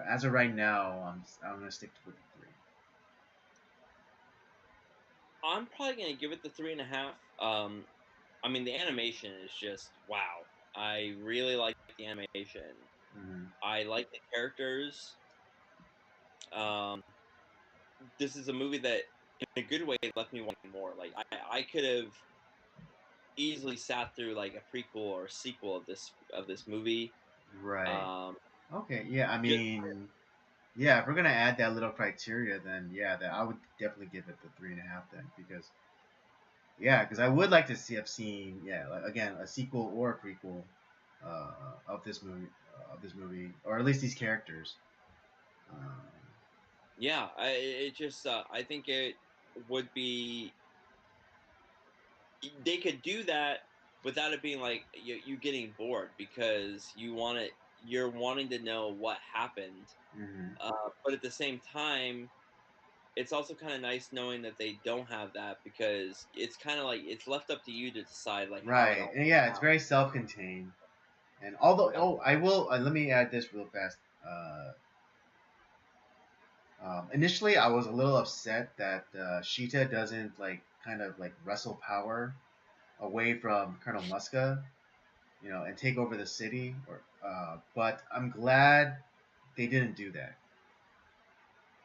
Speaker 1: as of right now, I'm gonna stick with the three.
Speaker 2: I'm probably gonna give it the 3.5. I mean, the animation is just wow. I really like the animation.
Speaker 1: Mm-hmm.
Speaker 2: I like the characters. Um, this is a movie that, in a good way, left me wanting more. Like I could have easily sat through like a prequel or a sequel of this movie.
Speaker 1: Right.
Speaker 2: Um,
Speaker 1: Okay. Yeah. I
Speaker 2: just
Speaker 1: mean, yeah. If we're gonna add that little criteria, then yeah, that I would definitely give it the 3.5 then, because I would like to have seen, yeah, like, again, a sequel or a prequel uh, of this movie, or at least these characters. Um,
Speaker 2: yeah, I think it would be they could do that without it being like you getting bored because you're wanting to know what happened,
Speaker 1: mhm.
Speaker 2: but at the same time it's also kind of nice knowing that they don't have that because it's kind of like it's left up to you to decide like how it
Speaker 1: Right,
Speaker 2: all
Speaker 1: and yeah,
Speaker 2: went
Speaker 1: it's
Speaker 2: out.
Speaker 1: very self-contained. And although,
Speaker 2: Yeah,
Speaker 1: oh, I will let me add this real fast. Initially, I was a little upset that Sheeta doesn't like kind of like wrestle power away from Colonel Muska, and take over the city. But I'm glad they didn't do that.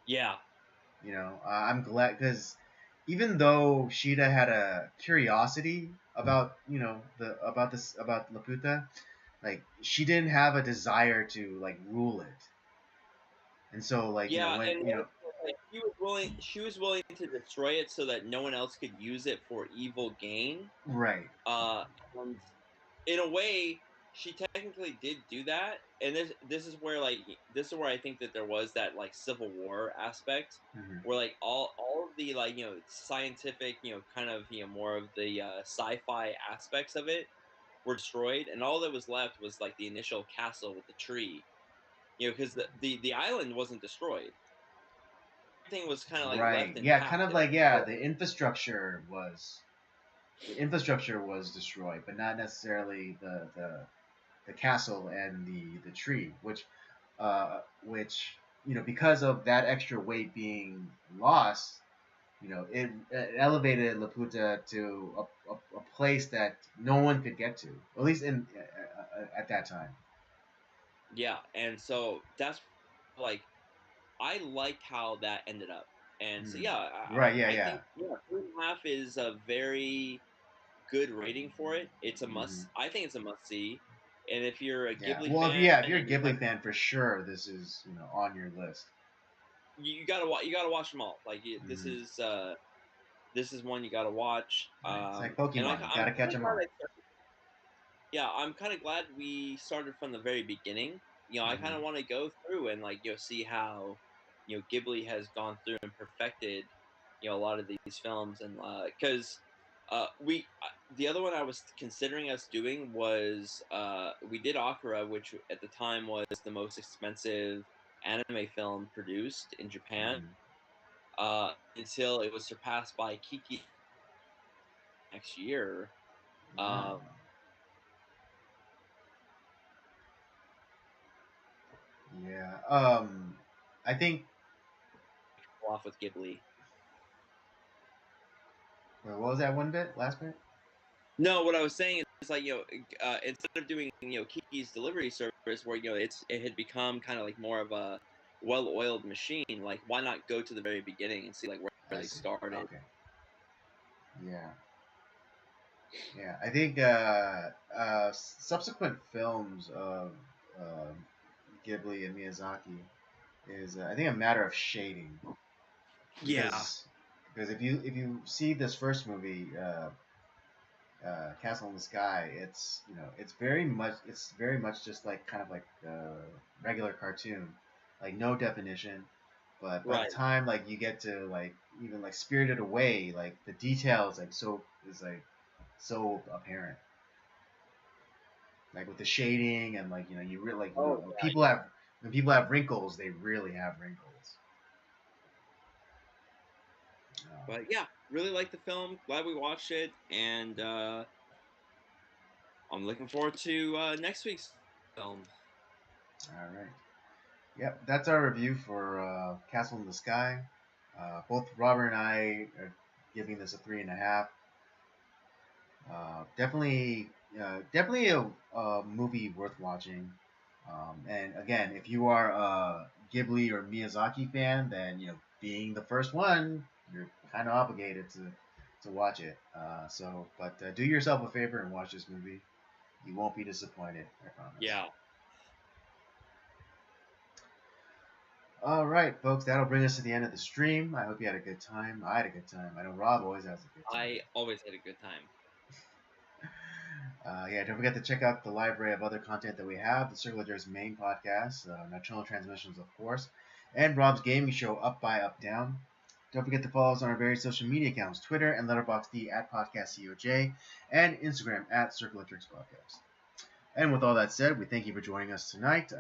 Speaker 2: yeah,
Speaker 1: I'm glad because even though Sheeta had a curiosity about about Laputa, like she didn't have a desire to like rule it. And so like
Speaker 2: yeah.
Speaker 1: when
Speaker 2: And like, she was willing to destroy it so that no one else could use it for evil gain.
Speaker 1: right.
Speaker 2: uh and in a way she technically did do that, and this is where I think that there was that like civil war aspect
Speaker 1: Hmm.
Speaker 2: where like all of the like scientific kind of more of the sci-fi aspects of it were destroyed, and all that was left was like the initial castle with the tree, because the island wasn't destroyed. Everything was kind of like
Speaker 1: Right.
Speaker 2: left
Speaker 1: Yeah, kind
Speaker 2: intact.
Speaker 1: of like, yeah, the infrastructure was destroyed, but not necessarily the castle and the tree, which because of that extra weight being lost, it elevated Laputa to a place that no one could get to, at least at that time.
Speaker 2: Yeah, and so that's like I liked how that ended up. And so
Speaker 1: Mm.
Speaker 2: yeah,
Speaker 1: Right. Yeah.
Speaker 2: I
Speaker 1: Yeah.
Speaker 2: think 3.5 is a very good rating for it. It's a
Speaker 1: Mm-hmm.
Speaker 2: must. I think it's a must see. And if you're a
Speaker 1: Yeah.
Speaker 2: Ghibli
Speaker 1: Well,
Speaker 2: fan
Speaker 1: if you're a
Speaker 2: and you have,
Speaker 1: Ghibli fan, for sure, this is on your list.
Speaker 2: you gotta watch. You gotta watch them all. Like
Speaker 1: Mm-hmm.
Speaker 2: this is one you gotta watch.
Speaker 1: Right. It's like
Speaker 2: And
Speaker 1: Pokemon. You
Speaker 2: I'm
Speaker 1: gotta catch
Speaker 2: kind of
Speaker 1: them
Speaker 2: glad
Speaker 1: all.
Speaker 2: yeah, I'm kind of glad we started from the very beginning. I kind
Speaker 1: Mm-hmm.
Speaker 2: of want to go through and see how Ghibli has gone through and perfected a lot of these films, and because we the other one I was considering us doing was we did Akira, which at the time was the most expensive anime film produced in Japan,
Speaker 1: Mm-hmm.
Speaker 2: until it was surpassed by Kiki next year.
Speaker 1: Yeah.
Speaker 2: Um,
Speaker 1: Yeah. I think.
Speaker 2: off with Ghibli.
Speaker 1: What was that one bit? Last bit?
Speaker 2: No, what I was saying is like instead of doing Kiki's delivery service where it had become kind of like more of a well-oiled machine. Like, why not go to the very beginning and see like where
Speaker 1: I
Speaker 2: they
Speaker 1: see.
Speaker 2: started?
Speaker 1: Okay. Yeah. Yeah. I think subsequent films of uh, Ghibli and Miyazaki is I think a matter of shading
Speaker 2: Yeah.
Speaker 1: because if you see this first movie, Castle in the Sky, it's very much just like kind of like a regular cartoon, like no definition. But by the
Speaker 2: Right.
Speaker 1: time like you get to like even like Spirited Away, like the details like so apparent, like with the shading and like you really like
Speaker 2: Oh
Speaker 1: when people have wrinkles, they really have wrinkles.
Speaker 2: but yeah, really like the film. Glad we watched it, and I'm looking forward to next week's film.
Speaker 1: All right. Yep, that's our review for Castle in the Sky. Both Robert and I are giving this a 3.5. Definitely a movie worth watching. And again, if you are a Ghibli or Miyazaki fan, then being the first one, you're kind of obligated to watch it. But do yourself a favor and watch this movie. You won't be disappointed, I promise.
Speaker 2: Yeah,
Speaker 1: All right, folks, that'll bring us to the end of the stream. I hope you had a good time. I had a good time. I know Rob always has a good time.
Speaker 2: I always had a good time.
Speaker 1: Yeah, don't forget to check out the library of other content that we have. The Circulator's main podcast, Nocturnal Transmissions, of course, and Rob's gaming show, Up by Up Down. Don't forget to follow us on our various social media accounts, Twitter and Letterboxd at PodcastCOJ, and Instagram at Circulatrix Podcast. And with all that said, we thank you for joining us tonight.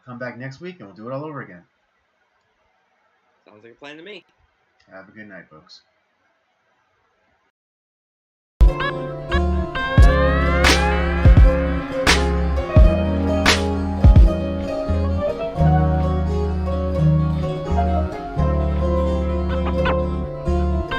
Speaker 1: Come back next week and we'll do it all over again.
Speaker 2: Sounds like a plan to me.
Speaker 1: Have a good night, folks.